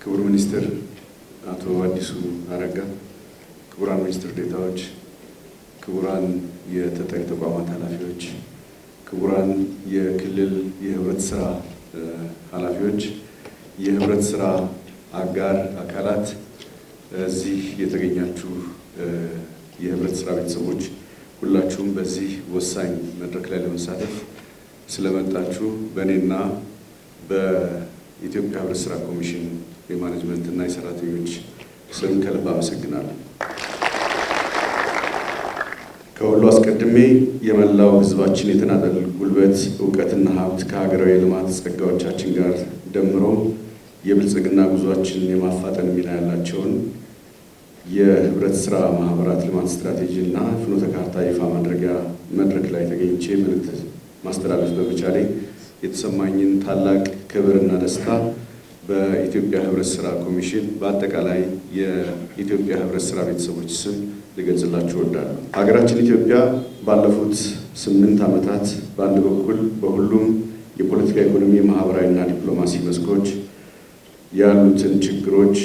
ክቡር ሚኒስትር አቶ አዲሱ አረጋ፣ ክቡራን ሚኒስትር ዴታዎች፣ ክቡራን የተጠሪ ተቋማት ኃላፊዎች፣ ክቡራን የክልል የህብረት ስራ ኃላፊዎች፣ የህብረት ስራ አጋር አካላት፣ እዚህ የተገኛችሁ የህብረት ስራ ቤተሰቦች ሁላችሁም በዚህ ወሳኝ መድረክ ላይ ለመሳተፍ ስለመጣችሁ በእኔና በኢትዮጵያ ህብረት ስራ ኮሚሽን የማኔጅመንት እና የሰራተኞች ስም ከልብ አመሰግናለሁ። ከሁሉ አስቀድሜ የመላው ህዝባችን የተናጠል ጉልበት፣ እውቀትና ሀብት ከሀገራዊ የልማት ጸጋዎቻችን ጋር ደምሮ የብልጽግና ጉዟችን የማፋጠን ሚና ያላቸውን የህብረት ስራ ማህበራት ልማት ስትራቴጂ እና ፍኖተ ካርታ ይፋ ማድረጊያ መድረክ ላይ ተገኝቼ መልእክት ማስተላለፍ በመቻሌ የተሰማኝን ታላቅ ክብርና ደስታ በኢትዮጵያ ህብረት ስራ ኮሚሽን በአጠቃላይ የኢትዮጵያ ህብረት ስራ ቤተሰቦች ስም ልገልጽላችሁ እወዳለሁ። ሀገራችን ኢትዮጵያ ባለፉት 8 ዓመታት በአንድ በኩል በሁሉም የፖለቲካ፣ ኢኮኖሚ፣ ማህበራዊና ዲፕሎማሲ መስኮች ያሉትን ችግሮች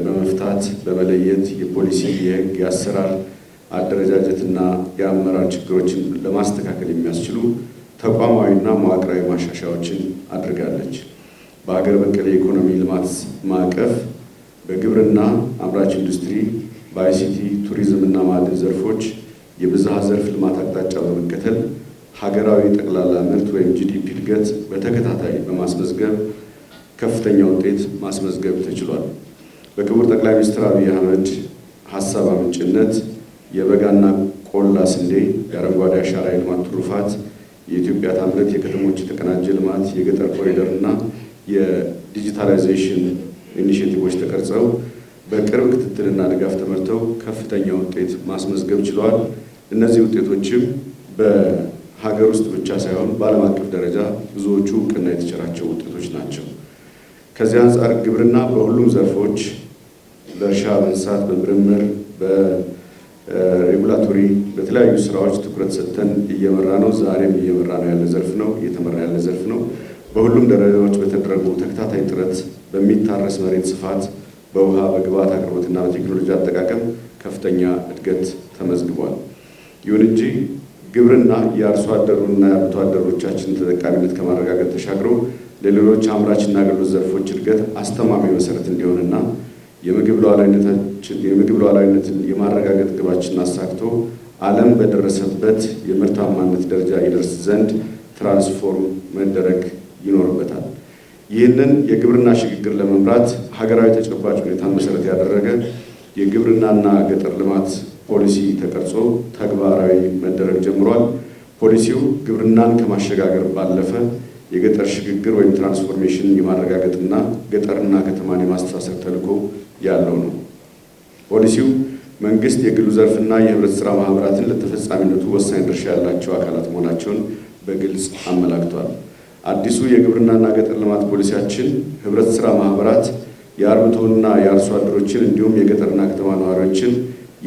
በመፍታት በመለየት የፖሊሲ፣ የህግ፣ የአሰራር አደረጃጀትና የአመራር ችግሮችን ለማስተካከል የሚያስችሉ ተቋማዊና መዋቅራዊ ማሻሻያዎችን አድርጋለች። በሀገር በቀል የኢኮኖሚ ልማት ማዕቀፍ በግብርና፣ አምራች ኢንዱስትሪ፣ በአይሲቲ፣ ቱሪዝም እና ማዕድን ዘርፎች የብዝሃ ዘርፍ ልማት አቅጣጫ በመከተል ሀገራዊ ጠቅላላ ምርት ወይም ጂዲፒ እድገት በተከታታይ በማስመዝገብ ከፍተኛ ውጤት ማስመዝገብ ተችሏል። በክቡር ጠቅላይ ሚኒስትር አብይ አህመድ ሀሳብ አመንጭነት የበጋና ቆላ ስንዴ፣ የአረንጓዴ አሻራ የልማት ትሩፋት፣ የኢትዮጵያ ታምርት፣ የከተሞች የተቀናጀ ልማት፣ የገጠር ኮሪደር እና የዲጂታላይዜሽን ኢኒሼቲቮች ተቀርጸው በቅርብ ክትትልና ድጋፍ ተመርተው ከፍተኛ ውጤት ማስመዝገብ ችለዋል። እነዚህ ውጤቶችም በሀገር ውስጥ ብቻ ሳይሆን በዓለም አቀፍ ደረጃ ብዙዎቹ እውቅና የተቸራቸው ውጤቶች ናቸው። ከዚህ አንጻር ግብርና በሁሉም ዘርፎች በእርሻ፣ በእንስሳት፣ በምርምር፣ በሬጉላቶሪ በተለያዩ ስራዎች ትኩረት ሰጥተን እየመራ ነው። ዛሬም እየመራ ነው ያለ ዘርፍ ነው፣ እየተመራ ያለ ዘርፍ ነው። በሁሉም ደረጃዎች በተደረጉ ተከታታይ ጥረት በሚታረስ መሬት ስፋት፣ በውሃ፣ በግብዓት አቅርቦትና በቴክኖሎጂ አጠቃቀም ከፍተኛ እድገት ተመዝግቧል። ይሁን እንጂ ግብርና የአርሶ አደሩና የአርብቶ አደሮቻችን ተጠቃሚነት ከማረጋገጥ ተሻግሮ ለሌሎች አምራችና አገልግሎት ዘርፎች እድገት አስተማማኝ መሰረት እንዲሆንና የምግብ ሉዓላዊነትን የማረጋገጥ ግባችንን አሳክቶ ዓለም በደረሰበት የምርታማነት ደረጃ ይደርስ ዘንድ ትራንስፎርም መደረግ ይኖርበታል። ይህንን የግብርና ሽግግር ለመምራት ሀገራዊ ተጨባጭ ሁኔታን መሰረት ያደረገ የግብርናና ገጠር ልማት ፖሊሲ ተቀርጾ ተግባራዊ መደረግ ጀምሯል። ፖሊሲው ግብርናን ከማሸጋገር ባለፈ የገጠር ሽግግር ወይም ትራንስፎርሜሽን የማረጋገጥና ገጠርና ከተማን የማስተሳሰር ተልዕኮ ያለው ነው። ፖሊሲው መንግስት፣ የግሉ ዘርፍና የህብረት ስራ ማህበራትን ለተፈጻሚነቱ ወሳኝ ድርሻ ያላቸው አካላት መሆናቸውን በግልጽ አመላክቷል። አዲሱ የግብርናና ገጠር ልማት ፖሊሲያችን ህብረት ስራ ማህበራት የአርብቶና የአርሶ አደሮችን እንዲሁም የገጠርና ከተማ ነዋሪዎችን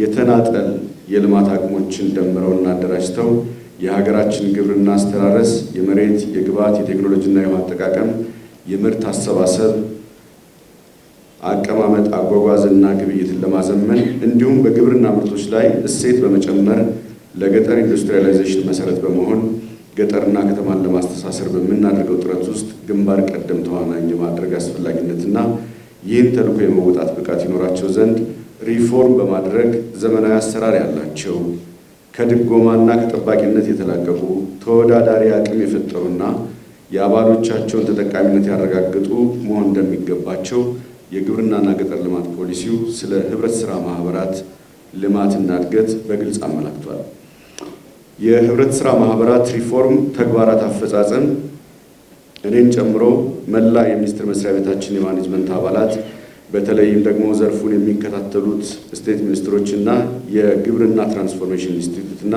የተናጠል የልማት አቅሞችን ደምረውና አደራጅተው የሀገራችን ግብርና አስተራረስ፣ የመሬት፣ የግብዓት፣ የቴክኖሎጂና የውሃ አጠቃቀም፣ የምርት አሰባሰብ፣ አቀማመጥ፣ አጓጓዝና ግብይትን ለማዘመን እንዲሁም በግብርና ምርቶች ላይ እሴት በመጨመር ለገጠር ኢንዱስትሪያላይዜሽን መሰረት በመሆን ገጠርና ከተማን ለማስተሳሰር በምናደርገው ጥረት ውስጥ ግንባር ቀደም ተዋናኝ የማድረግ አስፈላጊነትና ይህን ተልዕኮ የመወጣት ብቃት ይኖራቸው ዘንድ ሪፎርም በማድረግ ዘመናዊ አሰራር ያላቸው ከድጎማና ከጠባቂነት የተላቀቁ ተወዳዳሪ አቅም የፈጠሩና የአባሎቻቸውን ተጠቃሚነት ያረጋገጡ መሆን እንደሚገባቸው የግብርናና ገጠር ልማት ፖሊሲው ስለ ህብረት ስራ ማህበራት ልማትና እድገት በግልጽ አመላክቷል። የህብረት ስራ ማህበራት ሪፎርም ተግባራት አፈጻጸም እኔን ጨምሮ መላ የሚኒስቴር መስሪያ ቤታችን የማኔጅመንት አባላት በተለይም ደግሞ ዘርፉን የሚከታተሉት ስቴት ሚኒስትሮችና የግብርና ትራንስፎርሜሽን ኢንስቲትዩትና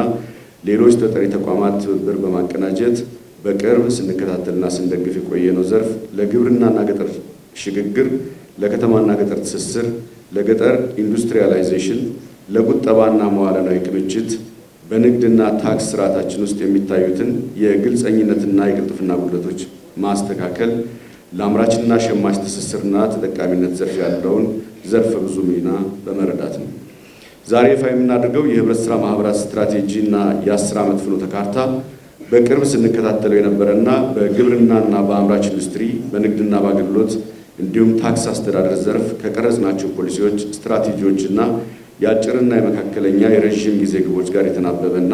ሌሎች ተጠሪ ተቋማት ትብብር በማቀናጀት በቅርብ ስንከታተልና ስንደግፍ የቆየነው ዘርፍ ለግብርናና ገጠር ሽግግር፣ ለከተማና ገጠር ትስስር፣ ለገጠር ኢንዱስትሪያላይዜሽን፣ ለቁጠባና መዋዕለ ንዋይ ክምችት በንግድና ታክስ ስርዓታችን ውስጥ የሚታዩትን የግልጸኝነትና የቅልጥፍና ጉድለቶች ማስተካከል ለአምራችና ሸማች ትስስርና ተጠቃሚነት ዘርፍ ያለውን ዘርፈ ብዙ ሚና በመረዳት ነው። ዛሬ ይፋ የምናደርገው የህብረት ሥራ ማህበራት ስትራቴጂና የ10 ዓመት ፍኖተ ካርታ በቅርብ ስንከታተለው የነበረና በግብርናና በአምራች ኢንዱስትሪ፣ በንግድና በአገልግሎት እንዲሁም ታክስ አስተዳደር ዘርፍ ከቀረጽናቸው ፖሊሲዎች፣ ስትራቴጂዎችና የአጭርና የመካከለኛ የረዥም ጊዜ ግቦች ጋር የተናበበና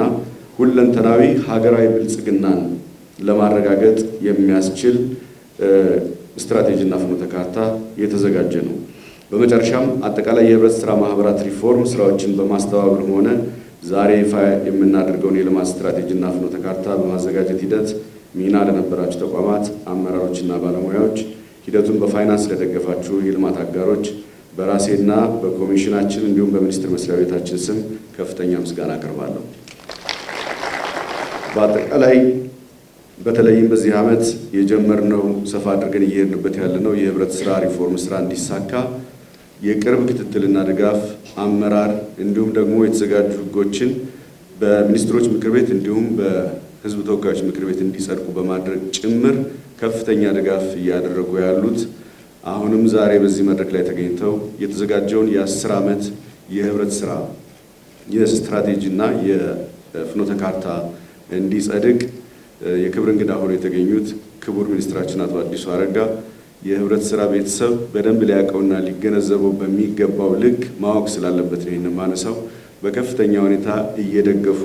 ሁለንተናዊ ሀገራዊ ብልጽግናን ለማረጋገጥ የሚያስችል ስትራቴጂና ፍኖተ ካርታ የተዘጋጀ ነው። በመጨረሻም አጠቃላይ የህብረት ሥራ ማህበራት ሪፎርም ስራዎችን በማስተባበርም ሆነ ዛሬ ይፋ የምናደርገውን የልማት ስትራቴጂና ፍኖተ ካርታ በማዘጋጀት ሂደት ሚና ለነበራችሁ ተቋማት፣ አመራሮችና ባለሙያዎች፣ ሂደቱን በፋይናንስ ለደገፋችሁ የልማት አጋሮች በራሴና በኮሚሽናችን እንዲሁም በሚኒስቴር መስሪያ ቤታችን ስም ከፍተኛ ምስጋና አቀርባለሁ። በአጠቃላይ በተለይም በዚህ ዓመት የጀመርነው ሰፋ አድርገን እየሄድንበት ያለነው የህብረት ሥራ ሪፎርም ስራ እንዲሳካ የቅርብ ክትትልና ድጋፍ አመራር እንዲሁም ደግሞ የተዘጋጁ ህጎችን በሚኒስትሮች ምክር ቤት እንዲሁም በህዝብ ተወካዮች ምክር ቤት እንዲጸድቁ በማድረግ ጭምር ከፍተኛ ድጋፍ እያደረጉ ያሉት አሁንም ዛሬ በዚህ መድረክ ላይ ተገኝተው የተዘጋጀውን የ10 ዓመት የህብረት ሥራ የስትራቴጂና የፍኖተ ካርታ እንዲጸድቅ የክብር እንግዳ ሆነው የተገኙት ክቡር ሚኒስትራችን አቶ አዲሱ አረጋ የህብረት ሥራ ቤተሰብ በደንብ ሊያውቀውና ሊገነዘበው በሚገባው ልክ ማወቅ ስላለበት ነው ይህንን ማነሳው። በከፍተኛ ሁኔታ እየደገፉ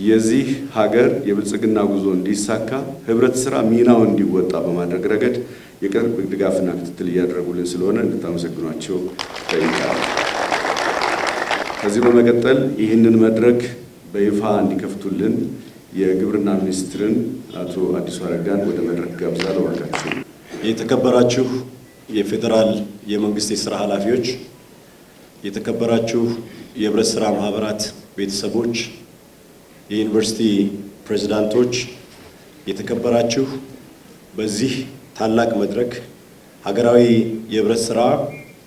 የዚህ ሀገር የብልጽግና ጉዞ እንዲሳካ ህብረት ሥራ ሚናውን እንዲወጣ በማድረግ ረገድ የቅርብ ድጋፍና ክትትል እያደረጉልን ስለሆነ እንድታመሰግኗቸው ጠይቃለሁ። ከዚህ በመቀጠል ይህንን መድረክ በይፋ እንዲከፍቱልን የግብርና ሚኒስትርን አቶ አዲሱ አረጋን ወደ መድረክ ጋብዛለሁ። እባካችሁ። የተከበራችሁ የፌዴራል የመንግስት የሥራ ኃላፊዎች፣ የተከበራችሁ የህብረት ሥራ ማህበራት ቤተሰቦች፣ የዩኒቨርሲቲ ፕሬዝዳንቶች፣ የተከበራችሁ በዚህ ታላቅ መድረክ ሀገራዊ የህብረት ሥራ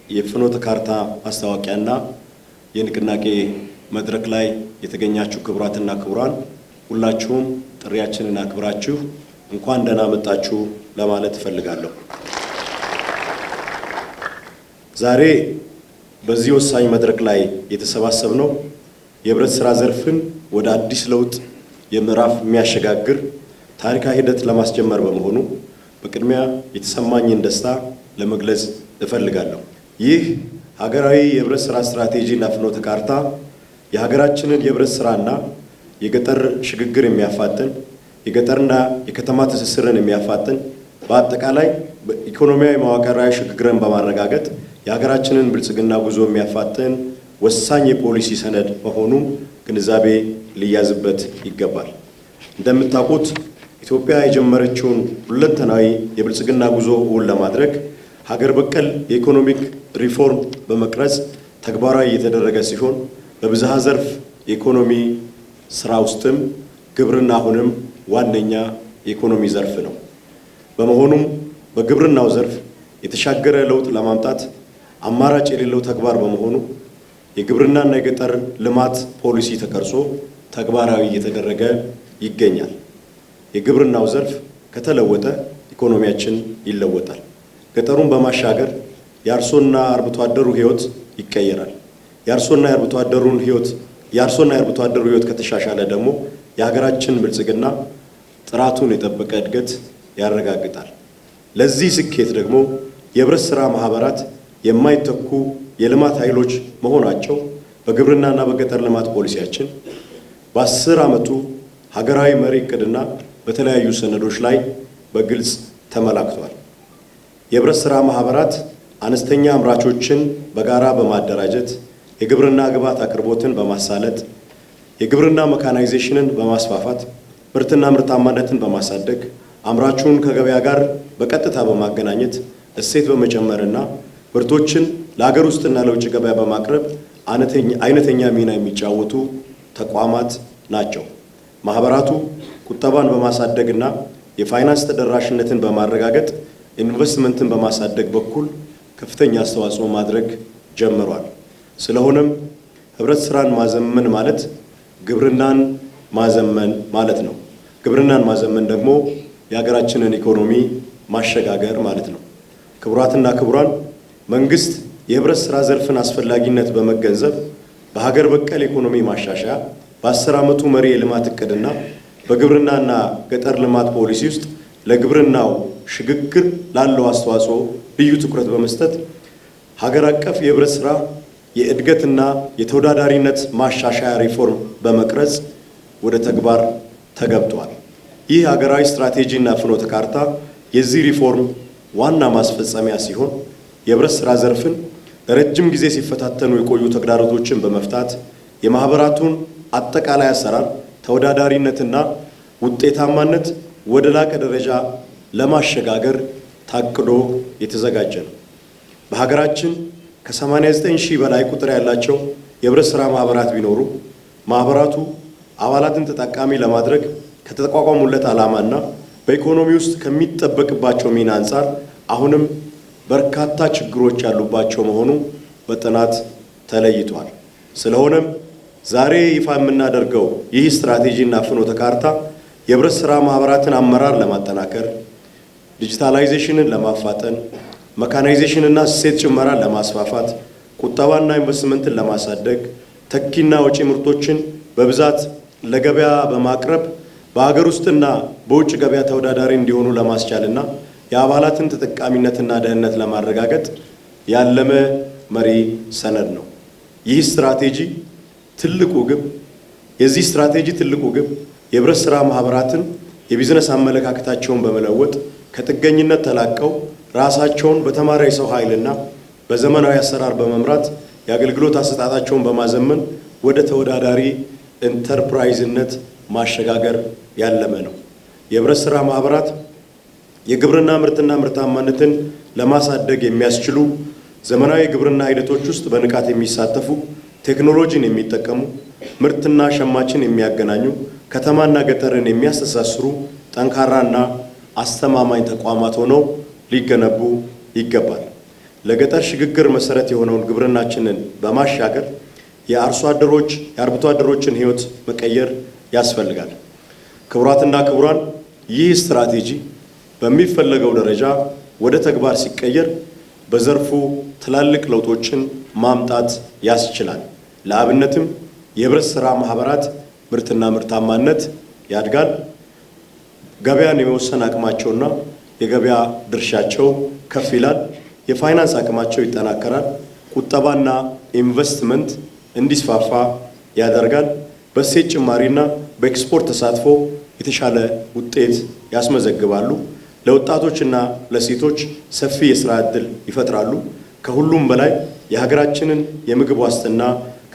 የፍኖተ ካርታ ማስታወቂያና የንቅናቄ መድረክ ላይ የተገኛችሁ ክቡራትና ክቡራን፣ ሁላችሁም ጥሪያችንን አክብራችሁ እንኳን ደህና መጣችሁ ለማለት እፈልጋለሁ። ዛሬ በዚህ ወሳኝ መድረክ ላይ የተሰባሰብነው የህብረት ሥራ ዘርፍን ወደ አዲስ ለውጥ የምዕራፍ የሚያሸጋግር ታሪካዊ ሂደት ለማስጀመር በመሆኑ በቅድሚያ የተሰማኝን ደስታ ለመግለጽ እፈልጋለሁ። ይህ ሀገራዊ የህብረት ሥራ ስትራቴጂና ፍኖተ ካርታ የሀገራችንን የህብረት ሥራና የገጠር ሽግግር የሚያፋጥን፣ የገጠርና የከተማ ትስስርን የሚያፋጥን፣ በአጠቃላይ በኢኮኖሚያዊ መዋቅራዊ ሽግግርን በማረጋገጥ የሀገራችንን ብልጽግና ጉዞ የሚያፋጥን ወሳኝ የፖሊሲ ሰነድ መሆኑ ግንዛቤ ሊያዝበት ይገባል። እንደምታውቁት ኢትዮጵያ የጀመረችውን ሁለንተናዊ የብልጽግና ጉዞ እውን ለማድረግ ሀገር በቀል የኢኮኖሚክ ሪፎርም በመቅረጽ ተግባራዊ እየተደረገ ሲሆን በብዝሃ ዘርፍ የኢኮኖሚ ስራ ውስጥም ግብርና አሁንም ዋነኛ የኢኮኖሚ ዘርፍ ነው። በመሆኑም በግብርናው ዘርፍ የተሻገረ ለውጥ ለማምጣት አማራጭ የሌለው ተግባር በመሆኑ የግብርናና የገጠር ልማት ፖሊሲ ተቀርጾ ተግባራዊ እየተደረገ ይገኛል። የግብርናው ዘርፍ ከተለወጠ ኢኮኖሚያችን ይለወጣል። ገጠሩን በማሻገር የአርሶና አርብቶ አደሩ ህይወት ይቀየራል። የአርሶና የአርብቶ አደሩ ህይወት ከተሻሻለ ደግሞ የሀገራችን ብልጽግና ጥራቱን የጠበቀ እድገት ያረጋግጣል። ለዚህ ስኬት ደግሞ የህብረት ሥራ ማህበራት የማይተኩ የልማት ኃይሎች መሆናቸው በግብርናና በገጠር ልማት ፖሊሲያችን በ10 ዓመቱ ሀገራዊ መሪ ዕቅድና በተለያዩ ሰነዶች ላይ በግልጽ ተመላክቷል። የህብረት ሥራ ማህበራት አነስተኛ አምራቾችን በጋራ በማደራጀት የግብርና ግብዓት አቅርቦትን በማሳለጥ የግብርና መካናይዜሽንን በማስፋፋት ምርትና ምርታማነትን በማሳደግ አምራቹን ከገበያ ጋር በቀጥታ በማገናኘት እሴት በመጨመርና ምርቶችን ለሀገር ውስጥና ለውጭ ገበያ በማቅረብ አይነተኛ ሚና የሚጫወቱ ተቋማት ናቸው። ማህበራቱ ቁጠባን በማሳደግና የፋይናንስ ተደራሽነትን በማረጋገጥ ኢንቨስትመንትን በማሳደግ በኩል ከፍተኛ አስተዋጽኦ ማድረግ ጀምሯል። ስለሆነም ህብረት ሥራን ማዘመን ማለት ግብርናን ማዘመን ማለት ነው። ግብርናን ማዘመን ደግሞ የሀገራችንን ኢኮኖሚ ማሸጋገር ማለት ነው። ክቡራትና ክቡራን፣ መንግስት የህብረት ስራ ዘርፍን አስፈላጊነት በመገንዘብ በሀገር በቀል ኢኮኖሚ ማሻሻያ በ10 ዓመቱ መሪ የልማት እቅድና በግብርናና ገጠር ልማት ፖሊሲ ውስጥ ለግብርናው ሽግግር ላለው አስተዋጽኦ ልዩ ትኩረት በመስጠት ሀገር አቀፍ የህብረት ስራ የእድገትና የተወዳዳሪነት ማሻሻያ ሪፎርም በመቅረጽ ወደ ተግባር ተገብቷል። ይህ ሀገራዊ ስትራቴጂና ፍኖተ ካርታ የዚህ ሪፎርም ዋና ማስፈጸሚያ ሲሆን የህብረት ስራ ዘርፍን ለረጅም ጊዜ ሲፈታተኑ የቆዩ ተግዳሮቶችን በመፍታት የማህበራቱን አጠቃላይ አሰራር ተወዳዳሪነትና ውጤታማነት ወደ ላቀ ደረጃ ለማሸጋገር ታቅዶ የተዘጋጀ ነው። በሀገራችን ከ89 ሺህ በላይ ቁጥር ያላቸው የህብረት ስራ ማህበራት ቢኖሩ ማህበራቱ አባላትን ተጠቃሚ ለማድረግ ከተቋቋሙለት ዓላማና በኢኮኖሚ ውስጥ ከሚጠበቅባቸው ሚና አንጻር አሁንም በርካታ ችግሮች ያሉባቸው መሆኑ በጥናት ተለይቷል። ስለሆነም ዛሬ ይፋ የምናደርገው ይህ ስትራቴጂና ፍኖተ ካርታ የህብረት ስራ ማህበራትን አመራር ለማጠናከር፣ ዲጂታላይዜሽንን ለማፋጠን፣ መካናይዜሽንና እሴት ጭመራን ለማስፋፋት፣ ቁጠባና ኢንቨስትመንትን ለማሳደግ፣ ተኪና ወጪ ምርቶችን በብዛት ለገበያ በማቅረብ በሀገር ውስጥና በውጭ ገበያ ተወዳዳሪ እንዲሆኑ ለማስቻልና የአባላትን ተጠቃሚነትና ደህንነት ለማረጋገጥ ያለመ መሪ ሰነድ ነው። የዚህ ስትራቴጂ ትልቁ ግብ የህብረት ስራ ማህበራትን የቢዝነስ አመለካከታቸውን በመለወጥ ከጥገኝነት ተላቀው ራሳቸውን በተማረ የሰው ኃይልና በዘመናዊ አሰራር በመምራት የአገልግሎት አሰጣጣቸውን በማዘመን ወደ ተወዳዳሪ ኢንተርፕራይዝነት ማሸጋገር ያለመ ነው። የህብረት ስራ ማህበራት የግብርና ምርትና ምርታማነትን ለማሳደግ የሚያስችሉ ዘመናዊ የግብርና ሂደቶች ውስጥ በንቃት የሚሳተፉ፣ ቴክኖሎጂን የሚጠቀሙ፣ ምርትና ሸማችን የሚያገናኙ፣ ከተማና ገጠርን የሚያስተሳስሩ ጠንካራና አስተማማኝ ተቋማት ሆነው ሊገነቡ ይገባል። ለገጠር ሽግግር መሰረት የሆነውን ግብርናችንን በማሻገር የአርብቶ አደሮችን ህይወት መቀየር ያስፈልጋል። ክቡራትና ክቡራን፣ ይህ ስትራቴጂ በሚፈለገው ደረጃ ወደ ተግባር ሲቀየር በዘርፉ ትላልቅ ለውጦችን ማምጣት ያስችላል። ለአብነትም የህብረት ስራ ማህበራት ምርትና ምርታማነት ያድጋል። ገበያን የመወሰን አቅማቸውና የገበያ ድርሻቸው ከፍ ይላል። የፋይናንስ አቅማቸው ይጠናከራል። ቁጠባና ኢንቨስትመንት እንዲስፋፋ ያደርጋል። በእሴት ጭማሪና በኤክስፖርት ተሳትፎ የተሻለ ውጤት ያስመዘግባሉ። ለወጣቶችና ለሴቶች ሰፊ የሥራ ዕድል ይፈጥራሉ። ከሁሉም በላይ የሀገራችንን የምግብ ዋስትና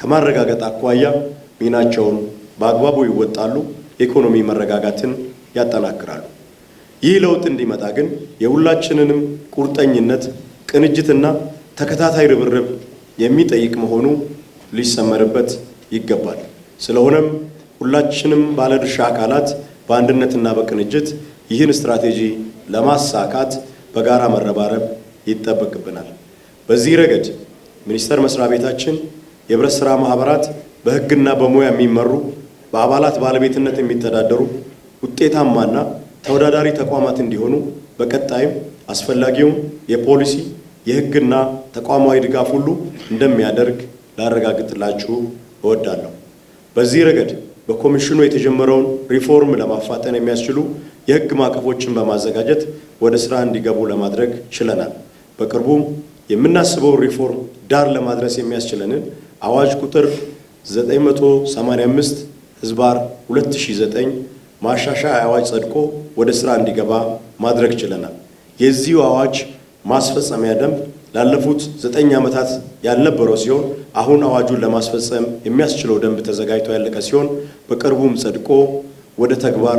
ከማረጋገጥ አኳያ ሚናቸውን በአግባቡ ይወጣሉ። የኢኮኖሚ መረጋጋትን ያጠናክራሉ። ይህ ለውጥ እንዲመጣ ግን የሁላችንንም ቁርጠኝነት፣ ቅንጅትና ተከታታይ ርብርብ የሚጠይቅ መሆኑ ሊሰመርበት ይገባል። ስለሆነም ሁላችንም ባለድርሻ አካላት በአንድነትና በቅንጅት ይህን ስትራቴጂ ለማሳካት በጋራ መረባረብ ይጠበቅብናል። በዚህ ረገድ ሚኒስቴር መስሪያ ቤታችን የህብረት ስራ ማህበራት በህግና በሙያ የሚመሩ በአባላት ባለቤትነት የሚተዳደሩ ውጤታማና ተወዳዳሪ ተቋማት እንዲሆኑ በቀጣይም አስፈላጊውን የፖሊሲ የህግና ተቋማዊ ድጋፍ ሁሉ እንደሚያደርግ ላረጋግጥላችሁ እወዳለሁ። በዚህ ረገድ በኮሚሽኑ የተጀመረውን ሪፎርም ለማፋጠን የሚያስችሉ የህግ ማዕቀፎችን በማዘጋጀት ወደ ስራ እንዲገቡ ለማድረግ ችለናል። በቅርቡም የምናስበውን ሪፎርም ዳር ለማድረስ የሚያስችለንን አዋጅ ቁጥር 985/2009 ማሻሻያ አዋጅ ጸድቆ ወደ ስራ እንዲገባ ማድረግ ችለናል። የዚሁ አዋጅ ማስፈጸሚያ ደንብ ላለፉት 9 ዓመታት ያልነበረው ሲሆን አሁን አዋጁን ለማስፈጸም የሚያስችለው ደንብ ተዘጋጅቶ ያለቀ ሲሆን በቅርቡም ጸድቆ ወደ ተግባር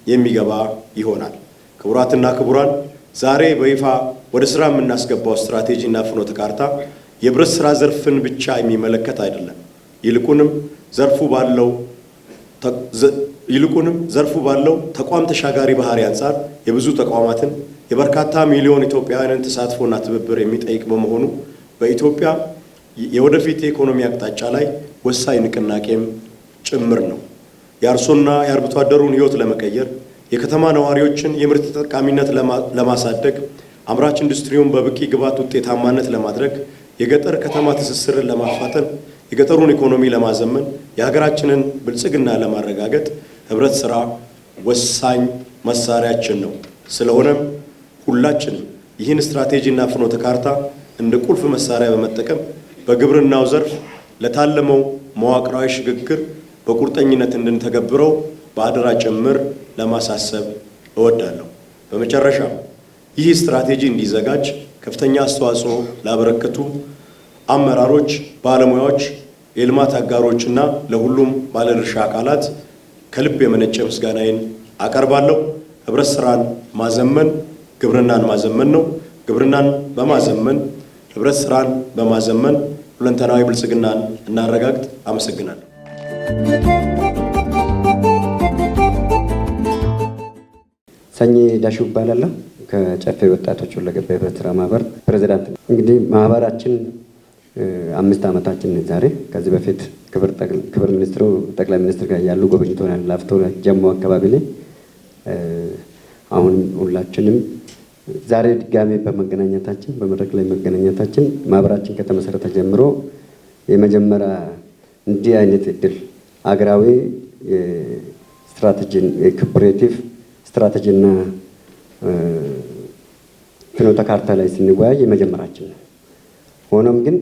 የሚገባ ይሆናል። ክቡራትና ክቡራን፣ ዛሬ በይፋ ወደ ስራ የምናስገባው ስትራቴጂና ፍኖተ ካርታ የህብረት ስራ ዘርፍን ብቻ የሚመለከት አይደለም። ይልቁንም ዘርፉ ባለው ተቋም ተሻጋሪ ባህሪ አንጻር የብዙ ተቋማትን የበርካታ ሚሊዮን ኢትዮጵያውያንን ተሳትፎና ትብብር የሚጠይቅ በመሆኑ በኢትዮጵያ የወደፊት የኢኮኖሚ አቅጣጫ ላይ ወሳኝ ንቅናቄም ጭምር ነው። የአርሶና የአርብቶ አደሩን ሕይወት ለመቀየር፣ የከተማ ነዋሪዎችን የምርት ተጠቃሚነት ለማሳደግ፣ አምራች ኢንዱስትሪውን በበቂ ግብዓት ውጤታማነት ለማድረግ፣ የገጠር ከተማ ትስስርን ለማፋጠን፣ የገጠሩን ኢኮኖሚ ለማዘመን፣ የሀገራችንን ብልጽግና ለማረጋገጥ ህብረት ሥራ ወሳኝ መሳሪያችን ነው። ስለሆነም ሁላችንም ይህን ስትራቴጂና ፍኖተ ካርታ እንደ ቁልፍ መሳሪያ በመጠቀም በግብርናው ዘርፍ ለታለመው መዋቅራዊ ሽግግር በቁርጠኝነት እንድንተገብረው በአደራ ጭምር ለማሳሰብ እወዳለሁ። በመጨረሻ ይህ ስትራቴጂ እንዲዘጋጅ ከፍተኛ አስተዋጽኦ ላበረከቱ አመራሮች፣ ባለሙያዎች፣ የልማት አጋሮችና ለሁሉም ባለድርሻ አካላት ከልብ የመነጨ ምስጋናዬን አቀርባለሁ። ህብረት ሥራን ማዘመን ግብርናን ማዘመን ነው። ግብርናን በማዘመን ህብረት ሥራን በማዘመን ሁለንተናዊ ብልጽግናን እናረጋግጥ። አመሰግናለሁ። ሰኚ ዳሹ እባላለሁ። ከጨፌ ወጣቶች ሁለገብ ህብረት ሥራ ማህበር ፕሬዝዳንት። እንግዲህ ማህበራችን 5 ዓመታችን ዛሬ። ከዚህ በፊት ክብር ሚኒስትሩ ጠቅላይ ሚኒስትር ጋር ያሉ ጎብኝቶናል። ላፍቶ ጀሞ አካባቢ ላይ አሁን ሁላችንም ዛሬ ድጋሜ በመገናኘታችን በመድረክ ላይ መገናኘታችን ማህበራችን ከተመሰረተ ጀምሮ የመጀመሪያ እንዲህ አይነት እድል አገራዊ ስትራቴጂን የኮኦፐሬቲቭ ስትራቴጂና ፍኖተ ካርታ ላይ ስንወያይ የመጀመሪያችን ነው። ሆኖም ግን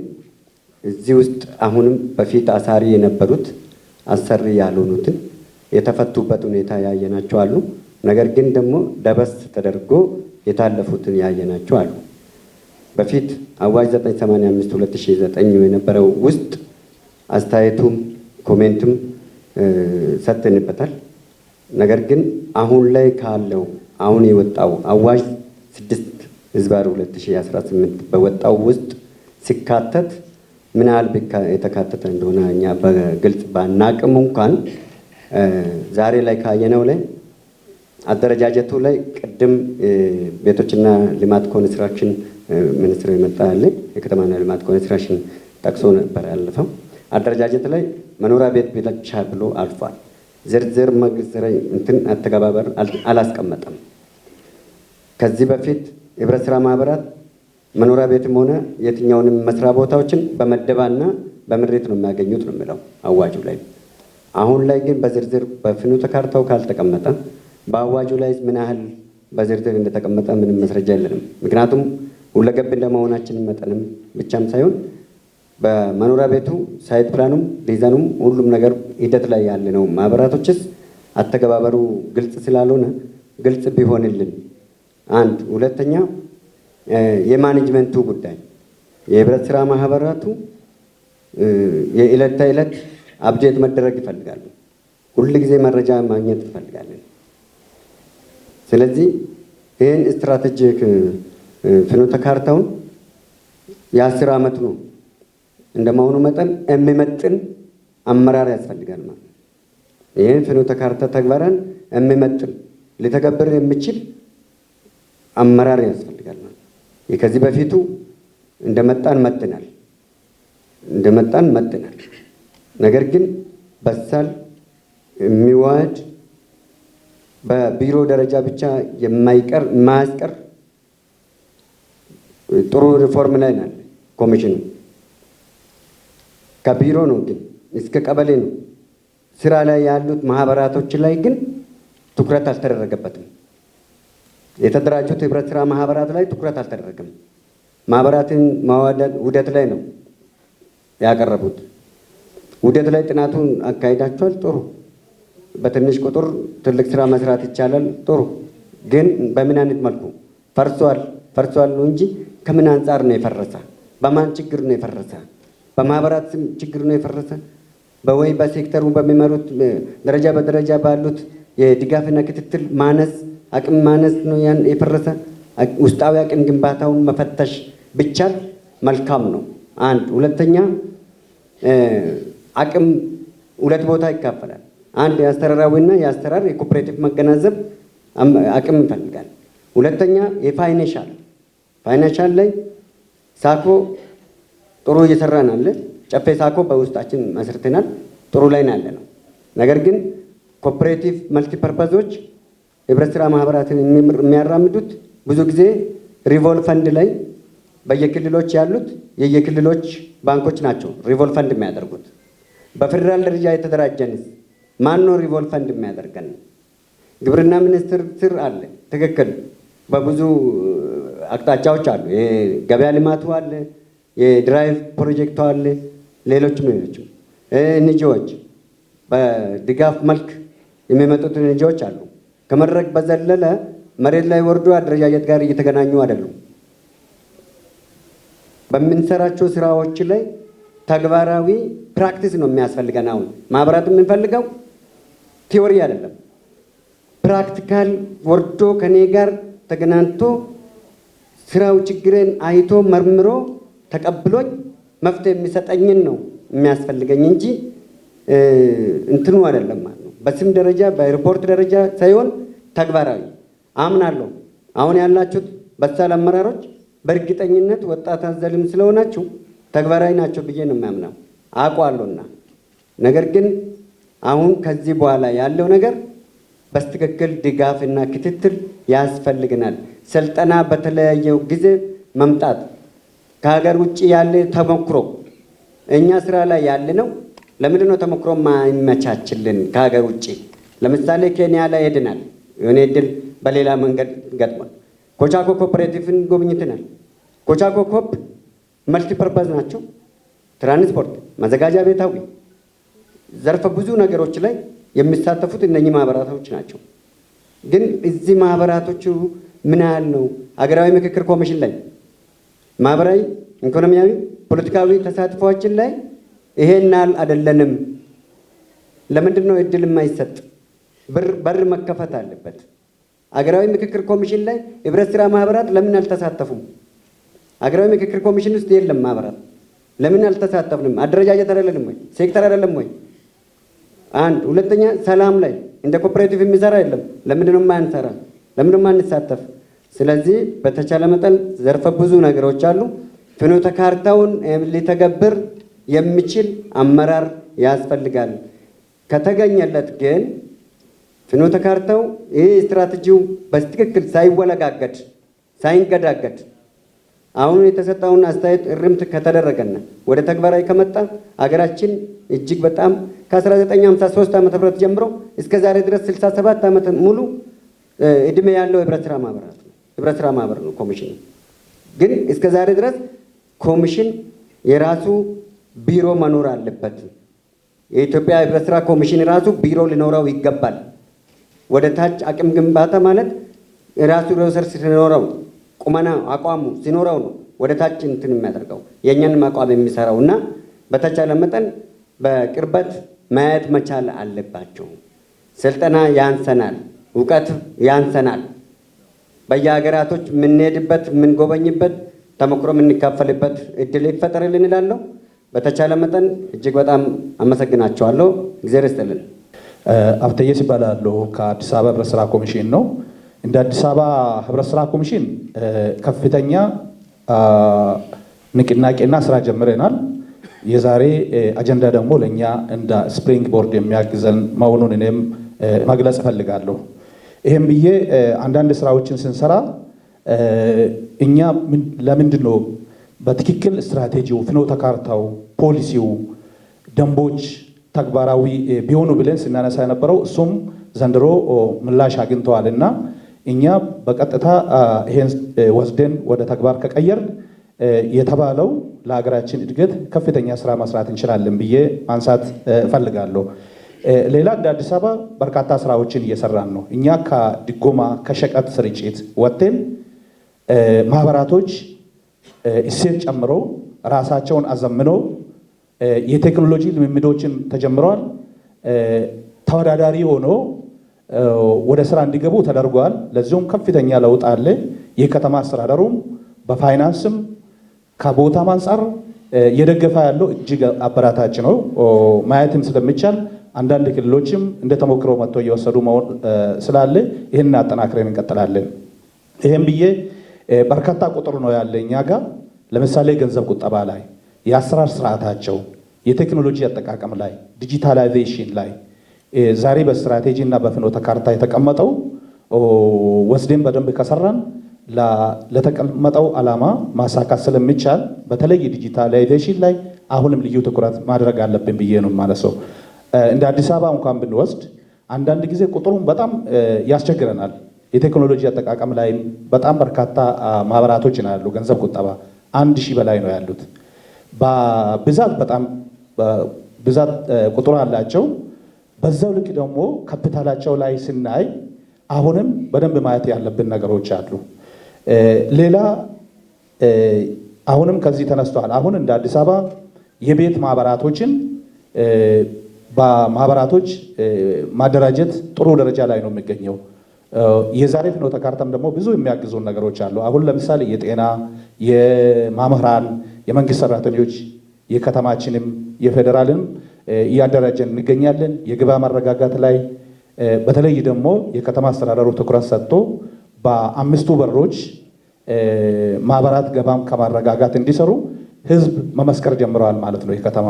እዚህ ውስጥ አሁንም በፊት አሳሪ የነበሩት አሰሪ ያልሆኑትን የተፈቱበት ሁኔታ ያየናቸው አሉ። ነገር ግን ደግሞ ደበስ ተደርጎ የታለፉትን ያየናቸው አሉ። በፊት አዋጅ 985/2009 የነበረው ውስጥ አስተያየቱም ኮሜንትም ሰጥተንበታል። ነገር ግን አሁን ላይ ካለው አሁን የወጣው አዋጅ 6/2018 በወጣው ውስጥ ሲካተት ምን ያህል የተካተተ እንደሆነ እኛ በግልጽ ባናቅም እንኳን ዛሬ ላይ ካየነው ላይ አደረጃጀቱ ላይ ቅድም ቤቶችና ልማት ኮንስትራክሽን ሚኒስትር የመጣለ የከተማና ልማት ኮንስትራክሽን ጠቅሶ ነበር ያለፈው። አደረጃጀት ላይ መኖሪያ ቤት ብቻ ብሎ አልፏል። ዝርዝር መግለጽ እንትን አተገባበር አላስቀመጠም። ከዚህ በፊት የህብረት ሥራ ማህበራት መኖሪያ ቤትም ሆነ የትኛውንም መስሪያ ቦታዎችን በመደባና በምሬት ነው የሚያገኙት ነው የሚለው አዋጁ ላይ። አሁን ላይ ግን በዝርዝር በፍኖተ ካርታው ካልተቀመጠ በአዋጁ ላይ ምን ያህል በዝርዝር እንደተቀመጠ ምንም መስረጃ የለንም። ምክንያቱም ሁለገብ እንደመሆናችን መጠንም ብቻም ሳይሆን በመኖሪያ ቤቱ ሳይት ፕላኑም ዲዛይኑም ሁሉም ነገር ሂደት ላይ ያለ ነው። ማህበራቶችስ አተገባበሩ ግልጽ ስላልሆነ ግልጽ ቢሆንልን አንድ። ሁለተኛ የማኔጅመንቱ ጉዳይ የህብረት ሥራ ማህበራቱ የዕለት ተዕለት አፕዴት መደረግ ይፈልጋሉ። ሁል ጊዜ መረጃ ማግኘት ይፈልጋለን። ስለዚህ ይህን ስትራቴጂክ ፍኖተ ካርታውን የ10 ዓመት ነው እንደመሆኑ መጠን የሚመጥን አመራር ያስፈልጋል ማለት ነው። ይህን ፍኖተ ካርታ ተግባራን የሚመጥን ሊተገብር የሚችል አመራር ያስፈልጋል ማለት ነው። ከዚህ በፊቱ እንደመጣን መጥናል። ነገር ግን በሳል የሚዋድ በቢሮ ደረጃ ብቻ የማያስቀር ጥሩ ሪፎርም ላይ ናል። ኮሚሽኑ ከቢሮ ነው ግን እስከ ቀበሌ ነው። ስራ ላይ ያሉት ማህበራቶች ላይ ግን ትኩረት አልተደረገበትም። የተደራጁት ህብረት ሥራ ማህበራት ላይ ትኩረት አልተደረገም። ማህበራትን ማዋደድ ውህደት ላይ ነው ያቀረቡት። ውህደት ላይ ጥናቱን አካሂዳቸዋል። ጥሩ። በትንሽ ቁጥር ትልቅ ስራ መስራት ይቻላል። ጥሩ። ግን በምን አይነት መልኩ ፈርሷል ነው እንጂ ከምን አንጻር ነው የፈረሰ? በማን ችግር ነው የፈረሰ? በማህበራት ችግር ነው የፈረሰ? በወይ በሴክተሩ በሚመሩት ደረጃ በደረጃ ባሉት የድጋፍና ክትትል ማነስ አቅም ማነስ ነው ያን የፈረሰ? ውስጣዊ አቅም ግንባታውን መፈተሽ ብቻል መልካም ነው። አንድ። ሁለተኛ አቅም ሁለት ቦታ ይካፈላል። አንድ የአስተራራዊና የአስተራር የኮኦፐሬቲቭ መገናዘብ አቅም ይፈልጋል። ሁለተኛ የፋይናንሻል ላይ ሳኮ ጥሩ እየሰራን አለ። ጨፌ ሳኮ በውስጣችን መስርተናል። ጥሩ ላይ ያለ ነው። ነገር ግን ኮኦፕሬቲቭ መልቲፐርፐዞች ህብረት ስራ ማህበራትን የሚያራምዱት ብዙ ጊዜ ሪቮልቭ ፈንድ ላይ በየክልሎች ያሉት የየክልሎች ባንኮች ናቸው ሪቮልቭ ፈንድ የሚያደርጉት። በፌደራል ደረጃ የተደራጀንስ ማን ነው ሪቮልቭ ፈንድ የሚያደርገን? ግብርና ሚኒስቴር ስር አለ። ትክክል። በብዙ አቅጣጫዎች አሉ። የገበያ ልማቱ አለ፣ የድራይቭ ፕሮጀክቱ አለ፣ ሌሎችም ንጂዎች በድጋፍ መልክ የሚመጡት ንጂዎች አሉ። ከመድረክ በዘለለ መሬት ላይ ወርዶ አደረጃጀት ጋር እየተገናኙ አይደሉም። በምንሰራቸው ስራዎች ላይ ተግባራዊ ፕራክቲስ ነው የሚያስፈልገን። አሁን ማህበራት የምንፈልገው ቲዎሪ አይደለም፣ ፕራክቲካል ወርዶ ከኔ ጋር ተገናኝቶ ስራው ችግሬን አይቶ መርምሮ ተቀብሎኝ መፍትሄ የሚሰጠኝን ነው የሚያስፈልገኝ እንጂ እንትኑ አይደለም ማለት ነው። በስም ደረጃ በሪፖርት ደረጃ ሳይሆን ተግባራዊ አምናለሁ። አሁን ያላችሁት በሳል አመራሮች በእርግጠኝነት ወጣት አዘልም ስለሆናችሁ ተግባራዊ ናቸው ብዬ ነው የሚያምነው አውቀዋለሁና። ነገር ግን አሁን ከዚህ በኋላ ያለው ነገር በትክክል ድጋፍና ክትትል ያስፈልገናል። ስልጠና በተለያየው ጊዜ መምጣት ከሀገር ውጭ ያለ ተሞክሮ እኛ ስራ ላይ ያለ ነው። ለምንድን ነው ተሞክሮ ማይመቻችልን? ከሀገር ውጭ ለምሳሌ ኬንያ ላይ ሄድናል። የሆነ እድል በሌላ መንገድ ገጥሟል። ኮቻኮ ኮኦፕሬቲቭን ጎብኝተናል። ኮቻኮ ኮፕ መልቲፐርፐዝ ናቸው። ትራንስፖርት፣ መዘጋጃ ቤታዊ ዘርፈ ብዙ ነገሮች ላይ የሚሳተፉት እነኚህ ማህበራቶች ናቸው። ግን እዚህ ማህበራቶቹ ምን ያህል ነው ሀገራዊ ምክክር ኮሚሽን ላይ ማህበራዊ፣ ኢኮኖሚያዊ፣ ፖለቲካዊ ተሳትፏችን ላይ ይሄን ያህል አይደለንም። ለምንድን ነው እድል የማይሰጥ? በር መከፈት አለበት። ሀገራዊ ምክክር ኮሚሽን ላይ ህብረት ስራ ማህበራት ለምን አልተሳተፉም? ሀገራዊ ምክክር ኮሚሽን ውስጥ የለም ማህበራት። ለምን አልተሳተፍንም? አደረጃጀት አይደለም ወይ? ሴክተር አይደለም ወይ? አንድ ሁለተኛ፣ ሰላም ላይ እንደ ኮኦፕሬቲቭ የሚሰራ የለም። ለምንድን ነው የማንሰራ? ለምንድን ነው የማንሳተፍ? ስለዚህ በተቻለ መጠን ዘርፈ ብዙ ነገሮች አሉ። ፍኖተ ካርታውን ሊተገብር የሚችል አመራር ያስፈልጋል። ከተገኘለት ግን ፍኖተ ካርታው ይህ ስትራቴጂው በትክክል ሳይወለጋገድ ሳይንገዳገድ አሁን የተሰጠውን አስተያየት እርምት ከተደረገና ወደ ተግባራዊ ከመጣ አገራችን እጅግ በጣም ከ1953 ዓመተ ምህረት ጀምሮ እስከ ዛሬ ድረስ 67 ዓመት ሙሉ እድሜ ያለው ህብረት ስራ ማህበር ነው ኮሚሽን። ግን እስከ ዛሬ ድረስ ኮሚሽን የራሱ ቢሮ መኖር አለበት። የኢትዮጵያ ህብረት ስራ ኮሚሽን ራሱ ቢሮ ሊኖረው ይገባል። ወደ ታች አቅም ግንባታ ማለት ራሱ ሪሰርች ሲኖረው ቁመና አቋሙ ሲኖረው ነው ወደ ታች እንትን የሚያደርገው የኛንም አቋም የሚሰራው እና በተቻለ መጠን በቅርበት ማየት መቻል አለባቸው። ስልጠና ያንሰናል፣ እውቀት ያንሰናል። በየሀገራቶች የምንሄድበት የምንጎበኝበት ተሞክሮ የምንካፈልበት እድል ይፈጠርልን እላለሁ። በተቻለ መጠን እጅግ በጣም አመሰግናቸዋለሁ። እግዚአብሔር ይስጥልን። አብተየስ ይባላለሁ። ከአዲስ አበባ ህብረት ስራ ኮሚሽን ነው። እንደ አዲስ አበባ ህብረት ስራ ኮሚሽን ከፍተኛ ንቅናቄና ስራ ጀምረናል። የዛሬ አጀንዳ ደግሞ ለእኛ እንደ ስፕሪንግ ቦርድ የሚያግዘን መሆኑን እኔም መግለጽ እፈልጋለሁ። ይህም ብዬ አንዳንድ ስራዎችን ስንሰራ እኛ ለምንድን ነው በትክክል ስትራቴጂው፣ ፍኖተ ካርታው፣ ፖሊሲው፣ ደንቦች ተግባራዊ ቢሆኑ ብለን ስናነሳ የነበረው እሱም ዘንድሮ ምላሽ አግኝተዋል እና እኛ በቀጥታ ይሄን ወስደን ወደ ተግባር ከቀየር የተባለው ለሀገራችን እድገት ከፍተኛ ስራ መስራት እንችላለን ብዬ ማንሳት እፈልጋለሁ። ሌላ እንደ አዲስ አበባ በርካታ ስራዎችን እየሰራን ነው። እኛ ከድጎማ ከሸቀጥ ስርጭት ወጥተን ማህበራቶች እሴት ጨምሮ ራሳቸውን አዘምነው የቴክኖሎጂ ልምምዶችን ተጀምረዋል። ተወዳዳሪ ሆኖ ወደ ስራ እንዲገቡ ተደርጓል። ለዚሁም ከፍተኛ ለውጥ አለ። የከተማ አስተዳደሩም በፋይናንስም ከቦታም አንጻር የደገፈ ያለው እጅግ አበራታች ነው። ማየትም ስለሚቻል አንዳንድ ክልሎችም እንደ ተሞክሮ መጥቶ እየወሰዱ መሆን ስላለ ይህን አጠናክረን እንቀጥላለን። ይህም ብዬ በርካታ ቁጥር ነው ያለ እኛ ጋር። ለምሳሌ ገንዘብ ቁጠባ ላይ፣ የአሰራር ስርዓታቸው፣ የቴክኖሎጂ አጠቃቀም ላይ፣ ዲጂታላይዜሽን ላይ፣ ዛሬ በስትራቴጂ እና በፍኖተ ካርታ የተቀመጠው ወስደን በደንብ ከሰራን ለተቀመጠው ዓላማ ማሳካት ስለሚቻል በተለይ ዲጂታላይዜሽን ላይ አሁንም ልዩ ትኩረት ማድረግ አለብን ብዬ ነው የማነሳው። እንደ አዲስ አበባ እንኳን ብንወስድ አንዳንድ ጊዜ ቁጥሩን በጣም ያስቸግረናል። የቴክኖሎጂ አጠቃቀም ላይ በጣም በርካታ ማህበራቶች ነው ያሉ። ገንዘብ ቁጠባ 1000 በላይ ነው ያሉት። በብዛት በጣም ብዛት ቁጥር አላቸው። በዛው ልክ ደግሞ ካፒታላቸው ላይ ስናይ አሁንም በደንብ ማየት ያለብን ነገሮች አሉ። ሌላ አሁንም ከዚህ ተነስተዋል። አሁን እንደ አዲስ አበባ የቤት ማህበራቶችን በማህበራቶች ማደራጀት ጥሩ ደረጃ ላይ ነው የሚገኘው። የዛሬ ፍኖተ ካርታም ደግሞ ብዙ የሚያግዙን ነገሮች አሉ። አሁን ለምሳሌ የጤና፣ የመምህራን፣ የመንግስት ሰራተኞች የከተማችንም የፌዴራልንም እያደራጀን እንገኛለን። የገበያ መረጋጋት ላይ በተለይ ደግሞ የከተማ አስተዳደሩ ትኩረት ሰጥቶ በ5ቱ በሮች ማህበራት ገባም ከማረጋጋት እንዲሰሩ ህዝብ መመስከር ጀምረዋል ማለት ነው የከተማ።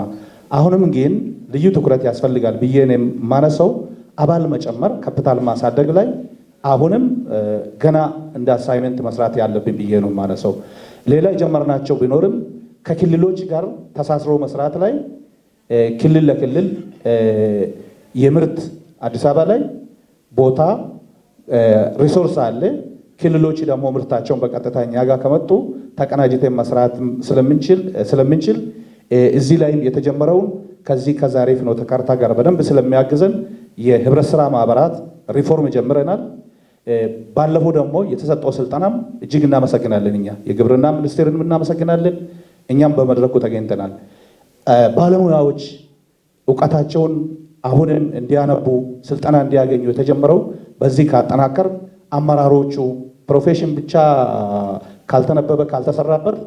አሁንም ግን ልዩ ትኩረት ያስፈልጋል ብዬ ነው የማነሳው። አባል መጨመር፣ ካፒታል ማሳደግ ላይ አሁንም ገና እንደ አሳይመንት መስራት ያለብን ብዬ ነው የማነሳው። ሌላ የጀመርናቸው ቢኖርም ከክልሎች ጋር ተሳስሮ መስራት ላይ ክልል ለክልል የምርት አዲስ አበባ ላይ ቦታ ሪሶርስ አለ። ክልሎች ደግሞ ምርታቸውን በቀጥታ እኛ ጋር ከመጡ ተቀናጅተን መስራት ስለምንችል እዚህ ላይም የተጀመረውን ከዛሬ ፍኖተ ካርታ ጋር በደንብ ስለሚያግዘን የህብረት ስራ ማህበራት ሪፎርም ጀምረናል። ባለፈው ደግሞ የተሰጠው ስልጠናም እጅግ እናመሰግናለን። እኛ የግብርና ሚኒስቴርን እናመሰግናለን። እኛም በመድረኩ ተገኝተናል። ባለሙያዎች እውቀታቸውን አሁንም እንዲያነቡ ስልጠና እንዲያገኙ የተጀመረው በዚህ ካጠናከር አመራሮቹ ፕሮፌሽን ብቻ ካልተነበበ ካልተሰራበት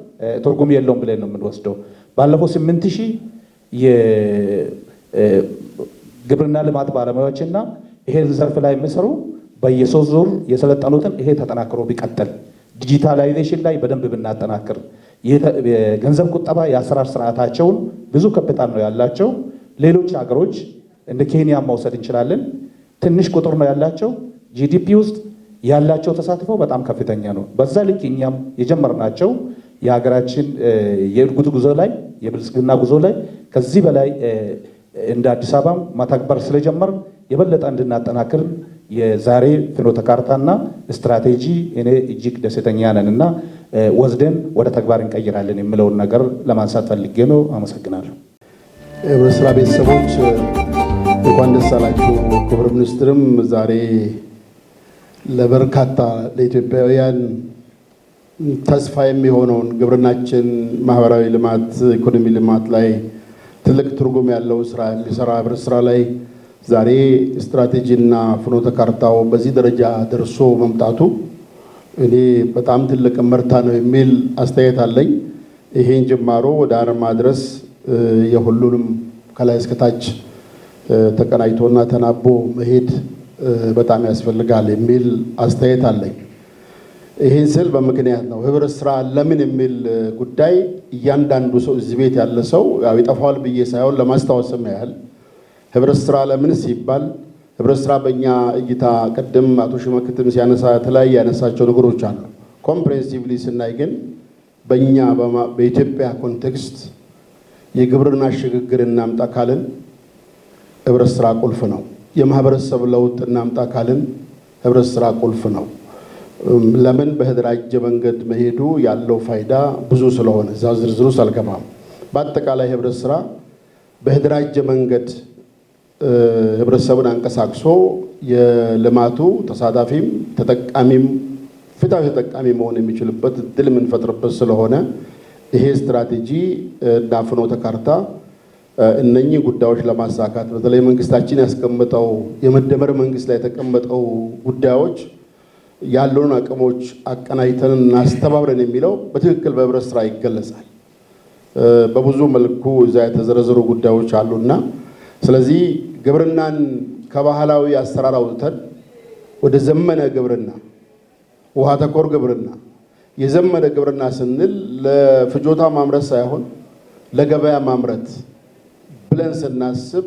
ትርጉም የለውም ብለን ነው የምንወስደው። ባለፈው 8000 የግብርና ልማት ባለሙያዎችና ይሄን ዘርፍ ላይ የሚሰሩ በየ3 ዙር የሰለጠኑትን ይሄ ተጠናክሮ ቢቀጥል ዲጂታላይዜሽን ላይ በደንብ ብናጠናክር የገንዘብ ቁጠባ የአሰራር ስርዓታቸውን ብዙ ካፒታል ነው ያላቸው። ሌሎች ሀገሮች እንደ ኬንያ መውሰድ እንችላለን። ትንሽ ቁጥር ነው ያላቸው። ጂዲፒ ውስጥ ያላቸው ተሳትፎ በጣም ከፍተኛ ነው። በዛ ልክ እኛም የጀመርናቸው የሀገራችን የእድገት ጉዞ ላይ የብልጽግና ጉዞ ላይ ከዚህ በላይ እንደ አዲስ አበባ ማተግበር ስለጀመር የበለጠ እንድናጠናክር የዛሬ ፍኖተ ካርታና ስትራቴጂ እኔ እጅግ ደስተኛ ነንና ወስደን ወደ ተግባር እንቀይራለን የሚለውን ነገር ለማንሳት ፈልጌ ነው። አመሰግናለሁ። ህብረት ስራ ቤተሰቦች እንኳን ደስ አላችሁ። ክቡር ሚኒስትርም ዛሬ ለበርካታ ለኢትዮጵያውያን ተስፋ የሚሆነውን ግብርናችን፣ ማህበራዊ ልማት፣ ኢኮኖሚ ልማት ላይ ትልቅ ትርጉም ያለው ስራ የሚሰራ ህብረት ስራ ላይ ዛሬ ስትራቴጂና ፍኖተ ካርታው በዚህ ደረጃ ደርሶ መምጣቱ እኔ በጣም ትልቅ ምርታ ነው የሚል አስተያየት አለኝ። ይሄን ጅማሮ ወደ አረም ማድረስ የሁሉንም ከላይ እስከታች ተቀናጅቶና ተናቦ መሄድ በጣም ያስፈልጋል የሚል አስተያየት አለኝ። ይሄን ስል በምክንያት ነው። ህብረት ስራ ለምን የሚል ጉዳይ እያንዳንዱ ሰው እዚህ ቤት ያለ ሰው ያው ይጠፋዋል ብዬ ሳይሆን ለማስታወስም ያህል ህብረት ስራ ለምን ሲባል ህብረት ስራ በእኛ እይታ ቅድም አቶ ሽመክትም ሲያነሳ የተለያየ ያነሳቸው ነገሮች አሉ። ኮምፕሬሄንሲቭሊ ስናይ ግን በእኛ በኢትዮጵያ ኮንቴክስት የግብርና ሽግግር እናምጣ ካልን ህብረት ስራ ቁልፍ ነው። የማህበረሰብ ለውጥ እናምጣ ካልን ህብረት ስራ ቁልፍ ነው። ለምን በተደራጀ መንገድ መሄዱ ያለው ፋይዳ ብዙ ስለሆነ እዛ ዝርዝሩ አልገባም። በአጠቃላይ ህብረት ስራ በተደራጀ መንገድ ህብረተሰቡን አንቀሳቅሶ የልማቱ ተሳታፊም ተጠቃሚም ፍትሃዊ ተጠቃሚ መሆን የሚችልበት እድል የምንፈጥርበት ስለሆነ ይሄ ስትራቴጂ እና ፍኖተ ካርታ እነኚህ ጉዳዮች ለማሳካት በተለይ መንግስታችን ያስቀመጠው የመደመር መንግስት ላይ የተቀመጠው ጉዳዮች ያሉን አቅሞች አቀናጅተን እናስተባብረን የሚለው በትክክል በህብረት ስራ ይገለጻል። በብዙ መልኩ እዛ የተዘረዘሩ ጉዳዮች አሉና ስለዚህ ግብርናን ከባህላዊ አሰራር አውጥተን ወደ ዘመነ ግብርና፣ ውሃ ተኮር ግብርና፣ የዘመነ ግብርና ስንል ለፍጆታ ማምረት ሳይሆን ለገበያ ማምረት ብለን ስናስብ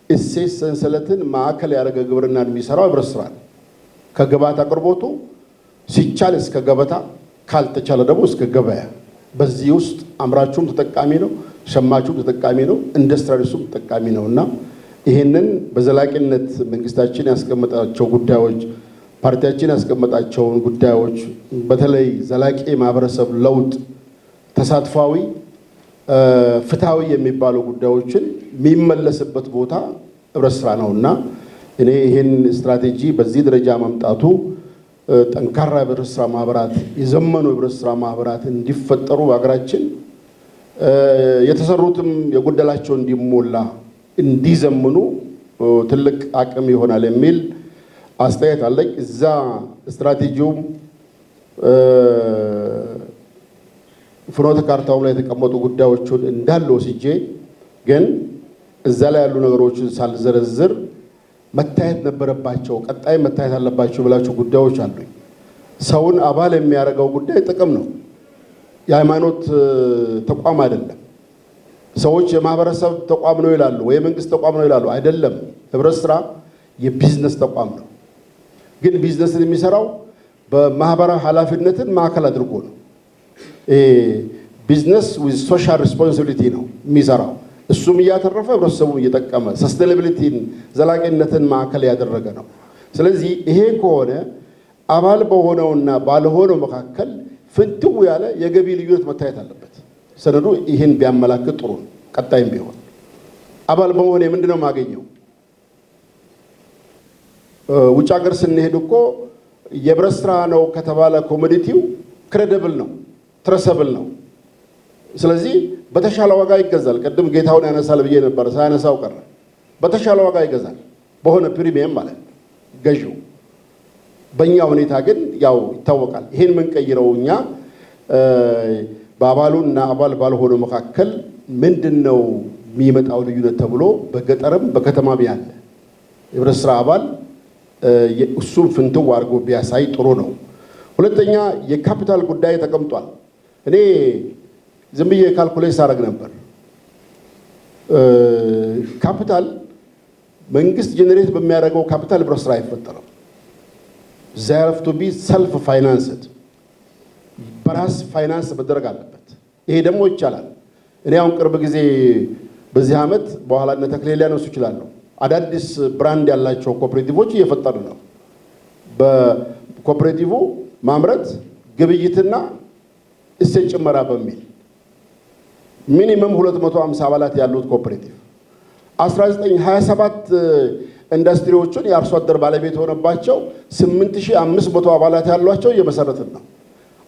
ከእሴት ሰንሰለትን ማዕከል ያደረገ ግብርናን የሚሰራው ህብረት ስራ ነው። ከግብዓት አቅርቦቱ ሲቻል እስከ ገበታ፣ ካልተቻለ ደግሞ እስከ ገበያ። በዚህ ውስጥ አምራቹም ተጠቃሚ ነው፣ ሸማቹም ተጠቃሚ ነው፣ ኢንዱስትሪያሊስቱም ተጠቃሚ ነው እና ይህንን በዘላቂነት መንግስታችን ያስቀመጣቸው ጉዳዮች፣ ፓርቲያችን ያስቀመጣቸውን ጉዳዮች በተለይ ዘላቂ ማህበረሰብ ለውጥ፣ ተሳትፏዊ፣ ፍትሃዊ የሚባሉ ጉዳዮችን የሚመለስበት ቦታ ህብረት ስራ ነው እና እኔ ይህን ስትራቴጂ በዚህ ደረጃ ማምጣቱ ጠንካራ ህብረት ስራ ማህበራት፣ የዘመኑ ህብረት ስራ ማህበራት እንዲፈጠሩ በሀገራችን የተሰሩትም የጎደላቸው እንዲሞላ እንዲዘምኑ ትልቅ አቅም ይሆናል የሚል አስተያየት አለኝ። እዛ ስትራቴጂውም ፍኖተ ካርታውም ላይ የተቀመጡ ጉዳዮችን እንዳለ ወስጄ ግን እዛ ላይ ያሉ ነገሮችን ሳልዘረዝር መታየት ነበረባቸው፣ ቀጣይ መታየት አለባቸው ብላችሁ ጉዳዮች አሉኝ። ሰውን አባል የሚያደርገው ጉዳይ ጥቅም ነው፣ የሃይማኖት ተቋም አይደለም። ሰዎች የማህበረሰብ ተቋም ነው ይላሉ፣ ወይ የመንግስት ተቋም ነው ይላሉ። አይደለም። ህብረት ስራ የቢዝነስ ተቋም ነው። ግን ቢዝነስን የሚሰራው በማህበራዊ ኃላፊነትን ማዕከል አድርጎ ነው። ቢዝነስ ዊዝ ሶሻል ሪስፖንሲቢሊቲ ነው የሚሰራው። እሱም እያተረፈ ህብረተሰቡን እየጠቀመ ሰስቴናቢሊቲን፣ ዘላቂነትን ማዕከል ያደረገ ነው። ስለዚህ ይሄ ከሆነ አባል በሆነውና ባልሆነው መካከል ፍንትው ያለ የገቢ ልዩነት መታየት አለበት። ሰነዱ ይህን ቢያመላክት ጥሩ ነው። ቀጣይም ቢሆን አባል በመሆን ምንድነው የማገኘው? ውጭ ሀገር ስንሄድ እኮ የህብረት ስራ ነው ከተባለ ኮሞዲቲው ክሬዲብል ነው፣ ትረሰብል ነው። ስለዚህ በተሻለ ዋጋ ይገዛል። ቅድም ጌታውን ያነሳል ብዬ ነበር፣ ሳያነሳው ቀረ። በተሻለ ዋጋ ይገዛል፣ በሆነ ፕሪሚየም ማለት ገዢው። በእኛ ሁኔታ ግን ያው ይታወቃል። ይህን የምንቀይረው እኛ በአባሉና አባል ባልሆነው መካከል ምንድን ነው የሚመጣው ልዩነት ተብሎ በገጠርም በከተማም ያለ የህብረት ስራ አባል እሱም ፍንትው አድርጎ ቢያሳይ ጥሩ ነው። ሁለተኛ የካፒታል ጉዳይ ተቀምጧል። እኔ ዝም ብዬ ካልኩሌት ሳደርግ ነበር። ካፒታል መንግስት ጄኔሬት በሚያደርገው ካፒታል ህብረት ስራ አይፈጠርም። they have to be self financed፣ በራስ ፋይናንስ መደረግ አለበት። ይሄ ደግሞ ይቻላል። እኔ አሁን ቅርብ ጊዜ በዚህ ዓመት በኋላ እነ ተክሌ ሊያነሱ ይችላሉ፣ አዳዲስ ብራንድ ያላቸው ኮኦፕሬቲቮች እየፈጠሩ ነው። በኮኦፕሬቲቭ ማምረት፣ ግብይትና እሴት ጭመራ በሚል ሚኒመም 250 አባላት ያሉት ኮኦፕሬቲቭ 1927 ኢንዱስትሪዎችን የአርሶ አደር ባለቤት የሆነባቸው 8500 አባላት ያሏቸው እየመሰረትን ነው።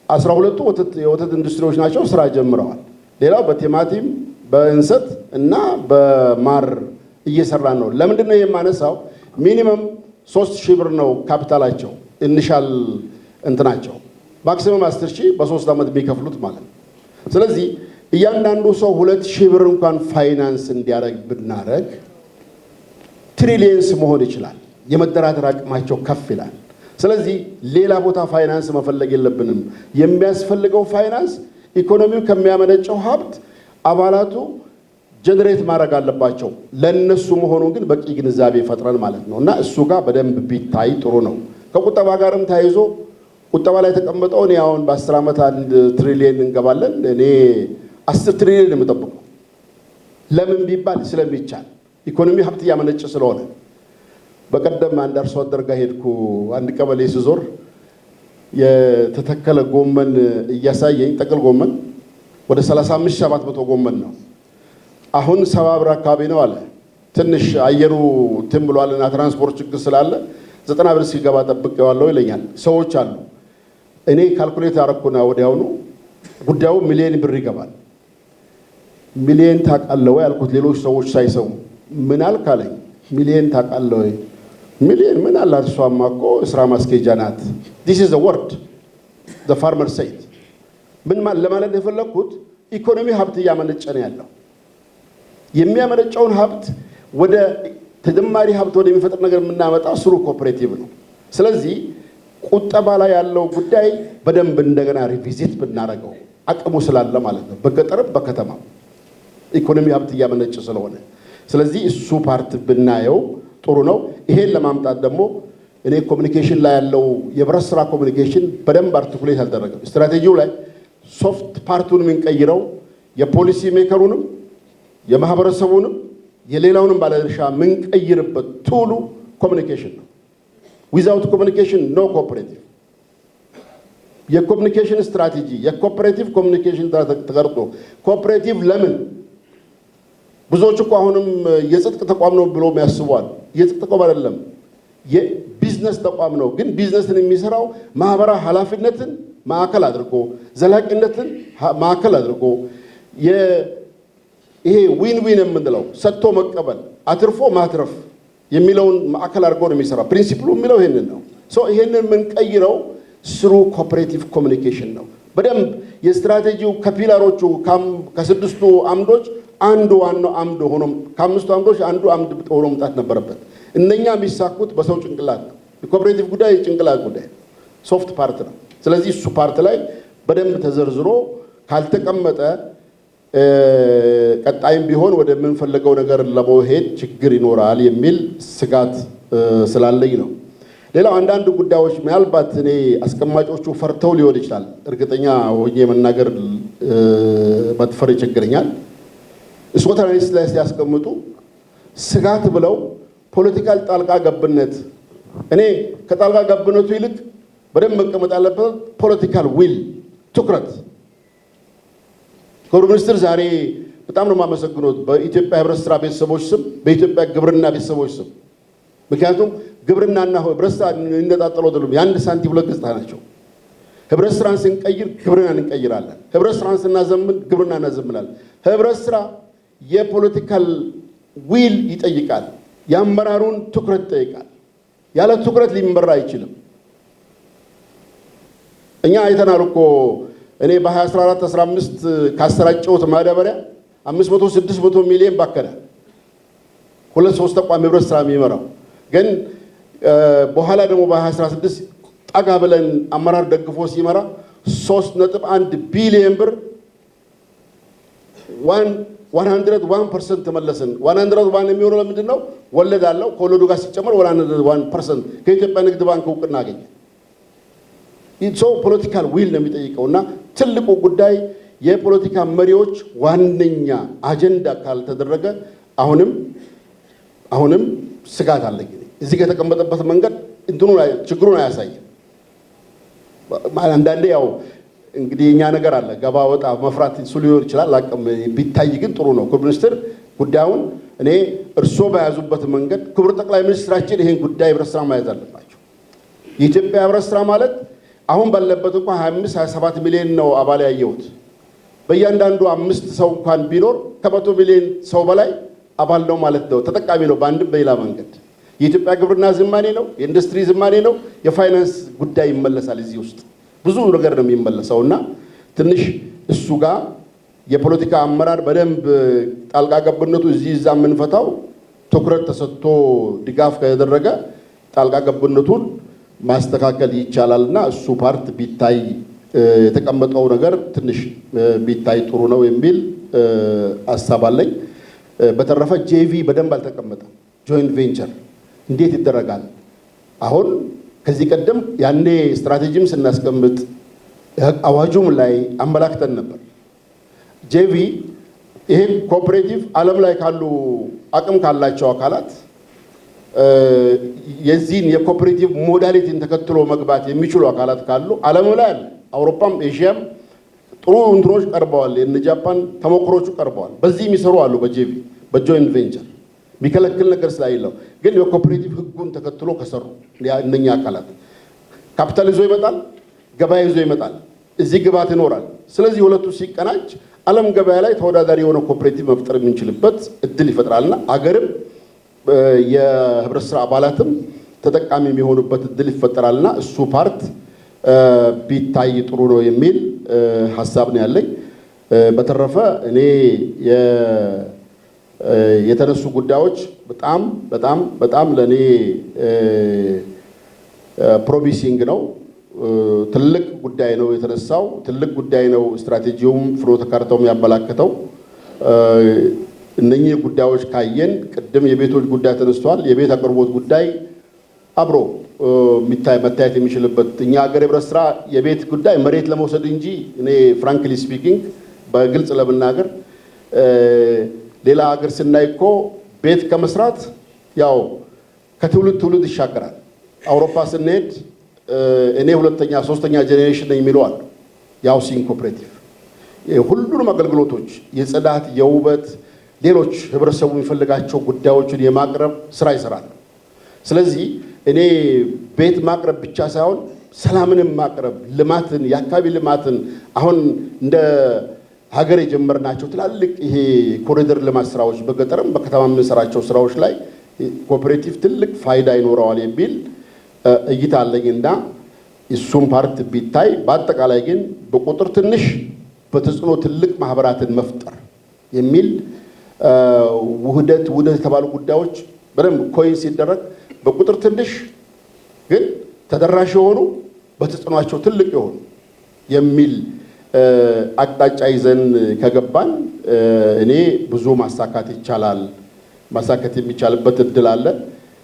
12ቱ የወተት ኢንዱስትሪዎች ናቸው፣ ስራ ጀምረዋል። ሌላው በቲማቲም በእንሰት እና በማር እየሰራ ነው። ለምንድን ነው የማነሳው? ሚኒመም 3000 ብር ነው ካፒታላቸው፣ ኢኒሻል እንትናቸው። ማክሲመም 10000 በ3 ዓመት የሚከፍሉት ማለት ነው። ስለዚህ እያንዳንዱ ሰው 2000 ብር እንኳን ፋይናንስ እንዲያደርግ ብናደርግ ትሪሊየንስ መሆን ይችላል። የመደራደር አቅማቸው ከፍ ይላል። ስለዚህ ሌላ ቦታ ፋይናንስ መፈለግ የለብንም። የሚያስፈልገው ፋይናንስ ኢኮኖሚው ከሚያመነጨው ሀብት አባላቱ ጀነሬት ማድረግ አለባቸው። ለነሱ መሆኑን ግን በቂ ግንዛቤ ፈጥረን ማለት ነው እና እሱ ጋር በደንብ ቢታይ ጥሩ ነው። ከቁጠባ ጋርም ተያይዞ ቁጠባ ላይ ተቀምጠው እኔ አሁን በ10 ዓመት 1 ትሪሊየን እንገባለን። እኔ 10 ትሪሊየን የምጠብቀው ለምን ቢባል ስለሚቻል ኢኮኖሚ ሀብት እያመነጨ ስለሆነ። በቀደም አንድ አርሶ አደር ጋር ሄድኩ። አንድ ቀበሌ ስዞር የተተከለ ጎመን እያሳየኝ፣ ጥቅል ጎመን ወደ 35700 ጎመን ነው። አሁን 70 ብር አካባቢ ነው አለ። ትንሽ አየሩ እንትን ብሏልና ትራንስፖርት ችግር ስላለ 90 ብር ሲገባ ጠብቄዋለሁ ይለኛል። ሰዎች አሉ። እኔ ካልኩሌት አረኩና ወዲያውኑ ጉዳዩ ሚሊዮን ብር ይገባል። ሚሊዮን ታውቃለህ ወይ አልኩት፣ ሌሎች ሰዎች ሳይሰሙ። ምን አልክ አለኝ። ሚሊዮን ታውቃለህ ወይ? ሚሊዮን ምን አላት? እሷማ እኮ ስራ ማስኬጃ ናት። this is the word the farmer said። ምን ለማለት የፈለኩት ኢኮኖሚ ሀብት እያመነጨ ነው ያለው። የሚያመነጨውን ሀብት ወደ ተጨማሪ ሀብት ወደሚፈጥር ነገር የምናመጣው ስሩ ኮኦፕሬቲቭ ነው። ስለዚህ ቁጠባ ላይ ያለው ጉዳይ በደንብ እንደገና ሪቪዚት ብናደርገው አቅሙ ስላለ ማለት ነው፣ በገጠርም በከተማም። ኢኮኖሚ ሀብት እያመነጨ ስለሆነ ስለዚህ እሱ ፓርት ብናየው ጥሩ ነው። ይሄን ለማምጣት ደግሞ እኔ ኮሚኒኬሽን ላይ ያለው የህብረት ስራ ኮሚኒኬሽን በደንብ አርቲኩሌት አልተደረገም። ስትራቴጂው ላይ ሶፍት ፓርቱን የምንቀይረው የፖሊሲ ሜከሩንም የማህበረሰቡንም የሌላውንም ባለድርሻ የምንቀይርበት ቱሉ ኮሚኒኬሽን ነው። ዊዛውት ኮሚኒኬሽን ኖ ኮኦፐሬቲቭ። የኮሚኒኬሽን ስትራቴጂ የኮኦፐሬቲቭ ኮሚኒኬሽን ተቀርጾ ኮኦፐሬቲቭ ለምን ብዙዎች እኮ አሁንም የጽድቅ ተቋም ነው ብሎ ያስባሉ። የጽድቅ ተቋም አይደለም፣ የቢዝነስ ተቋም ነው። ግን ቢዝነስን የሚሰራው ማህበራዊ ኃላፊነትን ማዕከል አድርጎ ዘላቂነትን ማዕከል አድርጎ ይሄ ዊን ዊን የምንለው ሰጥቶ መቀበል አትርፎ ማትረፍ የሚለውን ማዕከል አድርጎ ነው የሚሰራ። ፕሪንሲፕሉ የሚለው ይሄንን ነው። ይሄንን የምንቀይረው ስሩ ኮኦፐሬቲቭ ኮሚኒኬሽን ነው። በደንብ የስትራቴጂው ከፒላሮቹ ከስድስቱ አምዶች አንዱ ዋናው አምድ ሆኖ ከአምስቱ አምዶች አንዱ አምድ ሆኖ መምጣት ነበረበት። እነኛ የሚሳኩት በሰው ጭንቅላት ነው። የኮኦፐሬቲቭ ጉዳይ የጭንቅላት ጉዳይ ሶፍት ፓርት ነው። ስለዚህ እሱ ፓርት ላይ በደንብ ተዘርዝሮ ካልተቀመጠ ቀጣይም ቢሆን ወደ የምንፈልገው ነገር ለመሄድ ችግር ይኖራል የሚል ስጋት ስላለኝ ነው። ሌላው አንዳንድ ጉዳዮች ምናልባት እኔ አስቀማጮቹ ፈርተው ሊሆን ይችላል። እርግጠኛ ሆኜ መናገር መጥፈር ይቸግረኛል። ስፖርት አናሊሲስ ላይ ሲያስቀምጡ ስጋት ብለው ፖለቲካል ጣልቃ ገብነት፣ እኔ ከጣልቃ ገብነቱ ይልቅ በደንብ መቀመጥ ያለበት ፖለቲካል ዊል ትኩረት። ክቡር ሚኒስትር ዛሬ በጣም ነው የማመሰግነው በኢትዮጵያ ህብረት ስራ ቤተሰቦች ስም፣ በኢትዮጵያ ግብርና ቤተሰቦች ስም። ምክንያቱም ግብርናና ህብረት ስራ እንነጣጠሉ አይደሉም፣ የአንድ ሳንቲም ሁለት ገጽታ ናቸው። ህብረት ስራን ስንቀይር ግብርናን እንቀይራለን። ህብረት ስራን ስናዘምን ግብርና እናዘምናለን። ህብረት ስራ የፖለቲካል ዊል ይጠይቃል። የአመራሩን ትኩረት ይጠይቃል። ያለ ትኩረት ሊመራ አይችልም። እኛ አይተናል እኮ እኔ በ2014 15 ካሰራጨሁት ማዳበሪያ 500-600 ሚሊዮን ባከነ። 2-3 ተቋም ህብረት ስራ የሚመራው ግን በኋላ ደግሞ በ2016 ጠጋ ብለን አመራር ደግፎ ሲመራ 3.1 ቢሊዮን ብር 101% ተመለስን። 101 የሚሆነው ለምንድን ነው? ወለድ አለው። ከወለዱ ጋር ሲጨመር 101% ከኢትዮጵያ ንግድ ባንክ እውቅና አገኘ። ሰው ፖለቲካል ዊል ነው የሚጠይቀውና ትልቁ ጉዳይ የፖለቲካ መሪዎች ዋነኛ አጀንዳ ካልተደረገ አሁንም ስጋት አለኝ። እዚህ ከተቀመጠበት መንገድ ችግሩን አያሳይም። አንዳንዴ ያው እንግዲህ እኛ ነገር አለ ገባ ወጣ መፍራት እሱ ሊሆን ይችላል። አቅም ቢታይ ግን ጥሩ ነው። ክቡር ሚኒስትር ጉዳዩን እኔ እርስዎ በያዙበት መንገድ ክቡር ጠቅላይ ሚኒስትራችን ይሄን ጉዳይ ህብረት ስራ መያዝ አለባቸው። የኢትዮጵያ ህብረት ስራ ማለት አሁን ባለበት እንኳን 25-27 ሚሊዮን ነው አባል ያየሁት። በእያንዳንዱ 5 ሰው እንኳን ቢኖር ከ100 ሚሊዮን ሰው በላይ አባል ነው ማለት ነው፣ ተጠቃሚ ነው በአንድም በሌላ መንገድ። የኢትዮጵያ ግብርና ዝማኔ ነው፣ የኢንዱስትሪ ዝማኔ ነው፣ የፋይናንስ ጉዳይ ይመለሳል። እዚህ ውስጥ ብዙ ነገር ነው የሚመለሰው እና ትንሽ እሱ ጋር የፖለቲካ አመራር በደንብ ጣልቃ ገብነቱ እዚህ እዛ የምንፈታው ትኩረት ተሰጥቶ ድጋፍ ከተደረገ ጣልቃ ገብነቱን ማስተካከል ይቻላልና እሱ ፓርት ቢታይ የተቀመጠው ነገር ትንሽ ቢታይ ጥሩ ነው የሚል ሀሳብ አለኝ። በተረፈ ጄቪ በደንብ አልተቀመጠም። ጆይንት ቬንቸር እንዴት ይደረጋል? አሁን ከዚህ ቀደም ያኔ ስትራቴጂም ስናስቀምጥ አዋጁም ላይ አመላክተን ነበር። ጄቪ ይሄ ኮኦፐሬቲቭ ዓለም ላይ ካሉ አቅም ካላቸው አካላት የዚህን የኮኦፐሬቲቭ ሞዳሊቲን ተከትሎ መግባት የሚችሉ አካላት ካሉ ዓለም ላይ አለ። አውሮፓም ኤዥያም ጥሩ እንትኖች ቀርበዋል። የነ ጃፓን ተሞክሮቹ ቀርበዋል። በዚህ የሚሰሩ አሉ። በጄቪ በጆይንት ቬንቸር የሚከለክል ነገር ስላይለው ግን የኮኦፐሬቲቭ ህጉን ተከትሎ ከሰሩ እነኛ አካላት ካፒታል ይዞ ይመጣል፣ ገበያ ይዞ ይመጣል፣ እዚህ ግባት ይኖራል። ስለዚህ ሁለቱ ሲቀናጅ ዓለም ገበያ ላይ ተወዳዳሪ የሆነ ኮኦፐሬቲቭ መፍጠር የምንችልበት እድል ይፈጥራልና አገርም የህብረት ስራ አባላትም ተጠቃሚ የሚሆኑበት እድል ይፈጠራልና እሱ ፓርት ቢታይ ጥሩ ነው የሚል ሀሳብ ነው ያለኝ። በተረፈ እኔ የተነሱ ጉዳዮች በጣም ለኔ ፕሮሚሲንግ ነው። ትልቅ ጉዳይ ነው የተነሳው፣ ትልቅ ጉዳይ ነው። ስትራቴጂውም ፍኖተ ካርታውም ያመላከተው እነኚህ ጉዳዮች ካየን ቅድም የቤቶች ጉዳይ ተነስቷል። የቤት አቅርቦት ጉዳይ አብሮ መታየት የሚችልበት እኛ ሀገር የህብረት ስራ የቤት ጉዳይ መሬት ለመውሰድ እንጂ እኔ ፍራንክሊ ስፒኪንግ በግልጽ ለመናገር ሌላ ሀገር ስናይ እኮ ቤት ከመስራት ያው ከትውልድ ትውልድ ይሻገራል። አውሮፓ ስንሄድ እኔ ሁለተኛ ሶስተኛ ጄኔሬሽን ነኝ የሚሉ አሉ። የሃውሲንግ ኮኦፕሬቲቭ ሁሉንም አገልግሎቶች የጽዳት፣ የውበት፣ ሌሎች ህብረተሰቡ የሚፈልጋቸው ጉዳዮችን የማቅረብ ስራ ይሰራል። ስለዚህ እኔ ቤት ማቅረብ ብቻ ሳይሆን ሰላምንም ማቅረብ፣ ልማትን፣ የአካባቢ ልማትን አሁን እንደ ሀገር የጀመርናቸው ትላልቅ ይሄ ኮሪደር ልማት ስራዎች በገጠርም በከተማ የምንሰራቸው ስራዎች ላይ ኮኦፕሬቲቭ ትልቅ ፋይዳ ይኖረዋል የሚል እይታ አለኝና እሱም ፓርት ቢታይ፣ በአጠቃላይ ግን በቁጥር ትንሽ በተጽዕኖ ትልቅ ማህበራትን መፍጠር የሚል ውህደት የተባሉ ጉዳዮች በደንብ ኮይን ሲደረግ በቁጥር ትንሽ ግን ተደራሽ የሆኑ በተጽዕኗቸው ትልቅ የሆኑ የሚል አቅጣጫ ይዘን ከገባን እኔ ብዙ ማሳካት ይቻላል። ማሳካት የሚቻልበት እድል አለ።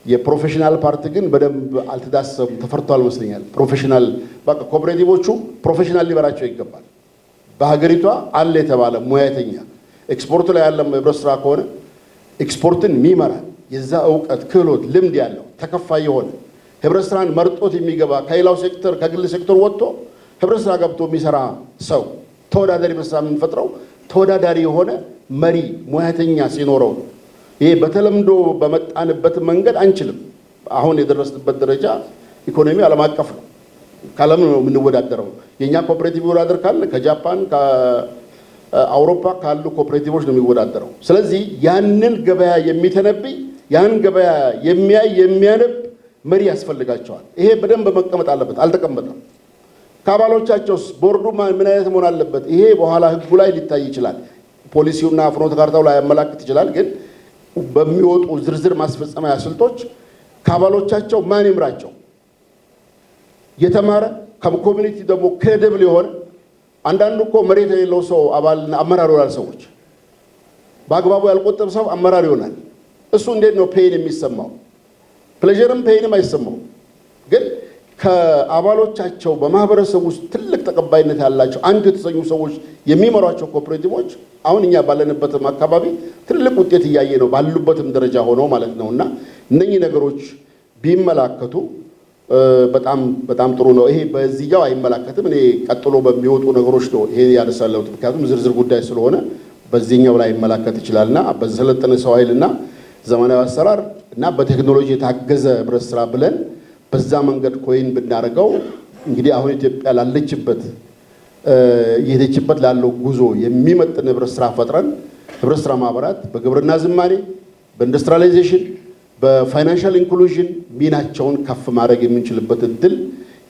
የፕሮፌሽናል ፓርት ግን በደንብ አልተዳሰም፣ ተፈርቷል ይመስለኛል። ፕሮፌሽናል በቃ ኮኦፕሬቲቮቹ ፕሮፌሽናል ሊበራቸው ይገባል። በሀገሪቷ አለ የተባለ ሙያተኛ ኤክስፖርት ላይ ያለ ህብረት ስራ ከሆነ ኤክስፖርትን የሚመራ የዛ እውቀት፣ ክህሎት፣ ልምድ ያለው ተከፋይ የሆነ ህብረት ስራን መርጦት የሚገባ ከሌላው ሴክተር ከግል ሴክተር ወጥቶ ህብረት ስራ ገብቶ የሚሰራ ሰው ተወዳዳሪ ህብረት ስራ የምንፈጥረው ተወዳዳሪ የሆነ መሪ ሙያተኛ ሲኖረው። ይሄ በተለምዶ በመጣንበት መንገድ አንችልም። አሁን የደረስንበት ደረጃ ኢኮኖሚ ዓለም አቀፍ ነው። ከዓለም ነው የምንወዳደረው። የእኛ ኮኦፕሬቲቭ ወዳደር ካለ ከጃፓን ከአውሮፓ ካሉ ኮኦፕሬቲቮች ነው የሚወዳደረው። ስለዚህ ያንን ገበያ የሚተነብይ ያን ገበያ የሚያይ የሚያነብ መሪ ያስፈልጋቸዋል። ይሄ በደንብ መቀመጥ አለበት። አልተቀመጠም። ከአባሎቻቸውስ ቦርዱ ምን አይነት መሆን አለበት? ይሄ በኋላ ህጉ ላይ ሊታይ ይችላል። ፖሊሲውና ፍኖተ ካርታው ላይ ያመላክት ይችላል። ግን በሚወጡ ዝርዝር ማስፈጸሚያ ስልቶች ከአባሎቻቸው ማን ይምራቸው? የተማረ ከኮሚኒቲ ደግሞ ክሬዲብል የሆነ አንዳንዱ እኮ መሬት የሌለው ሰው አባልና አመራር ይሆናል። ሰዎች በአግባቡ ያልቆጠብ ሰው አመራር ይሆናል። እሱ እንዴት ነው ፔይን የሚሰማው? ፕሌዠርም ፔይንም አይሰማው። ግን ከአባሎቻቸው በማህበረሰብ ውስጥ ትልቅ ተቀባይነት ያላቸው አንድ የተሰኙ ሰዎች የሚመሯቸው ኮኦፕሬቲቮች አሁን እኛ ባለንበትም አካባቢ ትልቅ ውጤት እያየ ነው፣ ባሉበትም ደረጃ ሆነው ማለት ነው። እና እነኚህ ነገሮች ቢመላከቱ በጣም ጥሩ ነው። ይሄ በዚህኛው አይመላከትም። እኔ ቀጥሎ በሚወጡ ነገሮች ነው ይሄ ያነሳለሁት። ምክንያቱም ዝርዝር ጉዳይ ስለሆነ በዚህኛው ላይ ይመላከት ይችላልና በሰለጠነ ሰው ኃይልና ዘመናዊ አሰራር እና በቴክኖሎጂ የታገዘ ህብረት ስራ ብለን በዛ መንገድ ኮይን ብናደርገው እንግዲህ አሁን ኢትዮጵያ ላለችበት የሄደችበት ላለው ጉዞ የሚመጥን ህብረት ስራ ፈጥረን ህብረት ስራ ማህበራት በግብርና ዝማኔ፣ በኢንዱስትሪያላይዜሽን፣ በፋይናንሻል ኢንክሉዥን ሚናቸውን ከፍ ማድረግ የምንችልበት እድል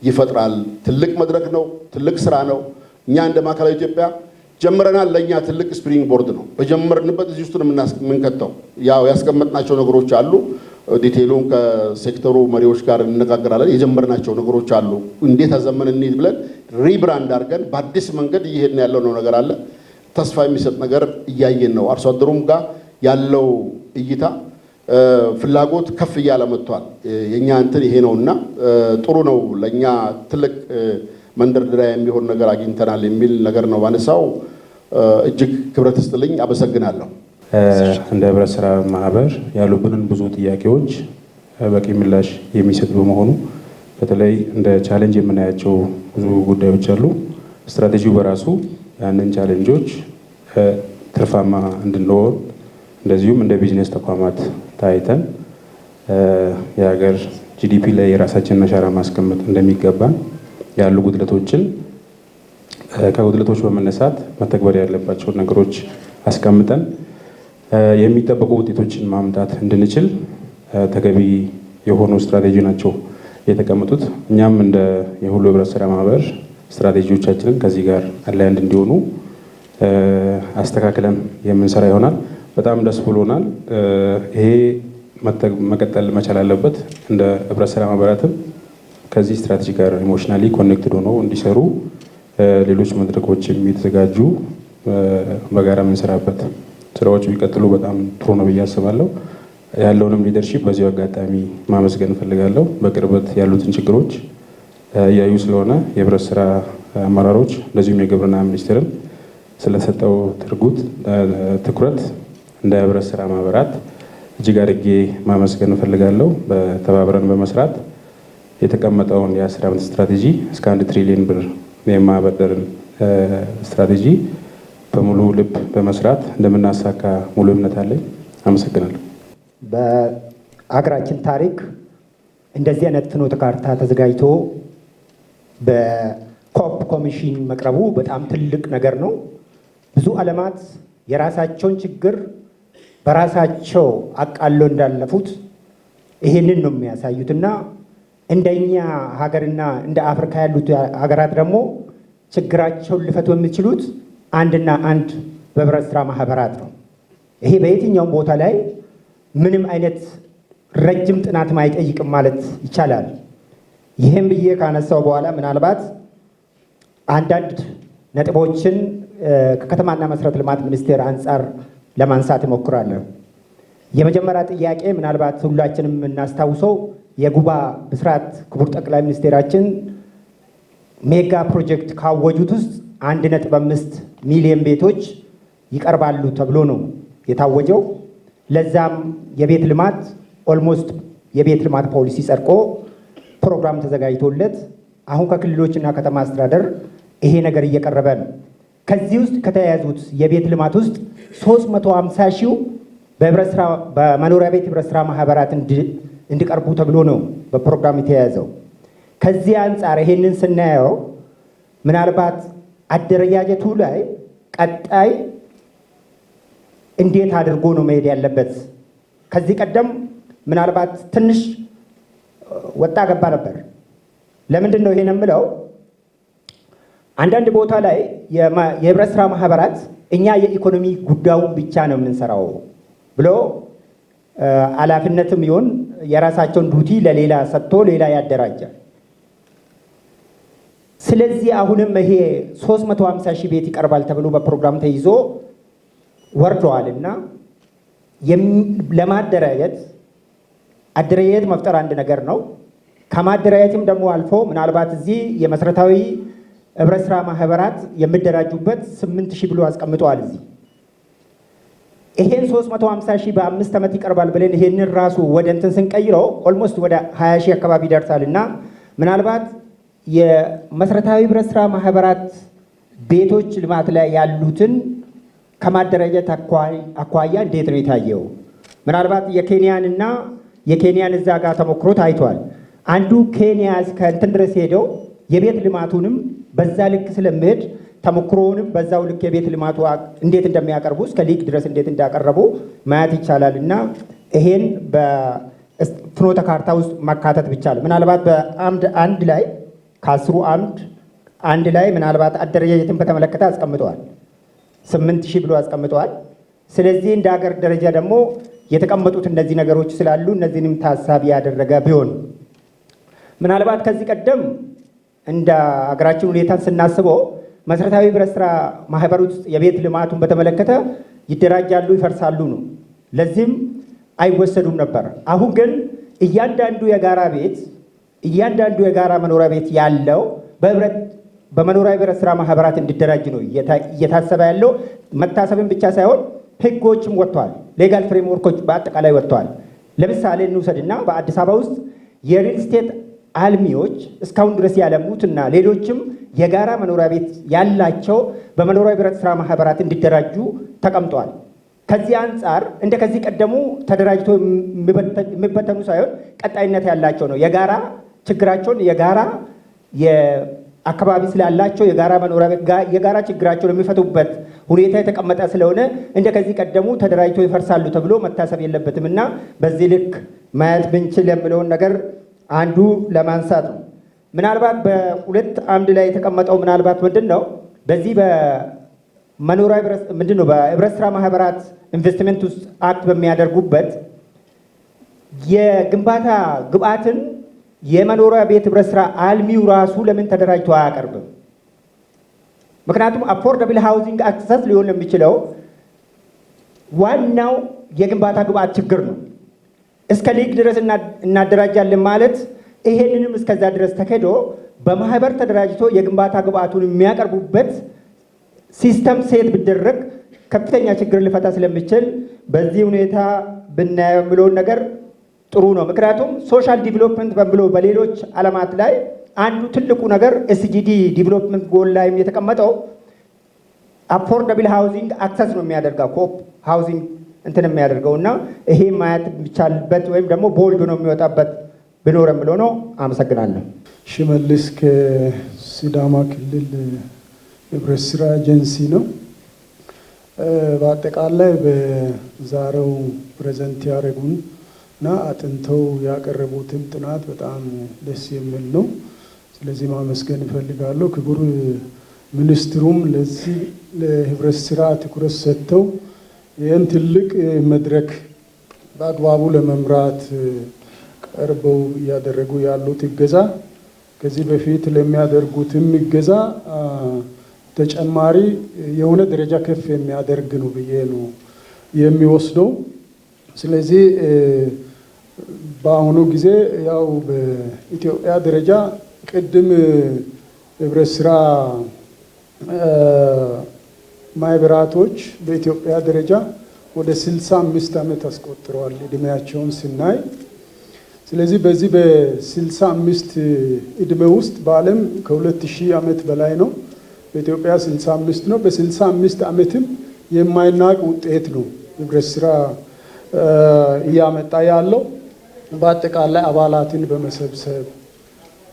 ይፈጥራል። ትልቅ መድረክ ነው። ትልቅ ስራ ነው። እኛ እንደ ማዕከላዊ ኢትዮጵያ ጀምረናል። ለእኛ ትልቅ ስፕሪንግ ቦርድ ነው። በጀመርንበት እዚህ ውስጥ የምንከተው ያው ያስቀመጥናቸው ነገሮች አሉ። ዲቴይሉን ከሴክተሩ መሪዎች ጋር እንነጋገራለን። የጀመርናቸው ነገሮች አሉ። እንዴት አዘመን እንሂድ ብለን ሪብራንድ አድርገን በአዲስ መንገድ እየሄድን ያለው ነው ነገር አለ። ተስፋ የሚሰጥ ነገር እያየን ነው። አርሶ አደሩም ጋር ያለው እይታ ፍላጎት ከፍ እያለ መጥቷል። የኛ እንትን ይሄ ነውና ጥሩ ነው። ለኛ ትልቅ መንደርደሪያ የሚሆን ነገር አግኝተናል የሚል ነገር ነው ባነሳው። እጅግ ክብረት ይስጥልኝ። አመሰግናለሁ። እንደ ህብረት ስራ ማህበር ያሉብንን ብዙ ጥያቄዎች በቂ ምላሽ የሚሰጥ በመሆኑ በተለይ እንደ ቻሌንጅ የምናያቸው ብዙ ጉዳዮች አሉ። ስትራቴጂው በራሱ ያንን ቻሌንጆች ትርፋማ እንድንሆን እንደዚሁም እንደ ቢዝነስ ተቋማት ታይተን የሀገር ጂዲፒ ላይ የራሳችንን አሻራ ማስቀመጥ እንደሚገባን ያሉ ጉድለቶችን ከጉድለቶች በመነሳት መተግበር ያለባቸውን ነገሮች አስቀምጠን የሚጠበቁ ውጤቶችን ማምጣት እንድንችል ተገቢ የሆኑ ስትራቴጂ ናቸው የተቀመጡት። እኛም እንደ የሁሉ ህብረት ስራ ማህበር ስትራቴጂዎቻችንን ከዚህ ጋር አላይንድ እንዲሆኑ አስተካክለን የምንሰራ ይሆናል። በጣም ደስ ብሎናል። ይሄ መቀጠል መቻል አለበት። እንደ ህብረት ስራ ማህበራትም ከዚህ ስትራቴጂ ጋር ኢሞሽናሊ ኮኔክትድ ሆነው እንዲሰሩ ሌሎች መድረኮች የሚዘጋጁ በጋራ የምንሰራበት ስራዎች ቢቀጥሉ በጣም ጥሩ ነው ብዬ አስባለሁ። ያለውንም ሊደርሺፕ በዚሁ አጋጣሚ ማመስገን እፈልጋለሁ። በቅርበት ያሉትን ችግሮች እያዩ ስለሆነ የህብረት ስራ አመራሮች እንደዚሁም የግብርና ሚኒስቴርን ስለሰጠው ትኩረት እንደ ህብረት ስራ ማህበራት እጅግ አድርጌ ማመስገን እፈልጋለሁ። በተባብረን በመስራት የተቀመጠውን የ10 ዓመት ስትራቴጂ እስከ 1 ትሪሊዮን ብር የማበደርን ስትራቴጂ በሙሉ ልብ በመስራት እንደምናሳካ ሙሉ እምነት አለኝ። አመሰግናለሁ። በአገራችን ታሪክ እንደዚህ አይነት ፍኖተ ካርታ ተዘጋጅቶ በኮፕ ኮሚሽን መቅረቡ በጣም ትልቅ ነገር ነው። ብዙ ዓለማት የራሳቸውን ችግር በራሳቸው አቃሎ እንዳለፉት ይሄንን ነው የሚያሳዩትና እንደኛ ሀገርና እንደ አፍሪካ ያሉት ሀገራት ደግሞ ችግራቸውን ሊፈቱ የሚችሉት አንድና አንድ በህብረት ስራ ማህበራት ነው። ይሄ በየትኛውም ቦታ ላይ ምንም አይነት ረጅም ጥናት አይጠይቅም ማለት ይቻላል። ይህም ብዬ ካነሳው በኋላ ምናልባት አንዳንድ ነጥቦችን ከከተማና መሰረተ ልማት ሚኒስቴር አንጻር ለማንሳት እሞክራለሁ። የመጀመሪያ ጥያቄ ምናልባት ሁላችንም የምናስታውሰው የጉባ ብስራት ክቡር ጠቅላይ ሚኒስቴራችን ሜጋ ፕሮጀክት ካወጁት ውስጥ 1.5 ሚሊዮን ቤቶች ይቀርባሉ ተብሎ ነው የታወጀው። ለዛም የቤት ልማት ኦልሞስት የቤት ልማት ፖሊሲ ጸድቆ ፕሮግራም ተዘጋጅቶለት አሁን ከክልሎችና ከተማ አስተዳደር ይሄ ነገር እየቀረበ ነው። ከዚህ ውስጥ ከተያያዙት የቤት ልማት ውስጥ 350 ሺው በመኖሪያ ቤት ህብረት ስራ ማህበራት እንዲቀርቡ ተብሎ ነው በፕሮግራም የተያያዘው። ከዚህ አንጻር ይሄንን ስናየው ምናልባት አደረጃጀቱ ላይ ቀጣይ እንዴት አድርጎ ነው መሄድ ያለበት? ከዚህ ቀደም ምናልባት ትንሽ ወጣ ገባ ነበር። ለምንድን ነው ይሄን የምለው? አንዳንድ ቦታ ላይ የህብረት ስራ ማህበራት እኛ የኢኮኖሚ ጉዳዩን ብቻ ነው የምንሰራው ብሎ ኃላፊነትም ይሁን የራሳቸውን ዱቲ ለሌላ ሰጥቶ ሌላ ያደራጃል። ስለዚህ አሁንም ይሄ 350 ሺህ ቤት ይቀርባል ተብሎ በፕሮግራም ተይዞ ወርደዋልና ለማደራጀት አደረጃጀት መፍጠር አንድ ነገር ነው። ከማደራጀትም ደግሞ አልፎ ምናልባት እዚህ የመሰረታዊ ህብረት ስራ ማህበራት የሚደራጁበት 8000 ብሎ አስቀምጠዋል። እዚህ ይሄን 350 ሺህ በ5 ዓመት ይቀርባል ብለን ይሄንን ራሱ ወደ እንትን ስንቀይረው ኦልሞስት ወደ 20 ሺህ አካባቢ ይደርሳልና ምናልባት የመሰረታዊ ህብረት ስራ ማህበራት ቤቶች ልማት ላይ ያሉትን ከማደራጀት አኳያ እንዴት ነው የታየው? ምናልባት የኬንያን እዛ ጋር ተሞክሮ ታይቷል። አንዱ ኬንያ እስከ እንትን ድረስ ሄደው የቤት ልማቱንም በዛ ልክ ስለሚሄድ ተሞክሮውንም በዛው ልክ የቤት ልማቱ እንዴት እንደሚያቀርቡ እስከ ሊግ ድረስ እንዴት እንዳቀረቡ ማየት ይቻላል። እና ይሄን በፍኖተ ካርታ ውስጥ ማካተት ብቻል። ምናልባት በአምድ አንድ ላይ ከ10 አምድ አንድ ላይ ምናልባት አደረጃጀትን በተመለከተ አስቀምጠዋል። 8000 ብሎ አስቀምጠዋል። ስለዚህ እንደ ሀገር ደረጃ ደግሞ የተቀመጡት እነዚህ ነገሮች ስላሉ እነዚህንም ታሳቢ ያደረገ ቢሆን ምናልባት ከዚህ ቀደም እንደ ሀገራችን ሁኔታን ስናስበው መሰረታዊ ህብረት ስራ ማህበር ውስጥ የቤት ልማቱን በተመለከተ ይደራጃሉ፣ ይፈርሳሉ ነው። ለዚህም አይወሰዱም ነበር። አሁን ግን እያንዳንዱ የጋራ መኖሪያ ቤት ያለው በመኖሪያ ህብረት ስራ ማህበራት እንዲደራጅ ነው እየታሰበ ያለው። መታሰብን ብቻ ሳይሆን ህጎችም ወጥተዋል። ሌጋል ፍሬምወርኮች በአጠቃላይ ወጥተዋል። ለምሳሌ እንውሰድና በአዲስ አበባ ውስጥ የሪል ስቴት አልሚዎች እስካሁን ድረስ ያለሙትና ሌሎችም የጋራ መኖሪያ ቤት ያላቸው በመኖሪያ ህብረት ስራ ማህበራት እንዲደራጁ ተቀምጠዋል። ከዚህ አንጻር እንደ ከዚህ ቀደሙ ተደራጅቶ የሚበተኑ ሳይሆን ቀጣይነት ያላቸው ነው። የጋራ ችግራቸውን የጋራ አካባቢ ስላላቸው የጋራ መኖሪያ ቤት የጋራ ችግራቸውን የሚፈቱበት ሁኔታ የተቀመጠ ስለሆነ እንደ ከዚህ ቀደሙ ተደራጅቶ ይፈርሳሉ ተብሎ መታሰብ የለበትም እና በዚህ ልክ ማየት ብንችል የምለውን ነገር አንዱ ለማንሳት ነው። ምናልባት በሁለት አምድ ላይ የተቀመጠው ምናልባት ምንድን ነው በዚህ በመኖሪያ በህብረት ስራ ማህበራት ኢንቨስትመንት ውስጥ አክት በሚያደርጉበት የግንባታ ግብአትን የመኖሪያ ቤት ህብረት ስራ አልሚው ራሱ ለምን ተደራጅቶ አያቀርብም? ምክንያቱም አፎርደብል ሃውሲንግ አክሰስ ሊሆን የሚችለው ዋናው የግንባታ ግብአት ችግር ነው። እስከ ሊግ ድረስ እናደራጃለን ማለት ይሄንንም እስከዛ ድረስ ተከዶ በማህበር ተደራጅቶ የግንባታ ግብአቱን የሚያቀርቡበት ሲስተም ሴት ቢደረግ ከፍተኛ ችግር ሊፈታ ስለሚችል በዚህ ሁኔታ ብናየው የሚለውን ነገር ጥሩ ነው። ምክንያቱም ሶሻል ዲቨሎፕመንት በሚለው በሌሎች ዓለማት ላይ አንዱ ትልቁ ነገር ኤስጂዲ ዲቨሎፕመንት ጎል ላይም የተቀመጠው አፎርደብል ሃውሲንግ አክሰስ ነው የሚያደርገው ኮፕ ሃውሲንግ እንትን የሚያደርገው እና ይሄ ማየት የሚቻልበት ወይም ደግሞ ቦልድ ነው የሚወጣበት ብኖር የምለው ነው። አመሰግናለሁ። ሽመልስ ከሲዳማ ክልል ህብረት ስራ ኤጀንሲ ነው። በአጠቃላይ በዛሬው ፕሬዘንት ያደረጉን እና አጥንተው ያቀረቡትን ጥናት በጣም ደስ የሚል ነው። ስለዚህ ማመስገን እፈልጋለሁ። ክቡር ሚኒስትሩም ለዚህ ለህብረት ስራ ትኩረት ሰጥተው ይህን ትልቅ መድረክ በአግባቡ ለመምራት ቀርበው እያደረጉ ያሉት እገዛ ከዚህ በፊት ለሚያደርጉትም እገዛ ተጨማሪ የሆነ ደረጃ ከፍ የሚያደርግ ነው ብዬ ነው የሚወስደው። ስለዚህ በአሁኑ ጊዜ ያው በኢትዮጵያ ደረጃ ቅድም ህብረት ስራ ማህበራቶች በኢትዮጵያ ደረጃ ወደ 65 ዓመት አስቆጥረዋል እድሜያቸውን ስናይ። ስለዚህ በዚህ በ65 እድሜ ውስጥ በዓለም ከ2000 ዓመት በላይ ነው። በኢትዮጵያ 65 ነው። በ65 ዓመትም የማይናቅ ውጤት ነው ህብረት ስራ እያመጣ ያለው። በአጠቃላይ አባላትን በመሰብሰብ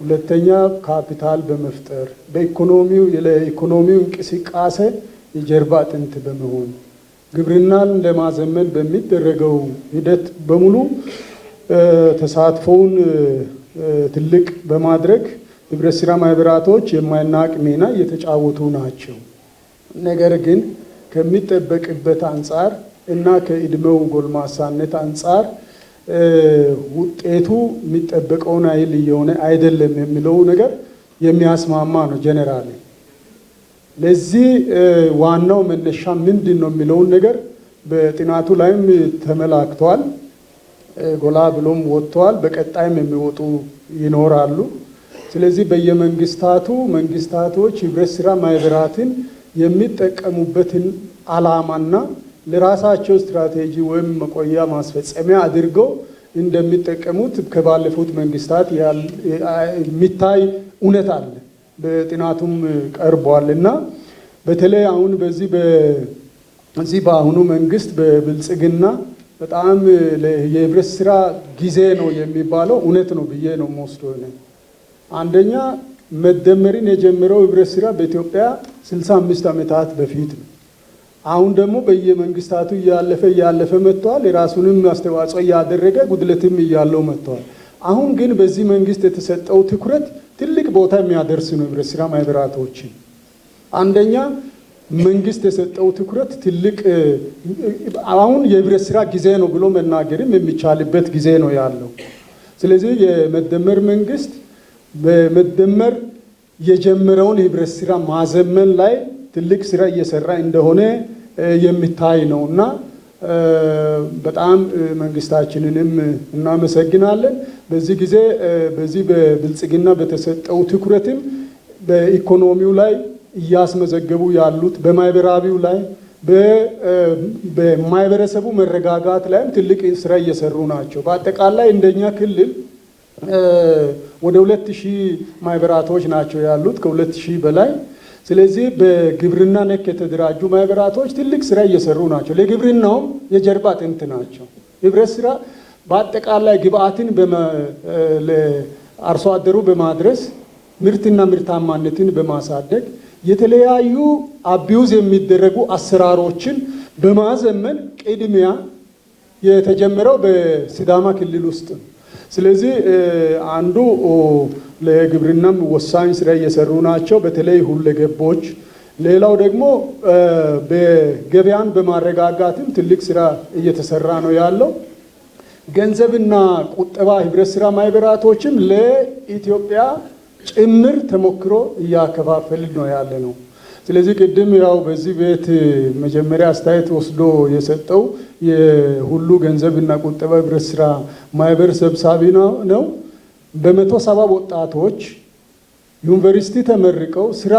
ሁለተኛ ካፒታል በመፍጠር ለኢኮኖሚው እንቅስቃሴ የጀርባ አጥንት በመሆን ግብርናን ለማዘመን በሚደረገው ሂደት በሙሉ ተሳትፎውን ትልቅ በማድረግ ህብረት ስራ ማህበራቶች የማይናቅ ሚና እየተጫወቱ ናቸው። ነገር ግን ከሚጠበቅበት አንጻር እና ከእድሜው ጎልማሳነት አንጻር ውጤቱ የሚጠበቀውን አይል እየሆነ አይደለም የሚለው ነገር የሚያስማማ ነው። ጀነራል ለዚህ ዋናው መነሻ ምንድን ነው የሚለውን ነገር በጥናቱ ላይም ተመላክቷል። ጎላ ብሎም ወጥቷል። በቀጣይም የሚወጡ ይኖራሉ። ስለዚህ መንግስታቶች ህብረት ስራ ማህበራትን የሚጠቀሙበትን ዓላማና ለራሳቸው ስትራቴጂ ወይም መቆያ ማስፈጸሚያ አድርገው እንደሚጠቀሙት ከባለፉት መንግስታት የሚታይ እውነት አለ። በጥናቱም ቀርቧል እና በተለይ አሁን በዚህ በአሁኑ መንግስት በብልጽግና በጣም የህብረት ስራ ጊዜ ነው የሚባለው እውነት ነው ብዬ ነው የምወስደው። አንደኛ መደመርን የጀመረው ህብረት ስራ በኢትዮጵያ 65 ዓመታት በፊት ነው። አሁን ደግሞ በየመንግስታቱ እያለፈ መጥቷል። የራሱንም አስተዋጽኦ እያደረገ ጉድለትም እያለው መጥቷል። አሁን ግን በዚህ መንግስት የተሰጠው ትኩረት ትልቅ ቦታ የሚያደርስ ነው ህብረት ስራ ማህበራቶችን። አንደኛ መንግስት የሰጠው ትኩረት ትልቅ አሁን የህብረት ስራ ጊዜ ነው ብሎ መናገርም የሚቻልበት ጊዜ ነው ያለው። ስለዚህ የመደመር መንግስት በመደመር የጀመረውን የህብረት ስራ ማዘመን ላይ ትልቅ ስራ እየሰራ እንደሆነ የሚታይ ነው እና በጣም መንግስታችንንም እናመሰግናለን። በዚህ ጊዜ በዚህ በብልጽግና በተሰጠው ትኩረትም በኢኮኖሚው ላይ እያስመዘገቡ ያሉት በማህበራዊው ላይ በማህበረሰቡ መረጋጋት ላይም ትልቅ ስራ እየሰሩ ናቸው። በአጠቃላይ እንደኛ ክልል ወደ 2000 ማህበራቶች ናቸው ያሉት ከ2000 በላይ። ስለዚህ በግብርና ነክ የተደራጁ ማህበራቶች ትልቅ ስራ እየሰሩ ናቸው። ለግብርናውም የጀርባ አጥንት ናቸው። ህብረት ስራ በአጠቃላይ ግብአትን ለአርሶ አደሩ በማድረስ ምርትና ምርታማነትን በማሳደግ የተለያዩ አቢዩዝ የሚደረጉ አሰራሮችን በማዘመን ቅድሚያ የተጀመረው በሲዳማ ክልል ውስጥ ነው። ስለዚህ አንዱ ለግብርናም ወሳኝ ስራ እየሰሩ ናቸው፣ በተለይ ሁለገቦች። ሌላው ደግሞ በገበያን በማረጋጋትም ትልቅ ስራ እየተሰራ ነው ያለው። ገንዘብና ቁጠባ ህብረት ስራ ማህበራቶችም ለኢትዮጵያ ጭምር ተሞክሮ እያከፋፈል ነው ያለ ነው። ስለዚህ ቅድም ያው በዚህ ቤት መጀመሪያ አስተያየት ወስዶ የሰጠው የሁሉ ገንዘብና ቁጠባ ህብረት ስራ ማህበር ሰብሳቢ ነው። በ170 ወጣቶች ዩኒቨርሲቲ ተመርቀው ስራ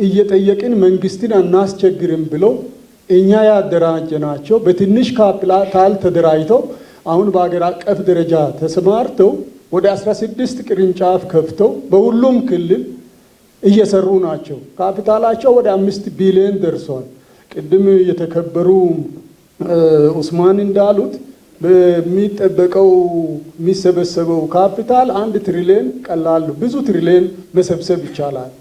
እየጠየቅን መንግስትን አናስቸግርም ብለው እኛ ያደራጀናቸው በትንሽ ካፒታል ተደራጅተው አሁን በአገር አቀፍ ደረጃ ተሰማርተው ወደ 16 ቅርንጫፍ ከፍተው በሁሉም ክልል እየሰሩ ናቸው። ካፒታላቸው ወደ 5 ቢሊዮን ደርሷል። ቅድም የተከበሩ ኡስማን እንዳሉት በሚጠበቀው የሚሰበሰበው ካፒታል 1 ትሪሊዮን ቀላል ብዙ ትሪሊዮን መሰብሰብ ይቻላል።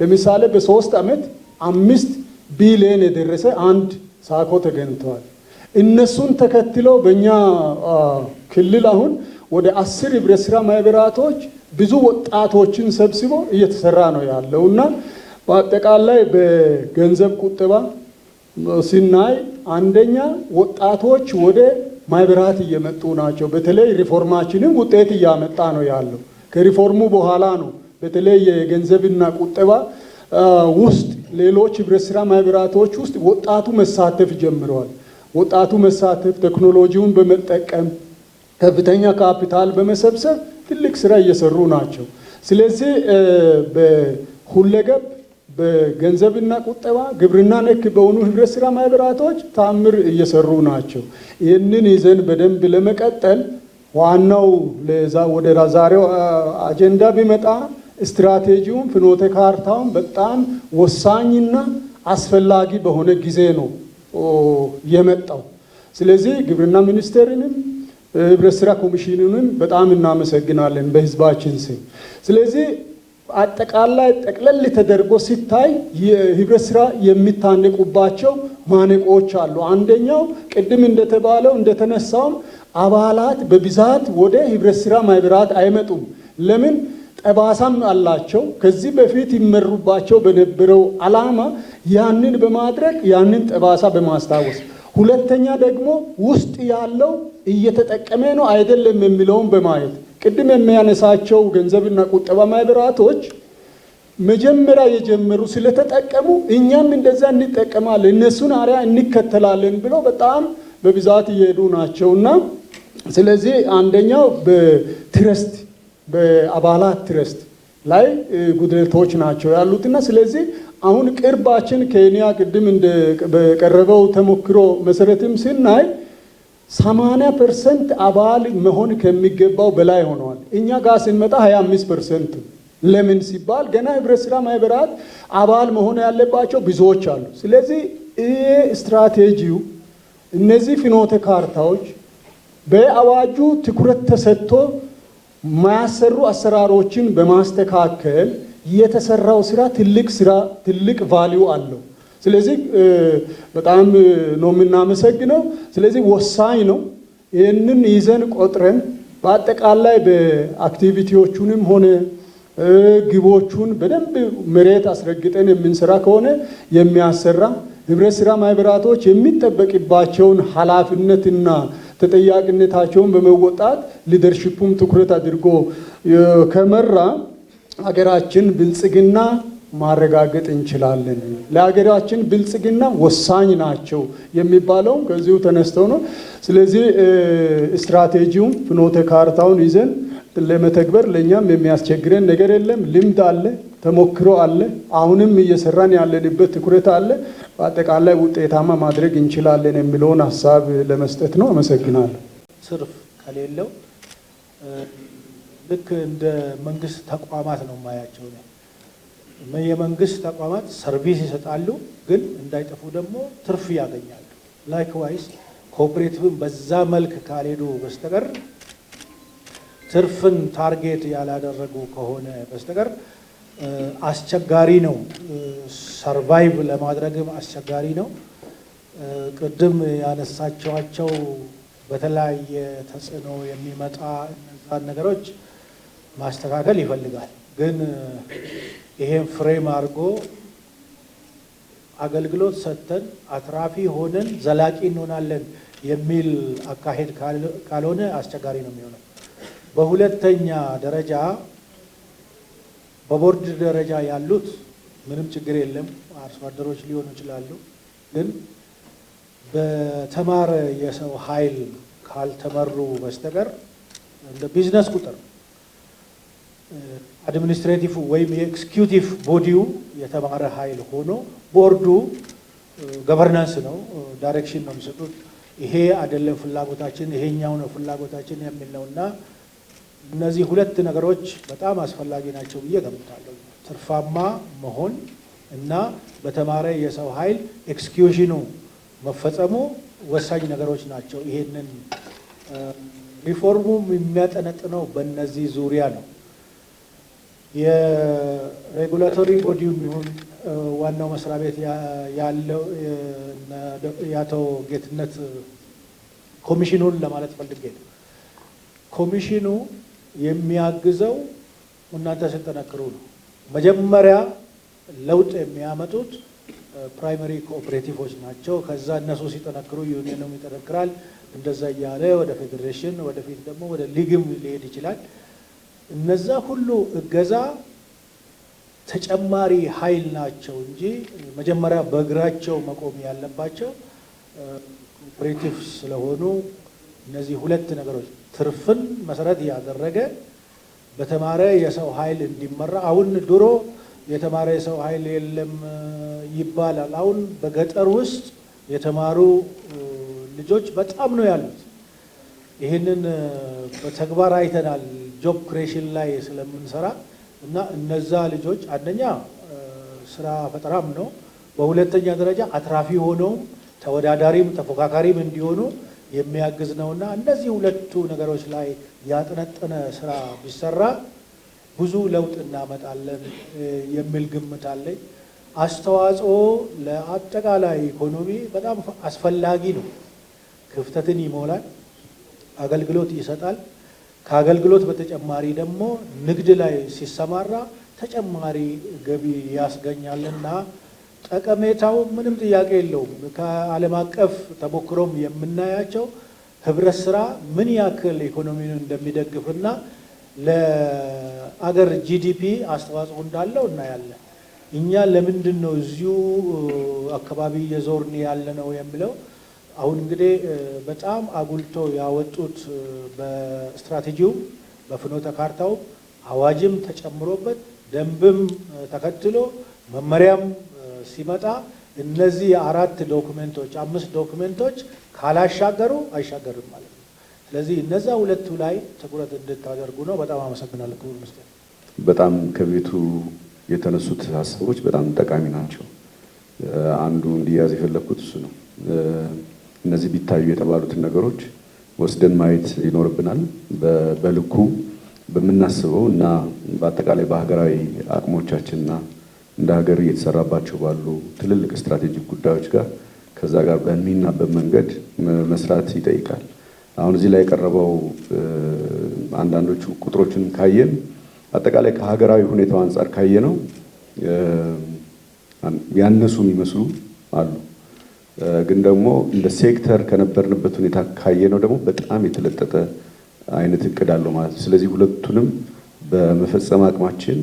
ለምሳሌ በ3 ዓመት 5 ቢሊዮን የደረሰ አንድ ሳኮ ተገኝተዋል። እነሱን ተከትለው በእኛ ክልል አሁን ወደ 10 ህብረት ስራ ማህበራቶች ብዙ ወጣቶችን ሰብስቦ እየተሰራ ነው ያለው እና በአጠቃላይ በገንዘብ ቁጠባ ሲናይ አንደኛ ወጣቶች ወደ ማህበራት እየመጡ ናቸው። በተለይ ሪፎርማችንም ውጤት እያመጣ ነው ያለው። ከሪፎርሙ በኋላ ነው በተለይ የገንዘብና ቁጠባ ውስጥ ሌሎች ህብረት ስራ ማህበራቶች ውስጥ ወጣቱ መሳተፍ ጀምረዋል። ወጣቱ መሳተፍ ቴክኖሎጂውን በመጠቀም ከፍተኛ ካፒታል በመሰብሰብ ትልቅ ስራ እየሰሩ ናቸው። ስለዚህ በሁለገብ በገንዘብና ቁጠባ ግብርና ነክ በሆኑ ህብረት ስራ ማህበራቶች ታምር እየሰሩ ናቸው። ይህንን ይዘን በደንብ ለመቀጠል ዋናው ወደ ዛሬው አጀንዳ ቢመጣ ስትራቴጂውን ፍኖተ ካርታውን በጣም ወሳኝና አስፈላጊ በሆነ ጊዜ ነው የመጣው። ስለዚህ ግብርና ሚኒስቴርንም ህብረት ስራ ኮሚሽኑንም በጣም እናመሰግናለን በህዝባችን ስም። ስለዚህ አጠቃላይ ጠቅለል ተደርጎ ሲታይ የህብረት ስራ የሚታነቁባቸው ማነቆች አሉ። አንደኛው ቅድም እንደተባለው እንደተነሳው አባላት በብዛት ወደ ህብረት ስራ ማህበራት አይመጡም። ለምን? ጠባሳም አላቸው። ከዚህ በፊት ይመሩባቸው በነበረው አላማ ያንን በማድረግ ያንን ጠባሳ በማስታወስ፣ ሁለተኛ ደግሞ ውስጥ ያለው እየተጠቀመ ነው አይደለም የሚለውን በማየት ቅድም የሚያነሳቸው ገንዘብና ቁጠባ ማህበራቶች መጀመሪያ የጀመሩ ስለተጠቀሙ እኛም እንደዛ እንጠቀማለን እነሱን አሪያ እንከተላለን ብለው በጣም በብዛት እየሄዱ ናቸውና ስለዚህ አንደኛው በትረስት በአባላት ትረስት ላይ ጉድለቶች ናቸው ያሉትና ስለዚህ አሁን ቅርባችን ኬንያ ቅድም በቀረበው ተሞክሮ መሰረትም ስናይ 80% አባል መሆን ከሚገባው በላይ ሆነዋል። እኛ ጋር ስንመጣ 25%። ለምን ሲባል ገና ህብረት ስራ ማህበራት አባል መሆን ያለባቸው ብዙዎች አሉ። ስለዚህ ስትራቴጂው እነዚህ ፍኖተ ካርታዎች በአዋጁ ትኩረት ተሰጥቶ ማያሰሩ አሰራሮችን በማስተካከል የተሰራው ስራ ትልቅ ቫልዩ አለው። ስለዚህ በጣም ነው የምናመሰግነው። ስለዚህ ወሳኝ ነው። ይህንን ይዘን ቆጥረን በአጠቃላይ በአክቲቪቲዎቹንም ሆነ ግቦቹን በደንብ መሬት አስረግጠን የምንሰራ ከሆነ የሚያሰራ ህብረት ስራ ማህበራቶች የሚጠበቅባቸውን ኃላፊነትና ተጠያቂነታቸውን በመወጣት ሊደርሺፑም ትኩረት አድርጎ ከመራ ሀገራችን ብልጽግና ማረጋገጥ እንችላለን። ለሀገራችን ብልጽግና ወሳኝ ናቸው የሚባለው ከዚሁ ተነስተው ነው። ስለዚህ ስትራቴጂውን ፍኖተ ካርታውን ይዘን ለመተግበር ለኛም የሚያስቸግረን ነገር የለም። ልምድ አለ፣ ተሞክሮ አለ፣ አሁንም እየሰራን ያለንበት ትኩረት አለ። በአጠቃላይ ውጤታማ ማድረግ እንችላለን የሚለውን ሀሳብ ለመስጠት ነው። አመሰግናለሁ። ትርፍ ከሌለው ልክ እንደ መንግስት ተቋማት ነው ማያቸው ነው። የመንግስት ተቋማት ሰርቪስ ይሰጣሉ፣ ግን እንዳይጠፉ ደግሞ ትርፍ ያገኛሉ። ላይክዋይስ ኮኦፕሬቲቭን በዛ መልክ ካልሄዱ በስተቀር ትርፍን ታርጌት ያላደረጉ ከሆነ በስተቀር አስቸጋሪ ነው። ሰርቫይቭ ለማድረግም አስቸጋሪ ነው። ቅድም ያነሳቸዋቸው በተለያየ ተጽዕኖ የሚመጣ እነዛን ነገሮች ማስተካከል ይፈልጋል። ግን ይሄን ፍሬም አድርጎ አገልግሎት ሰጥተን አትራፊ ሆነን ዘላቂ እንሆናለን የሚል አካሄድ ካልሆነ አስቸጋሪ ነው የሚሆነው። በሁለተኛ ደረጃ በቦርድ ደረጃ ያሉት ምንም ችግር የለም። አርሶ አደሮች ሊሆኑ ይችላሉ። ግን በተማረ የሰው ኃይል ካልተመሩ በስተቀር እንደ ቢዝነስ ቁጥር አድሚኒስትሬቲቭ ወይም የኤክስኪዩቲቭ ቦዲው የተማረ ኃይል ሆኖ ቦርዱ ገቨርናንስ ነው፣ ዳይሬክሽን ነው የሚሰጡት። ይሄ አይደለም ፍላጎታችን፣ ይሄኛው ነው ፍላጎታችን የሚል ነው እና እነዚህ ሁለት ነገሮች በጣም አስፈላጊ ናቸው ብዬ ገምታለሁ። ትርፋማ መሆን እና በተማረ የሰው ኃይል ኤክስኪዩሽኑ መፈጸሙ ወሳኝ ነገሮች ናቸው። ይሄንን ሪፎርሙ የሚያጠነጥነው በእነዚህ ዙሪያ ነው። የሬጉላቶሪ ቦዲው የሚሆን ዋናው መስሪያ ቤት ያለው የአቶ ጌትነት ኮሚሽኑን ለማለት ፈልጌ ነው። ኮሚሽኑ የሚያግዘው እናንተ ሲጠነክሩ ነው። መጀመሪያ ለውጥ የሚያመጡት ፕራይመሪ ኮኦፕሬቲቮች ናቸው። ከዛ እነሱ ሲጠነክሩ ዩኒየኑም ይጠነክራል። እንደዛ እያለ ወደ ፌዴሬሽን፣ ወደፊት ደግሞ ወደ ሊግም ሊሄድ ይችላል። እነዛ ሁሉ እገዛ ተጨማሪ ኃይል ናቸው እንጂ መጀመሪያ በእግራቸው መቆም ያለባቸው ኮኦፕሬቲቭ ስለሆኑ እነዚህ ሁለት ነገሮች ትርፍን መሰረት ያደረገ በተማረ የሰው ኃይል እንዲመራ። አሁን ድሮ የተማረ የሰው ኃይል የለም ይባላል። አሁን በገጠር ውስጥ የተማሩ ልጆች በጣም ነው ያሉት። ይህንን በተግባር አይተናል። ጆብ ክሬሽን ላይ ስለምንሰራ እና እነዛ ልጆች አንደኛ ስራ ፈጠራም ነው፣ በሁለተኛ ደረጃ አትራፊ ሆነው ተወዳዳሪም ተፎካካሪም እንዲሆኑ የሚያግዝ ነውና እነዚህ ሁለቱ ነገሮች ላይ ያጠነጠነ ስራ ቢሰራ ብዙ ለውጥ እናመጣለን የሚል ግምት አለኝ። አስተዋጽኦ ለአጠቃላይ ኢኮኖሚ በጣም አስፈላጊ ነው። ክፍተትን ይሞላል፣ አገልግሎት ይሰጣል። ከአገልግሎት በተጨማሪ ደግሞ ንግድ ላይ ሲሰማራ ተጨማሪ ገቢ ያስገኛልና ጠቀሜታው ምንም ጥያቄ የለውም። ከዓለም አቀፍ ተሞክሮም የምናያቸው ህብረት ስራ ምን ያክል ኢኮኖሚውን እንደሚደግፍና ለአገር ጂዲፒ አስተዋጽኦ እንዳለው እናያለን። እኛ ለምንድን ነው እዚሁ አካባቢ የዞርን ያለ ነው የሚለው አሁን እንግዲህ በጣም አጉልቶ ያወጡት በስትራቴጂው በፍኖተ ካርታው አዋጅም ተጨምሮበት ደንብም ተከትሎ መመሪያም ሲመጣ እነዚህ 4 ዶክመንቶች 5 ዶክመንቶች ካላሻገሩ አይሻገርም ማለት ነው። ስለዚህ እነዛ ሁለቱ ላይ ትኩረት እንድታደርጉ ነው። በጣም አመሰግናለሁ ክቡር ሚኒስትር። በጣም ከቤቱ የተነሱት ሀሳቦች በጣም ጠቃሚ ናቸው። አንዱ እንዲያዝ የፈለኩት እሱ ነው። እነዚህ ቢታዩ የተባሉትን ነገሮች ወስደን ማየት ይኖርብናል። በልኩ በምናስበው እና በአጠቃላይ በሀገራዊ አቅሞቻችንና እንደ ሀገር እየተሰራባቸው ባሉ ትልልቅ ስትራቴጂክ ጉዳዮች ጋር ከዛ ጋር በሚናበብ መንገድ መስራት ይጠይቃል። አሁን እዚህ ላይ የቀረበው አንዳንዶቹ ቁጥሮችን ካየን አጠቃላይ ከሀገራዊ ሁኔታው አንጻር ካየነው ያነሱ የሚመስሉ አሉ። ግን ደግሞ እንደ ሴክተር ከነበርንበት ሁኔታ ካየነው ደግሞ በጣም የተለጠጠ አይነት እቅድ አለው ማለት ነው። ስለዚህ ሁለቱንም በመፈጸም አቅማችን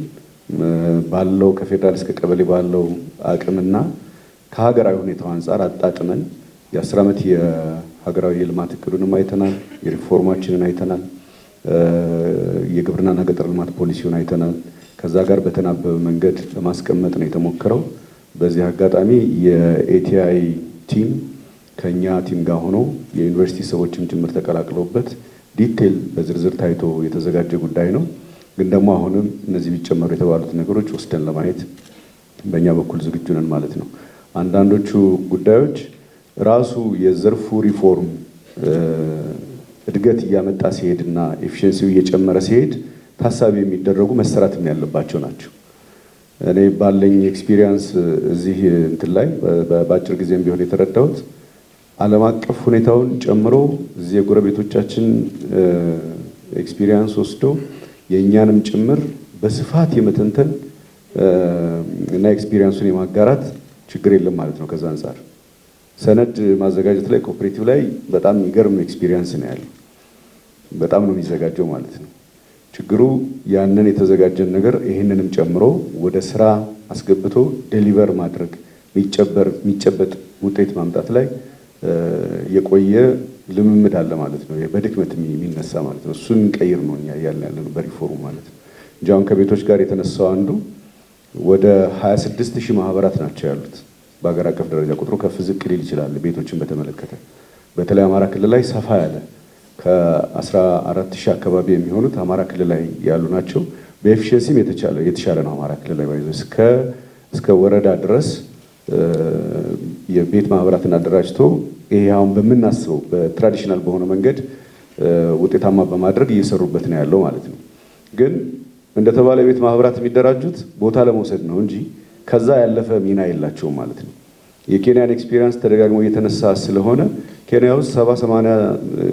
ባለው ከፌደራል እስከ ቀበሌ ባለው አቅምና ከሀገራዊ ሁኔታው አንጻር አጣጥመን የ10 ዓመት የሀገራዊ የልማት እቅዱንም አይተናል፣ የሪፎርማችንን አይተናል፣ የግብርናና ገጠር ልማት ፖሊሲውን አይተናል። ከዛ ጋር በተናበበ መንገድ ለማስቀመጥ ነው የተሞከረው። በዚህ አጋጣሚ የኤቲአይ ቲም ከኛ ቲም ጋር ሆኖ የዩኒቨርሲቲ ሰዎችም ጭምር ተቀላቅለውበት ዲቴል በዝርዝር ታይቶ የተዘጋጀ ጉዳይ ነው። ግን ደግሞ አሁንም እነዚህ ቢጨመሩ የተባሉት ነገሮች ወስደን ለማየት በእኛ በኩል ዝግጁ ነን ማለት ነው። አንዳንዶቹ ጉዳዮች ራሱ የዘርፉ ሪፎርም እድገት እያመጣ ሲሄድና ኤፊሽንሲው እየጨመረ ሲሄድ ታሳቢ የሚደረጉ መሰራትም ያለባቸው ናቸው። እኔ ባለኝ ኤክስፒሪየንስ እዚህ እንትን ላይ በአጭር ጊዜም ቢሆን የተረዳሁት ዓለም አቀፍ ሁኔታውን ጨምሮ እዚህ የጎረቤቶቻችን ኤክስፒሪየንስ ወስዶ የእኛንም ጭምር በስፋት የመተንተን እና ኤክስፒሪየንሱን የማጋራት ችግር የለም ማለት ነው። ከዛ አንጻር ሰነድ ማዘጋጀት ላይ ኮኦፕሬቲቭ ላይ በጣም የሚገርም ኤክስፒሪየንስ ነው ያለው። በጣም ነው የሚዘጋጀው ማለት ነው። ችግሩ ያንን የተዘጋጀን ነገር ይህንንም ጨምሮ ወደ ስራ አስገብቶ ዴሊቨር ማድረግ የሚጨበጥ ውጤት ማምጣት ላይ የቆየ ልምምድ አለ ማለት ነው። በድክመት የሚነሳ ማለት ነው። እሱን እንቀይር ነው እኛ እያልን ያለነው በሪፎርም ማለት ነው እንጂ አሁን ከቤቶች ጋር የተነሳው አንዱ ወደ 26,000 ማህበራት ናቸው ያሉት በሀገር አቀፍ ደረጃ። ቁጥሩ ከፍ ዝቅ ሊል ይችላል ቤቶችን በተመለከተ። በተለይ አማራ ክልል ላይ ሰፋ ያለ ከ14,000 አካባቢ የሚሆኑት አማራ ክልል ላይ ያሉ ናቸው። በኤፊሽንሲም የተሻለ ነው አማራ ክልል ላይ ባይዞ እስከ ወረዳ ድረስ የቤት ማህበራትን አደራጅቶ ይሄ አሁን በምናስበው በትራዲሽናል በሆነ መንገድ ውጤታማ በማድረግ እየሰሩበት ነው ያለው ማለት ነው። ግን እንደተባለ የቤት ማህበራት የሚደራጁት ቦታ ለመውሰድ ነው እንጂ ከዛ ያለፈ ሚና የላቸውም ማለት ነው። የኬንያን ኤክስፒሪየንስ ተደጋግሞ እየተነሳ ስለሆነ ኬንያ ውስጥ 70-80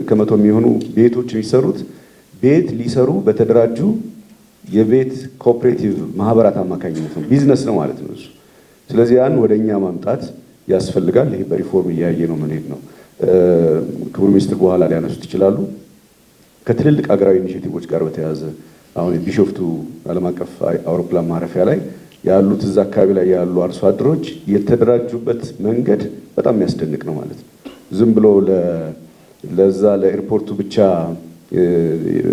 ከመቶ የሚሆኑ ቤቶች የሚሰሩት ቤት ሊሰሩ በተደራጁ የቤት ኮኦፕሬቲቭ ማህበራት አማካኝነት ነው። ቢዝነስ ነው ማለት ነው እሱ። ስለዚህ ያን ወደ እኛ ማምጣት ያስፈልጋል። ይሄ በሪፎርም እያየ ነው ምን ነው። ክቡር ሚኒስትር በኋላ ሊያነሱት ይችላሉ። ከትልልቅ ሀገራዊ ኢኒሼቲቮች ጋር በተያያዘ አሁን ቢሾፍቱ ዓለም አቀፍ አውሮፕላን ማረፊያ ላይ ያሉት እዛ አካባቢ ላይ ያሉ አርሶ አደሮች የተደራጁበት መንገድ በጣም የሚያስደንቅ ነው ማለት ነው። ዝም ብሎ ለዛ ለኤርፖርቱ ብቻ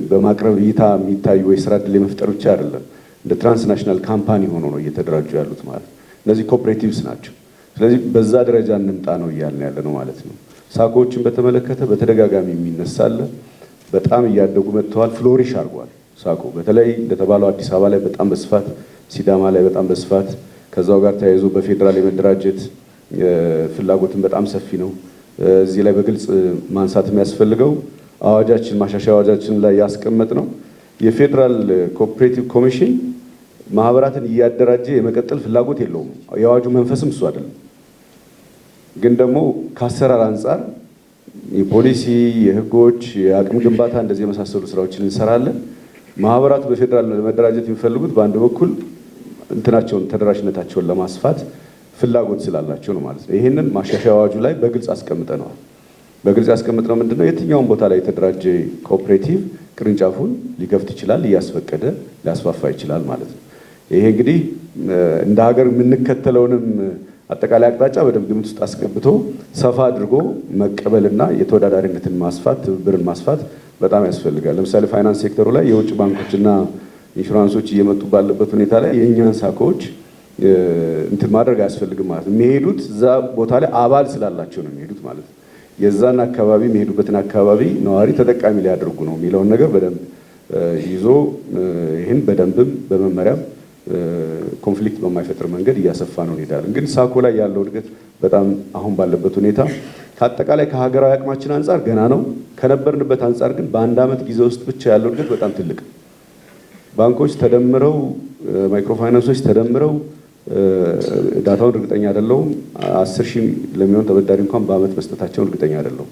በማቅረብ እይታ የሚታዩ ወይ ስራ ዕድል የመፍጠር ብቻ አይደለም፣ እንደ ትራንስናሽናል ካምፓኒ ሆኖ ነው እየተደራጁ ያሉት ማለት ነው። እነዚህ ኮኦፕሬቲቭስ ናቸው። ስለዚህ በዛ ደረጃ እንምጣ ነው እያልን ያለ ነው ማለት ነው። ሳኮዎችን በተመለከተ በተደጋጋሚ የሚነሳለ በጣም እያደጉ መጥተዋል። ፍሎሪሽ አድርጓል ሳኮ። በተለይ እንደተባለው አዲስ አበባ ላይ በጣም በስፋት ሲዳማ ላይ በጣም በስፋት ከዛው ጋር ተያይዞ በፌዴራል የመደራጀት ፍላጎትን በጣም ሰፊ ነው። እዚህ ላይ በግልጽ ማንሳት የሚያስፈልገው አዋጃችን ማሻሻያ አዋጃችን ላይ ያስቀመጥ ነው የፌዴራል ኮኦፕሬቲቭ ኮሚሽን ማህበራትን እያደራጀ የመቀጠል ፍላጎት የለውም። የአዋጁ መንፈስም እሱ አይደለም። ግን ደግሞ ከአሰራር አንጻር የፖሊሲ የህጎች የአቅም ግንባታ እንደዚህ የመሳሰሉ ስራዎችን እንሰራለን። ማህበራቱ በፌዴራል መደራጀት የሚፈልጉት በአንድ በኩል እንትናቸውን ተደራሽነታቸውን ለማስፋት ፍላጎት ስላላቸው ነው ማለት ነው። ይህንን ማሻሻያ አዋጁ ላይ በግልጽ አስቀምጠነዋል። በግልጽ ያስቀምጥነው ምንድነው የትኛውን ቦታ ላይ የተደራጀ ኮኦፕሬቲቭ ቅርንጫፉን ሊከፍት ይችላል፣ እያስፈቀደ ሊያስፋፋ ይችላል ማለት ነው። ይሄ እንግዲህ እንደ ሀገር የምንከተለውንም አጠቃላይ አቅጣጫ በደንብ ግምት ውስጥ አስገብቶ ሰፋ አድርጎ መቀበልና የተወዳዳሪነትን ማስፋት ትብብርን ማስፋት በጣም ያስፈልጋል። ለምሳሌ ፋይናንስ ሴክተሩ ላይ የውጭ ባንኮችና ኢንሹራንሶች እየመጡ ባለበት ሁኔታ ላይ የእኛን ሳኮዎች እንትን ማድረግ አያስፈልግም ማለት ነው። የሚሄዱት እዛ ቦታ ላይ አባል ስላላቸው ነው የሚሄዱት ማለት ነው። የዛን አካባቢ የሚሄዱበትን አካባቢ ነዋሪ ተጠቃሚ ሊያደርጉ ነው የሚለውን ነገር በደንብ ይዞ ይህን በደንብም በመመሪያም ኮንፍሊክት በማይፈጥር መንገድ እያሰፋ ነው እንሄዳለን። ግን ሳኮ ላይ ያለው እድገት በጣም አሁን ባለበት ሁኔታ ከአጠቃላይ ከሀገራዊ አቅማችን አንጻር ገና ነው። ከነበርንበት አንጻር ግን በአንድ ዓመት ጊዜ ውስጥ ብቻ ያለው እድገት በጣም ትልቅ። ባንኮች ተደምረው ማይክሮፋይናንሶች ተደምረው ዳታውን እርግጠኛ አይደለሁም 10,000 ለሚሆን ተበዳሪ እንኳን በአመት መስጠታቸውን እርግጠኛ አይደለሁም።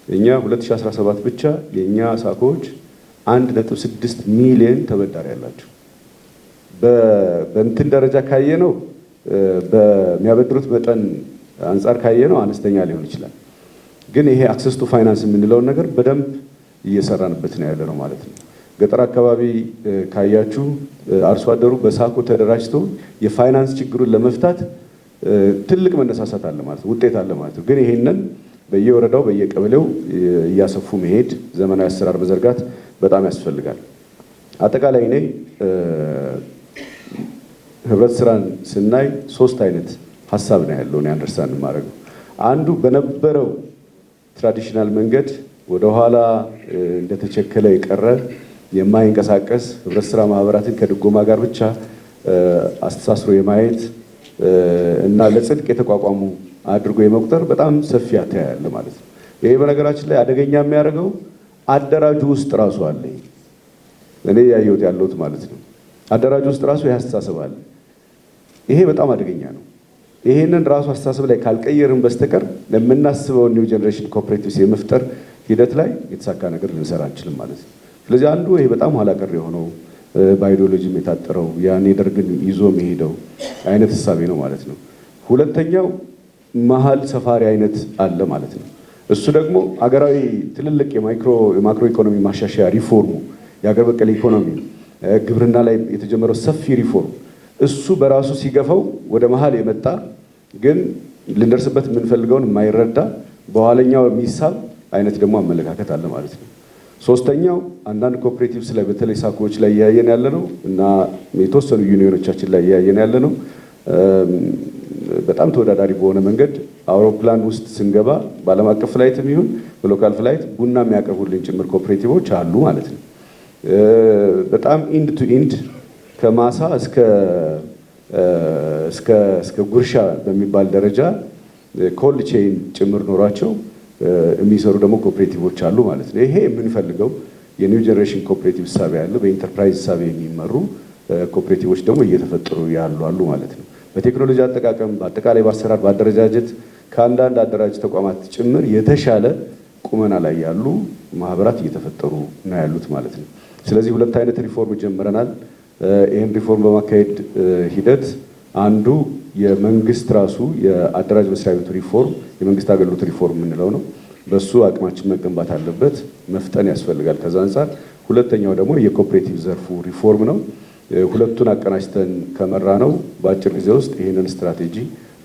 እኛ 2017 ብቻ የኛ ሳኮዎች 1.6 ሚሊዮን ተበዳሪ ያላቸው በእንትን ደረጃ ካየነው በሚያበድሩት መጠን አንጻር ካየነው አነስተኛ ሊሆን ይችላል። ግን ይሄ አክሰስ ቱ ፋይናንስ የምንለውን ነገር በደንብ እየሰራንበት ነው ያለነው ማለት ነው። ገጠር አካባቢ ካያችሁ አርሶ አደሩ በሳኮ ተደራጅቶ የፋይናንስ ችግሩን ለመፍታት ትልቅ መነሳሳት አለ ማለት ነው፣ ውጤት አለ ማለት ነው። ግን ይሄንን በየወረዳው በየቀበሌው እያሰፉ መሄድ፣ ዘመናዊ አሰራር መዘርጋት በጣም ያስፈልጋል። አጠቃላይ እኔ ህብረት ስራን ስናይ 3 አይነት ሀሳብ ነው ያለው። እኔ አንደርስታንድ ማድረገው አንዱ በነበረው ትራዲሽናል መንገድ ወደኋላ እንደተቸከለ የቀረ የማይንቀሳቀስ ህብረት ስራ ማህበራትን ከድጎማ ጋር ብቻ አስተሳስሮ የማየት እና ለጽድቅ የተቋቋሙ አድርጎ የመቁጠር በጣም ሰፊ አተያያለ ማለት ነው። ይሄ በነገራችን ላይ አደገኛ የሚያደርገው አደራጁ ውስጥ ራሱ አለ። እኔ ያየሁት ያለሁት ማለት ነው። አደራጁ ውስጥ ራሱ ያስተሳሰብ አለ። ይሄ በጣም አደገኛ ነው። ይሄንን ራሱ አስተሳሰብ ላይ ካልቀየርን በስተቀር ለምናስበው ኒው ጀነሬሽን ኮኦፕሬቲቭስ የመፍጠር ሂደት ላይ የተሳካ ነገር ልንሰራ አንችልም ማለት ነው። ስለዚህ አንዱ ይሄ በጣም ኋላ ቀር የሆነው ባይዲዮሎጂም የታጠረው ያን የደርግን ይዞ የሚሄደው አይነት ህሳቤ ነው ማለት ነው። ሁለተኛው መሀል ሰፋሪ አይነት አለ ማለት ነው። እሱ ደግሞ አገራዊ ትልልቅ የማክሮ ኢኮኖሚ ማሻሻያ ሪፎርሙ የሀገር በቀል ኢኮኖሚ ግብርና ላይ የተጀመረው ሰፊ ሪፎርም እሱ በራሱ ሲገፋው ወደ መሀል የመጣ ግን ልንደርስበት የምንፈልገውን የማይረዳ በኋለኛው የሚሳብ አይነት ደግሞ አመለካከት አለ ማለት ነው። ሶስተኛው አንዳንድ ኮኦፕሬቲቭስ ላይ በተለይ ሳኮዎች ላይ እያየን ያለ ነው እና የተወሰኑ ዩኒዮኖቻችን ላይ እያየን ያለ ነው። በጣም ተወዳዳሪ በሆነ መንገድ አውሮፕላን ውስጥ ስንገባ በዓለም አቀፍ ፍላይትም ይሁን በሎካል ፍላይት ቡና የሚያቀርቡልን ጭምር ኮኦፕሬቲቮች አሉ ማለት ነው። በጣም ኢንድ ቱ ኢንድ ከማሳ እስከ ጉርሻ በሚባል ደረጃ ኮልድ ቼይን ጭምር ኖሯቸው የሚሰሩ ደግሞ ኮኦፕሬቲቮች አሉ ማለት ነው። ይሄ የምንፈልገው የኒው ጀነሬሽን ኮኦፕሬቲቭ ሳቢ ያለ በኢንተርፕራይዝ ሳቢ የሚመሩ ኮኦፕሬቲቮች ደግሞ እየተፈጠሩ ያሉ ማለት ነው። በቴክኖሎጂ አጠቃቀም፣ በአጠቃላይ በአሰራር፣ በአደረጃጀት ከአንዳንድ አደራጅ ተቋማት ጭምር የተሻለ ቁመና ላይ ያሉ ማህበራት እየተፈጠሩ ነው ያሉት ማለት ነው። ስለዚህ ሁለት አይነት ሪፎርም ጀምረናል። ይህን ሪፎርም በማካሄድ ሂደት አንዱ የመንግስት ራሱ የአደራጅ መስሪያ ቤቱ ሪፎርም የመንግስት አገልግሎት ሪፎርም የምንለው ነው። በሱ አቅማችን መገንባት አለበት፣ መፍጠን ያስፈልጋል ከዛ አንጻር። ሁለተኛው ደግሞ የኮኦፕሬቲቭ ዘርፉ ሪፎርም ነው። ሁለቱን አቀናጅተን ከመራ ነው በአጭር ጊዜ ውስጥ ይህንን ስትራቴጂ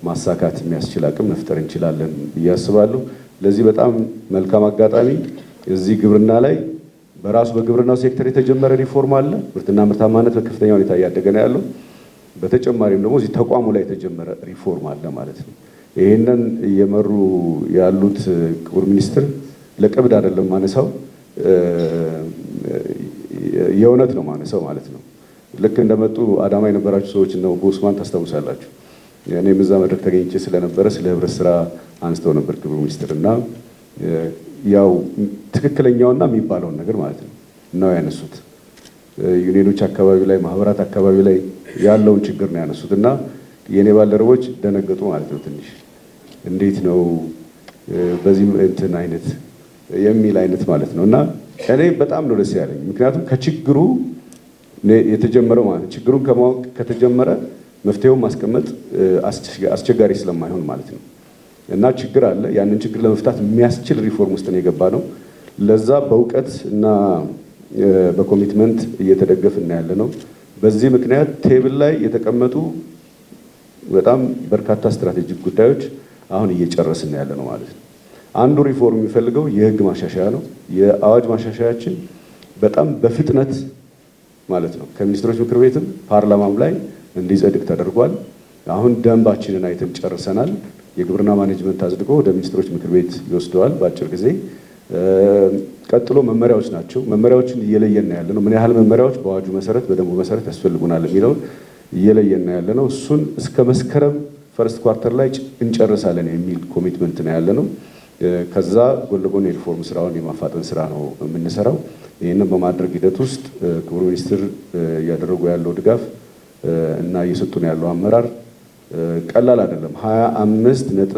ማሳካት የሚያስችል አቅም መፍጠር እንችላለን ብዬ አስባለሁ። ለዚህ በጣም መልካም አጋጣሚ እዚህ ግብርና ላይ በራሱ በግብርናው ሴክተር የተጀመረ ሪፎርም አለ። ምርትና ምርታማነት በከፍተኛ ሁኔታ እያደገ ነው ያለው። በተጨማሪም ደግሞ እዚህ ተቋሙ ላይ የተጀመረ ሪፎርም አለ ማለት ነው። ይህንን እየመሩ ያሉት ክቡር ሚኒስትር ለቀብድ አይደለም ማነሳው፣ የእውነት ነው ማነሳው ማለት ነው። ልክ እንደመጡ አዳማ የነበራችሁ ሰዎች ነው ቦስማን ታስታውሳላችሁ። እኔም እዛ መድረክ ተገኝቼ ስለነበረ ስለ ህብረት ስራ አንስተው ነበር ክቡር ሚኒስትር እና ያው ትክክለኛውና የሚባለውን ነገር ማለት ነው ያነሱት። ዩኒዮኖች አካባቢ ላይ ማህበራት አካባቢ ላይ ያለውን ችግር ነው ያነሱት እና የኔ ባልደረቦች ደነገጡ ማለት ነው። ትንሽ እንዴት ነው በዚህ እንትን አይነት የሚል አይነት ማለት ነው እና እኔ በጣም ነው ደስ ያለኝ። ምክንያቱም ከችግሩ የተጀመረው ማለት ችግሩን ከማወቅ ከተጀመረ መፍትሄውን ማስቀመጥ አስቸጋሪ ስለማይሆን ማለት ነው እና ችግር አለ። ያንን ችግር ለመፍታት የሚያስችል ሪፎርም ውስጥ ነው የገባ ነው። ለዛ በእውቀት እና በኮሚትመንት እየተደገፍን ያለ ነው። በዚህ ምክንያት ቴብል ላይ የተቀመጡ በጣም በርካታ ስትራቴጂክ ጉዳዮች አሁን እየጨረስን ያለ ነው ማለት ነው። አንዱ ሪፎርም የሚፈልገው የህግ ማሻሻያ ነው። የአዋጅ ማሻሻያችን በጣም በፍጥነት ማለት ነው ከሚኒስትሮች ምክር ቤትም ፓርላማም ላይ እንዲጸድቅ ተደርጓል። አሁን ደንባችንን አይተን ጨርሰናል። የግብርና ማኔጅመንት አጽድቆ ወደ ሚኒስትሮች ምክር ቤት ይወስደዋል በአጭር ጊዜ። ቀጥሎ መመሪያዎች ናቸው። መመሪያዎችን እየለየን ያለ ነው። ምን ያህል መመሪያዎች በአዋጁ መሰረት በደንቡ መሰረት ያስፈልጉናል የሚለውን እየለየን ያለ ነው። እሱን እስከ መስከረም ፈርስት ኳርተር ላይ እንጨርሳለን የሚል ኮሚትመንት ነው ያለ ነው። ከዛ ጎን ለጎን የሪፎርም ስራውን የማፋጠን ስራ ነው የምንሰራው። ይህንን በማድረግ ሂደት ውስጥ ክቡር ሚኒስትር እያደረጉ ያለው ድጋፍ እና እየሰጡን ያለው አመራር ቀላል አይደለም። 25.95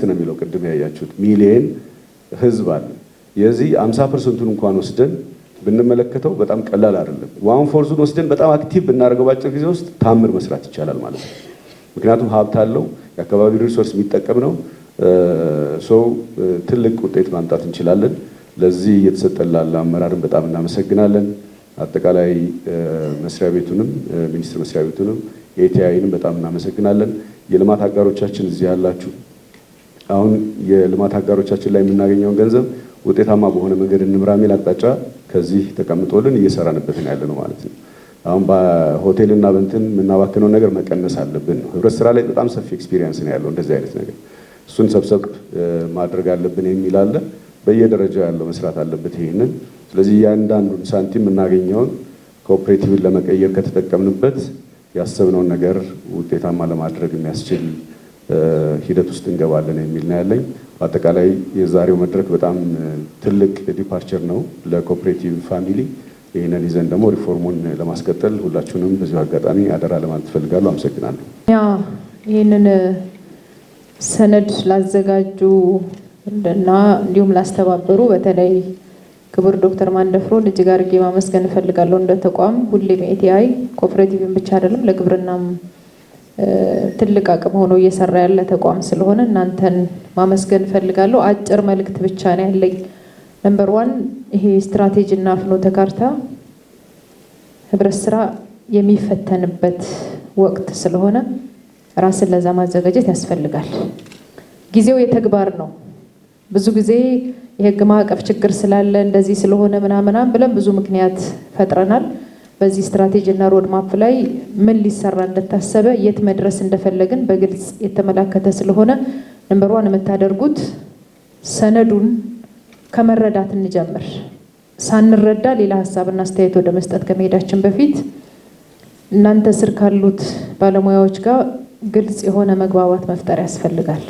ነው የሚለው ቅድም ያያችሁት ሚሊየን ህዝብ አለ። የዚህ 50%ን እንኳን ወስደን ብንመለከተው በጣም ቀላል አይደለም። 1/4ን ወስደን በጣም አክቲቭ ብናደርገው ባጭር ጊዜ ውስጥ ታምር መስራት ይቻላል ማለት ነው። ምክንያቱም ሀብት አለው፣ የአካባቢ ሪሶርስ የሚጠቀም ነው። ሰው ትልቅ ውጤት ማምጣት እንችላለን። ለዚህ እየተሰጠን ላለ አመራርን በጣም እናመሰግናለን። አጠቃላይ መስሪያ ቤቱንም ሚኒስቴር መስሪያ ቤቱንም ኤቲአይንም በጣም እናመሰግናለን። የልማት አጋሮቻችን እዚህ ያላችሁ አሁን የልማት አጋሮቻችን ላይ የምናገኘውን ገንዘብ ውጤታማ በሆነ መንገድ እንምራ የሚል አቅጣጫ ከዚህ ተቀምጦልን እየሰራንበት ነው ያለ ነው ማለት ነው። አሁን በሆቴልና በእንትን የምናባክነውን ነገር መቀነስ አለብን ነው። ህብረት ስራ ላይ በጣም ሰፊ ኤክስፒሪየንስ ነው ያለው እንደዚህ አይነት ነገር። እሱን ሰብሰብ ማድረግ አለብን የሚል አለ። በየደረጃው ያለው መስራት አለበት ይሄንን። ስለዚህ እያንዳንዱን ሳንቲም የምናገኘውን ኮኦፕሬቲቭን ለመቀየር ከተጠቀምንበት ያሰብነውን ነገር ውጤታማ ለማድረግ የሚያስችል ሂደት ውስጥ እንገባለን የሚል ነው ያለኝ። በአጠቃላይ የዛሬው መድረክ በጣም ትልቅ ዲፓርቸር ነው ለኮኦፕሬቲቭ ፋሚሊ። ይህንን ይዘን ደግሞ ሪፎርሙን ለማስቀጠል ሁላችሁንም በዚሁ አጋጣሚ አደራ ለማለት እፈልጋለሁ። አመሰግናለሁ። ይህንን ሰነድ ላዘጋጁ እና እንዲሁም ላስተባበሩ በተለይ ክቡር ዶክተር ማንደፍሮን እጅግ አድርጌ ማመስገን እፈልጋለሁ። እንደ ተቋም ሁሌም ኤቲአይ ኮኦፕሬቲቭን ብቻ አይደለም ለግብርናም ትልቅ አቅም ሆኖ እየሰራ ያለ ተቋም ስለሆነ እናንተን ማመስገን እፈልጋለሁ። አጭር መልእክት ብቻ ነው ያለኝ። ነምበር 1 ይሄ ስትራቴጂ እና ፍኖተ ካርታ ህብረት ስራ የሚፈተንበት ወቅት ስለሆነ ራስን ለዛ ማዘጋጀት ያስፈልጋል። ጊዜው የተግባር ነው። ብዙ ጊዜ የህግ ማዕቀፍ ችግር ስላለ እንደዚህ ስለሆነ ምናምን ብለን ብዙ ምክንያት ፈጥረናል። በዚህ ስትራቴጂ እና ሮድማፕ ላይ ምን ሊሰራ እንደታሰበ የት መድረስ እንደፈለግን በግልጽ የተመላከተ ስለሆነ ነምበር 1 የምታደርጉት ሰነዱን ከመረዳት እንጀምር። ሳንረዳ ሌላ ሀሳብና አስተያየት ወደ መስጠት ከመሄዳችን በፊት እናንተ ስር ካሉት ባለሙያዎች ጋር ግልጽ የሆነ መግባባት መፍጠር ያስፈልጋል።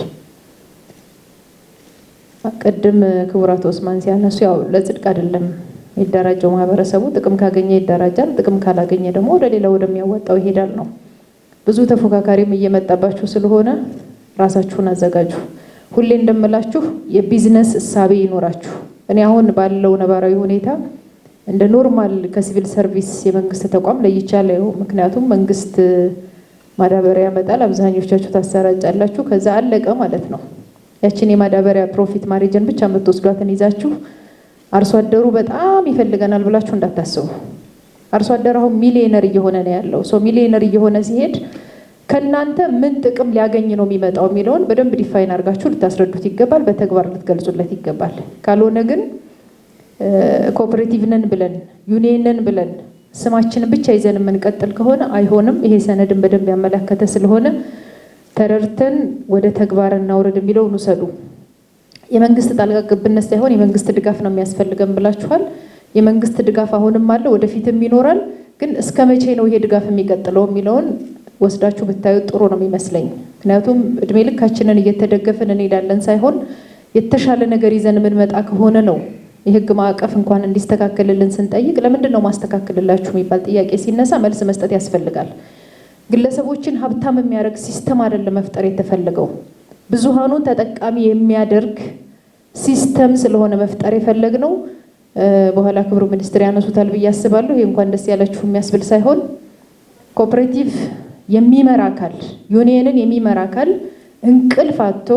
ቅድም ክቡራት ኦስማን ሲያነሱ ያው ለጽድቅ አይደለም የሚደራጀው ማህበረሰቡ፣ ጥቅም ካገኘ ይደራጃል፣ ጥቅም ካላገኘ ደግሞ ወደ ሌላ ወደሚያወጣው ይሄዳል ነው። ብዙ ተፎካካሪም እየመጣባችሁ ስለሆነ ራሳችሁን አዘጋጁ። ሁሌ እንደምላችሁ የቢዝነስ እሳቤ ይኖራችሁ። እኔ አሁን ባለው ነባራዊ ሁኔታ እንደ ኖርማል ከሲቪል ሰርቪስ የመንግስት ተቋም ለይቻለሁ። ምክንያቱም መንግስት ማዳበሪያ ያመጣል፣ አብዛኞቻችሁ ታሰራጫላችሁ፣ ከዛ አለቀ ማለት ነው። ያችን የማዳበሪያ ፕሮፊት ማርጂን ብቻ የምትወስዷትን ይዛችሁ አርሶ አደሩ በጣም ይፈልገናል ብላችሁ እንዳታስቡ። አርሶ አደሩ አሁን ሚሊዮነር እየሆነ ነው ያለው። ሶ ሚሊዮነር እየሆነ ሲሄድ ከናንተ ምን ጥቅም ሊያገኝ ነው የሚመጣው የሚለውን በደንብ ዲፋይን አድርጋችሁ ልታስረዱት ይገባል፣ በተግባር ልትገልጹለት ይገባል። ካልሆነ ግን ኮኦፐሬቲቭ ነን ብለን ዩኒየን ነን ብለን ስማችንን ብቻ ይዘን የምንቀጥል ከሆነ አይሆንም። ይሄ ሰነድን በደንብ ያመለከተ ስለሆነ ተረድተን ወደ ተግባር እናውረድ የሚለውን ውሰዱ። የመንግስት ጣልቃ ገብነት ሳይሆን የመንግስት ድጋፍ ነው የሚያስፈልገን ብላችኋል። የመንግስት ድጋፍ አሁንም አለ፣ ወደፊትም ይኖራል። ግን እስከ መቼ ነው ይሄ ድጋፍ የሚቀጥለው የሚለውን ወስዳችሁ ብታዩ ጥሩ ነው የሚመስለኝ። ምክንያቱም እድሜ ልካችንን እየተደገፍን እንሄዳለን ሳይሆን የተሻለ ነገር ይዘን የምንመጣ ከሆነ ነው የህግ ማዕቀፍ እንኳን እንዲስተካከልልን ስንጠይቅ ለምንድን ነው ማስተካከልላችሁ የሚባል ጥያቄ ሲነሳ መልስ መስጠት ያስፈልጋል። ግለሰቦችን ሀብታም የሚያደርግ ሲስተም አይደለም መፍጠር የተፈለገው፣ ብዙሃኑን ተጠቃሚ የሚያደርግ ሲስተም ስለሆነ መፍጠር የፈለግነው። በኋላ ክቡር ሚኒስትር ያነሱታል ብዬ አስባለሁ። ይሄ እንኳን ደስ ያላችሁ የሚያስብል ሳይሆን ኮኦፐሬቲቭ የሚመራ አካል፣ ዩኒየንን የሚመራ አካል እንቅልፍ አጥቶ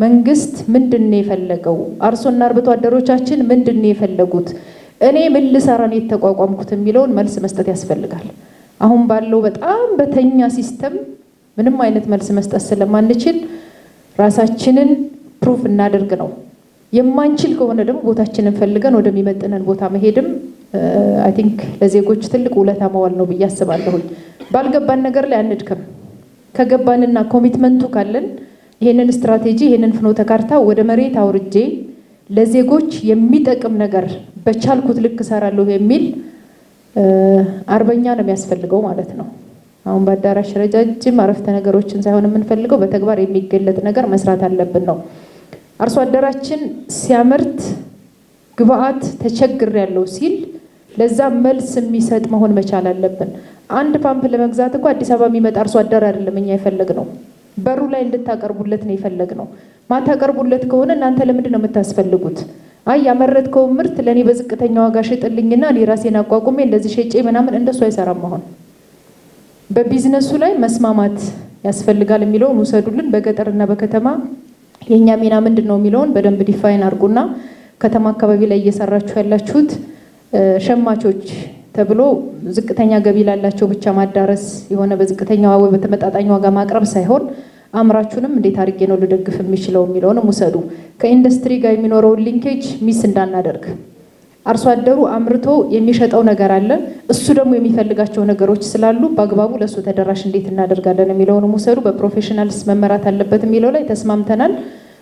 መንግስት ምንድነው የፈለገው፣ አርሶና አርብቶ አደሮቻችን ምንድነው የፈለጉት፣ እኔ ምን ልሰራ ነው የተቋቋምኩት የሚለውን መልስ መስጠት ያስፈልጋል። አሁን ባለው በጣም በተኛ ሲስተም ምንም አይነት መልስ መስጠት ስለማንችል ራሳችንን ፕሩፍ እናደርግ ነው። የማንችል ከሆነ ደግሞ ቦታችንን ፈልገን ወደሚመጥነን ቦታ መሄድም አይ ቲንክ ለዜጎች ትልቅ ውለታ መዋል ነው ብዬ አስባለሁኝ። ባልገባን ነገር ላይ አንድከም። ከገባንና ኮሚትመንቱ ካለን ይሄንን ስትራቴጂ ይሄንን ፍኖተ ካርታ ወደ መሬት አውርጄ ለዜጎች የሚጠቅም ነገር በቻልኩት ልክ እሰራለሁ የሚል አርበኛ ነው የሚያስፈልገው ማለት ነው። አሁን በአዳራሽ ረጃጅም አረፍተ ነገሮችን ሳይሆን የምንፈልገው በተግባር የሚገለጥ ነገር መስራት አለብን ነው። አርሶ አደራችን ሲያመርት ግብአት ተቸግር ያለው ሲል ለዛ መልስ የሚሰጥ መሆን መቻል አለብን። አንድ ፓምፕ ለመግዛት እኮ አዲስ አበባ የሚመጣ አርሶ አደር አይደለም እኛ የፈለግነው፣ በሩ ላይ እንድታቀርቡለት ነው የፈለግነው። ማታቀርቡለት ከሆነ እናንተ ለምንድን ነው የምታስፈልጉት? አይ ያመረትከው ምርት ለኔ በዝቅተኛ ዋጋ ሽጥልኝና እኔ ራሴን አቋቁሜ እንደዚህ ሸጬ ምናምን እንደሱ አይሰራም። አሁን በቢዝነሱ ላይ መስማማት ያስፈልጋል የሚለውን ውሰዱልን። በገጠርና በከተማ የኛ ሚና ምንድነው የሚለውን በደንብ ዲፋይን አድርጉና ከተማ አካባቢ ላይ እየሰራችሁ ያላችሁት ሸማቾች ተብሎ ዝቅተኛ ገቢ ላላቸው ብቻ ማዳረስ የሆነ በዝቅተኛ ወይ በተመጣጣኝ ዋጋ ማቅረብ ሳይሆን አምራቹንም እንዴት አድርጌ ነው ልደግፍ የሚችለው የሚለውንም ውሰዱ። ከኢንዱስትሪ ጋር የሚኖረውን ሊንኬጅ ሚስ እንዳናደርግ። አርሶ አደሩ አምርቶ የሚሸጠው ነገር አለ፣ እሱ ደግሞ የሚፈልጋቸው ነገሮች ስላሉ በአግባቡ ለሱ ተደራሽ እንዴት እናደርጋለን የሚለውንም ውሰዱ። በፕሮፌሽናልስ መመራት አለበት የሚለው ላይ ተስማምተናል።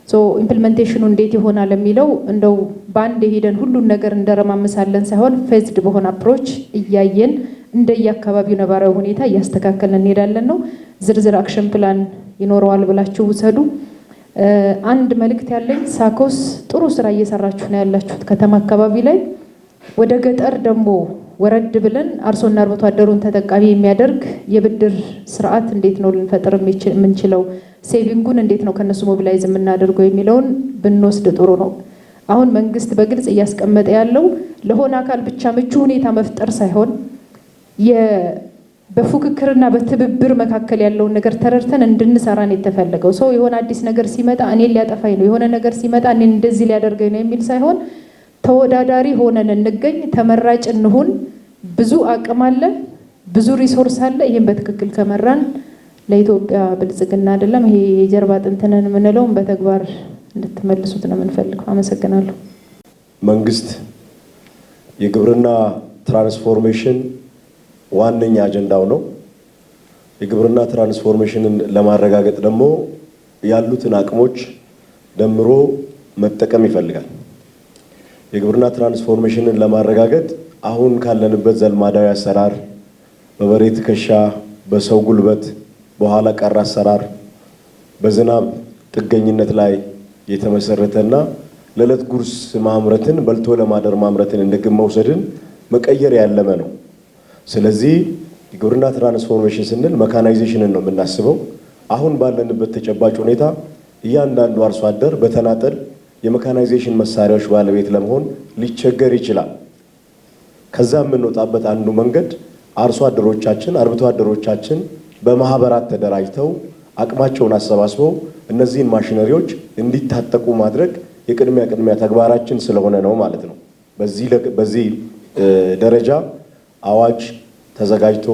ሶ ኢምፕሊሜንቴሽኑ እንዴት ይሆናል የሚለው እንደው በአንድ ሄደን ሁሉን ነገር እንደረማመሳለን ሳይሆን ፌዝድ በሆነ አፕሮች እያየን እንደየአካባቢው ነባራዊ ሁኔታ እያስተካከልን እንሄዳለን ነው። ዝርዝር አክሽን ፕላን ይኖረዋል ብላችሁ ውሰዱ። አንድ መልእክት ያለኝ ሳኮስ ጥሩ ስራ እየሰራችሁ ነው ያላችሁት ከተማ አካባቢ ላይ። ወደ ገጠር ደግሞ ወረድ ብለን አርሶና አርብቶ አደሩን ተጠቃሚ የሚያደርግ የብድር ስርዓት እንዴት ነው ልንፈጥር የምንችለው፣ ሴቪንጉን እንዴት ነው ከነሱ ሞቢላይዝ የምናደርገው የሚለውን ብንወስድ ጥሩ ነው። አሁን መንግስት በግልጽ እያስቀመጠ ያለው ለሆነ አካል ብቻ ምቹ ሁኔታ መፍጠር ሳይሆን በፉክክርና በትብብር መካከል ያለውን ነገር ተረድተን እንድንሰራ ነው የተፈለገው። ሰው የሆነ አዲስ ነገር ሲመጣ እኔን ሊያጠፋኝ ነው፣ የሆነ ነገር ሲመጣ እኔን እንደዚህ ሊያደርገኝ ነው የሚል ሳይሆን ተወዳዳሪ ሆነን እንገኝ፣ ተመራጭ እንሁን። ብዙ አቅም አለ፣ ብዙ ሪሶርስ አለ። ይህም በትክክል ከመራን ለኢትዮጵያ ብልጽግና አይደለም ይሄ የጀርባ አጥንትነን የምንለውን በተግባር እንድትመልሱት ነው የምንፈልገው። አመሰግናለሁ። መንግስት የግብርና ትራንስፎርሜሽን ዋነኛ አጀንዳው ነው። የግብርና ትራንስፎርሜሽንን ለማረጋገጥ ደግሞ ያሉትን አቅሞች ደምሮ መጠቀም ይፈልጋል። የግብርና ትራንስፎርሜሽንን ለማረጋገጥ አሁን ካለንበት ዘልማዳዊ አሰራር በበሬ ትከሻ፣ በሰው ጉልበት፣ በኋላ ቀር አሰራር፣ በዝናብ ጥገኝነት ላይ የተመሰረተና ለዕለት ጉርስ ማምረትን በልቶ ለማደር ማምረትን እንደ ግብ መውሰድን መቀየር ያለመ ነው። ስለዚህ የግብርና ትራንስፎርሜሽን ስንል መካናይዜሽንን ነው የምናስበው። አሁን ባለንበት ተጨባጭ ሁኔታ እያንዳንዱ አርሶ አደር በተናጠል የመካናይዜሽን መሳሪያዎች ባለቤት ለመሆን ሊቸገር ይችላል። ከዛ የምንወጣበት አንዱ መንገድ አርሶ አደሮቻችን፣ አርብቶ አደሮቻችን በማህበራት ተደራጅተው አቅማቸውን አሰባስበው እነዚህን ማሽነሪዎች እንዲታጠቁ ማድረግ የቅድሚያ ተግባራችን ስለሆነ ነው ማለት ነው። በዚህ ደረጃ አዋጅ ተዘጋጅቶ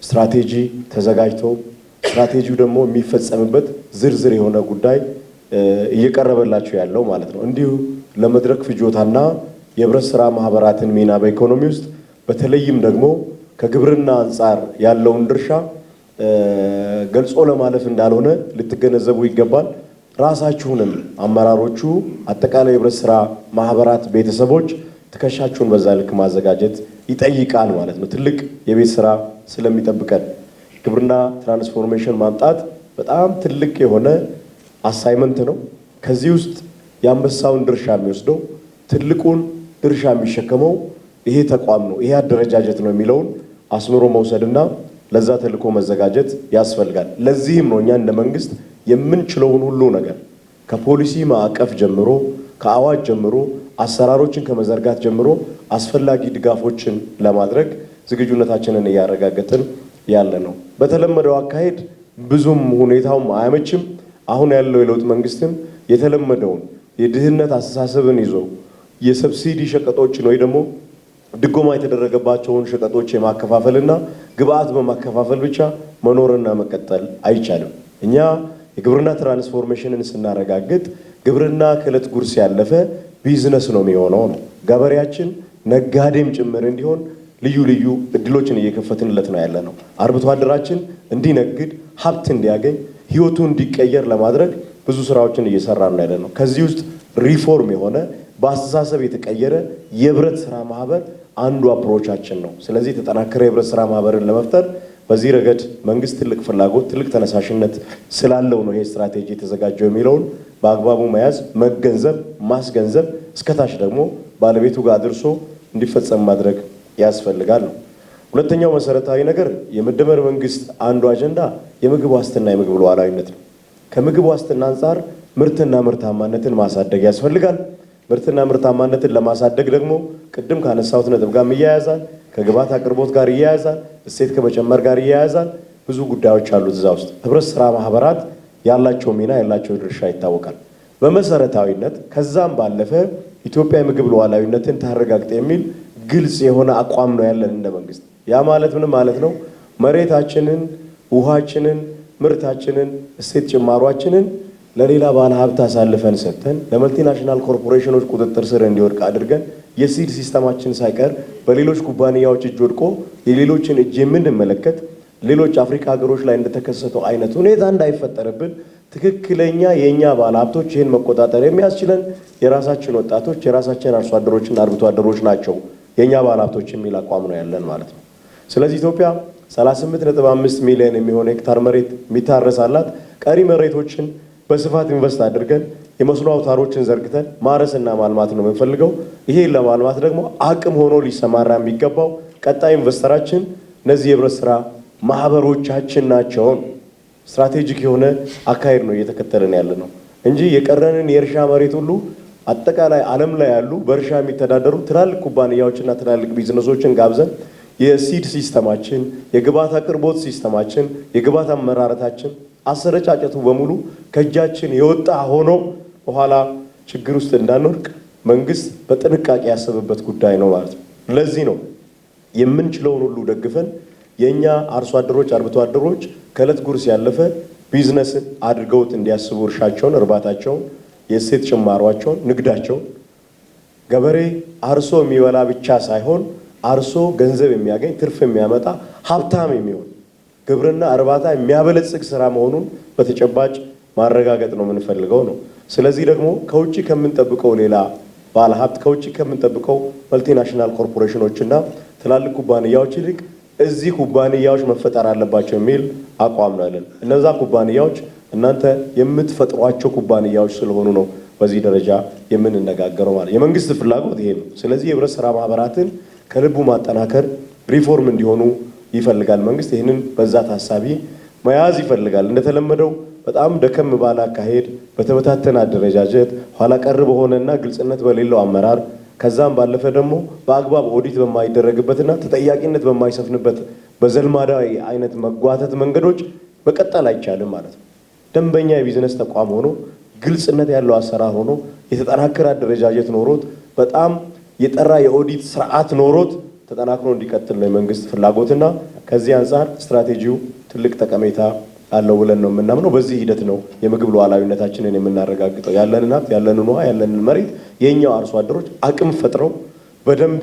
ስትራቴጂ ተዘጋጅቶ ስትራቴጂው ደግሞ የሚፈጸምበት ዝርዝር የሆነ ጉዳይ እየቀረበላቸው ያለው ማለት ነው። እንዲሁ ለመድረክ ፍጆታና የህብረት ስራ ማህበራትን ሚና በኢኮኖሚ ውስጥ በተለይም ደግሞ ከግብርና አንጻር ያለውን ድርሻ ገልጾ ለማለፍ እንዳልሆነ ልትገነዘቡ ይገባል። ራሳችሁንም አመራሮቹ፣ አጠቃላይ የህብረት ስራ ማህበራት ቤተሰቦች ትከሻችሁን በዛ ልክ ማዘጋጀት ይጠይቃል ማለት ነው። ትልቅ የቤት ስራ ስለሚጠብቀን ግብርና ትራንስፎርሜሽን ማምጣት በጣም ትልቅ የሆነ አሳይመንት ነው። ከዚህ ውስጥ የአንበሳውን ድርሻ የሚወስደው ትልቁን ድርሻ የሚሸከመው ይሄ ተቋም ነው፣ ይሄ አደረጃጀት ነው የሚለውን አስምሮ መውሰድና ለዛ ተልዕኮ መዘጋጀት ያስፈልጋል። ለዚህም ነው እኛ እንደ መንግስት የምንችለውን ሁሉ ነገር ከፖሊሲ ማዕቀፍ ጀምሮ ከአዋጅ ጀምሮ አሰራሮችን ከመዘርጋት ጀምሮ አስፈላጊ ድጋፎችን ለማድረግ ዝግጁነታችንን እያረጋገጥን ያለ ነው። በተለመደው አካሄድ ብዙም ሁኔታውም አያመችም። አሁን ያለው የለውጥ መንግስትም የተለመደውን የድህነት አስተሳሰብን ይዞ የሰብሲዲ ሸቀጦችን ወይ ደግሞ ድጎማ የተደረገባቸውን ሸቀጦች የማከፋፈልና ግብአት በማከፋፈል ብቻ መኖርና መቀጠል አይቻልም። እኛ የግብርና ትራንስፎርሜሽንን ስናረጋግጥ ግብርና ከዕለት ጉርስ ያለፈ ቢዝነስ ነው የሚሆነው ነው። ገበሬያችን ነጋዴም ጭምር እንዲሆን ልዩ ልዩ እድሎችን እየከፈትንለት ነው ያለ ነው። አርብቶ አደራችን እንዲነግድ፣ ሀብት እንዲያገኝ፣ ህይወቱ እንዲቀየር ለማድረግ ብዙ ስራዎችን እየሰራ ነው ያለ ነው። ከዚህ ውስጥ ሪፎርም የሆነ በአስተሳሰብ የተቀየረ የህብረት ስራ ማህበር አንዱ አፕሮቻችን ነው። ስለዚህ የተጠናከረ የህብረት ስራ ማህበርን ለመፍጠር በዚህ ረገድ መንግስት ትልቅ ፍላጎት፣ ትልቅ ተነሳሽነት ስላለው ነው ይሄ ስትራቴጂ የተዘጋጀው የሚለውን በአግባቡ መያዝ፣ መገንዘብ፣ ማስገንዘብ እስከታች ደግሞ ባለቤቱ ጋር አድርሶ እንዲፈጸም ማድረግ ያስፈልጋል ነው። ሁለተኛው መሰረታዊ ነገር የመደመር መንግስት አንዱ አጀንዳ የምግብ ዋስትና የምግብ ሉዓላዊነት ነው። ከምግብ ዋስትና አንጻር ምርትና ምርታማነትን ማሳደግ ያስፈልጋል። ምርትና ምርታማነትን ለማሳደግ ደግሞ ቅድም ካነሳሁት ነጥብ ጋር ይያያዛል፣ ከግብዓት አቅርቦት ጋር ይያያዛል፣ እሴት ከመጨመር ጋር ይያያዛል። ብዙ ጉዳዮች አሉት እዛ ውስጥ። ህብረት ስራ ማህበራት ያላቸው ሚና ያላቸው ድርሻ ይታወቃል። በመሰረታዊነት ከዛም ባለፈ ኢትዮጵያ የምግብ ሉዓላዊነትን ታረጋግጥ የሚል ግልጽ የሆነ አቋም ነው ያለን እንደ መንግስት። ያ ማለት ምን ማለት ነው? መሬታችንን፣ ውሃችንን፣ ምርታችንን፣ እሴት ጭማሯችንን ለሌላ ባለ ሀብት አሳልፈን ሰጥተን ለመልቲናሽናል ኮርፖሬሽኖች ቁጥጥር ስር እንዲወድቅ አድርገን የሲድ ሲስተማችን ሳይቀር በሌሎች ኩባንያዎች እጅ ወድቆ የሌሎችን እጅ የምንመለከት ሌሎች አፍሪካ ሀገሮች ላይ እንደተከሰተው አይነት ሁኔታ እንዳይፈጠርብን ትክክለኛ የእኛ ባለ ሀብቶች ይህን መቆጣጠር የሚያስችለን የራሳችን ወጣቶች፣ የራሳችን አርሶ አደሮችና አርብቶ አደሮች ናቸው የእኛ ባለ ሀብቶች የሚል አቋም ነው ያለን ማለት ነው። ስለዚህ ኢትዮጵያ 38.5 ሚሊዮን የሚሆን ሄክታር መሬት የሚታረሳላት፣ ቀሪ መሬቶችን በስፋት ኢንቨስት አድርገን የመስኖ አውታሮችን ዘርግተን ማረስና ማልማት ነው የምንፈልገው። ይሄን ለማልማት ደግሞ አቅም ሆኖ ሊሰማራ የሚገባው ቀጣይ ኢንቨስተራችን እነዚህ የህብረት ስራ ማህበሮቻችን ናቸው። ስትራቴጂክ የሆነ አካሄድ ነው እየተከተልን ያለ ነው እንጂ የቀረንን የእርሻ መሬት ሁሉ አጠቃላይ ዓለም ላይ ያሉ በእርሻ የሚተዳደሩ ትላልቅ ኩባንያዎችና ትላልቅ ቢዝነሶችን ጋብዘን የሲድ ሲስተማችን፣ የግብዓት አቅርቦት ሲስተማችን፣ የግብዓት አመራረታችን፣ አሰረጫጨቱ በሙሉ ከእጃችን የወጣ ሆኖ በኋላ ችግር ውስጥ እንዳንወድቅ መንግስት በጥንቃቄ ያሰበበት ጉዳይ ነው ማለት ነው። ለዚህ ነው የምንችለውን ሁሉ ደግፈን የኛ አርሶ አደሮች አርብቶ አደሮች ከዕለት ጉርስ ያለፈ ቢዝነስ አድርገውት እንዲያስቡ እርሻቸውን፣ እርባታቸውን፣ የእሴት ጭማሯቸውን፣ ንግዳቸውን ገበሬ አርሶ የሚበላ ብቻ ሳይሆን አርሶ ገንዘብ የሚያገኝ ትርፍ የሚያመጣ ሀብታም የሚሆን ግብርና እርባታ የሚያበለጽግ ስራ መሆኑን በተጨባጭ ማረጋገጥ ነው የምንፈልገው ነው። ስለዚህ ደግሞ ከውጭ ከምንጠብቀው ሌላ ባለሀብት ከውጭ ከምንጠብቀው መልቲናሽናል ኮርፖሬሽኖችና ትላልቅ ኩባንያዎች ይልቅ እዚህ ኩባንያዎች መፈጠር አለባቸው የሚል አቋም ነው ያለን። እነዛ ኩባንያዎች እናንተ የምትፈጥሯቸው ኩባንያዎች ስለሆኑ ነው በዚህ ደረጃ የምንነጋገረው ማለት። የመንግስት ፍላጎት ይሄ ነው። ስለዚህ የህብረት ስራ ማህበራትን ከልቡ ማጠናከር ሪፎርም እንዲሆኑ ይፈልጋል መንግስት። ይህንን በዛ ታሳቢ መያዝ ይፈልጋል። እንደተለመደው በጣም ደከም ባለ አካሄድ፣ በተበታተነ አደረጃጀት፣ ኋላ ቀር በሆነና ግልጽነት በሌለው አመራር ከዛም ባለፈ ደግሞ በአግባብ ኦዲት በማይደረግበትና ተጠያቂነት በማይሰፍንበት በዘልማዳዊ አይነት መጓተት መንገዶች መቀጠል አይቻልም ማለት ነው። ደንበኛ የቢዝነስ ተቋም ሆኖ ግልጽነት ያለው አሰራር ሆኖ የተጠናከረ አደረጃጀት ኖሮት በጣም የጠራ የኦዲት ስርዓት ኖሮት ተጠናክሮ እንዲቀጥል ነው የመንግስት ፍላጎትና ከዚህ አንጻር ስትራቴጂው ትልቅ ጠቀሜታ አለው ብለን ነው የምናምነው። በዚህ ሂደት ነው የምግብ ሉዓላዊነታችንን የምናረጋግጠው። ያለንን ሀብት፣ ያለንን ውሃ፣ ያለንን መሬት የኛው አርሶ አደሮች አቅም ፈጥረው በደንብ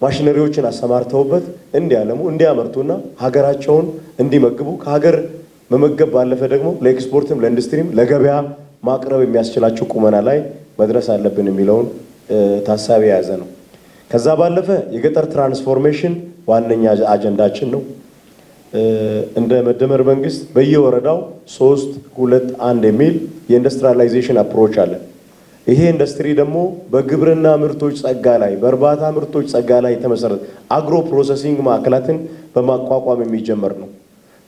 ማሽነሪዎችን አሰማርተውበት እንዲያለሙ እንዲያመርቱና ሀገራቸውን እንዲመግቡ ከሀገር መመገብ ባለፈ ደግሞ ለኤክስፖርትም ለኢንዱስትሪም ለገበያ ማቅረብ የሚያስችላቸው ቁመና ላይ መድረስ አለብን የሚለውን ታሳቢ የያዘ ነው። ከዛ ባለፈ የገጠር ትራንስፎርሜሽን ዋነኛ አጀንዳችን ነው። እንደ መደመር መንግስት በየወረዳው 3-2-1 የሚል የኢንዱስትሪያላይዜሽን አፕሮች አለ። ይሄ ኢንዱስትሪ ደግሞ በግብርና ምርቶች ጸጋ ላይ በእርባታ ምርቶች ጸጋ ላይ የተመሰረተ አግሮ ፕሮሰሲንግ ማዕከላትን በማቋቋም የሚጀመር ነው።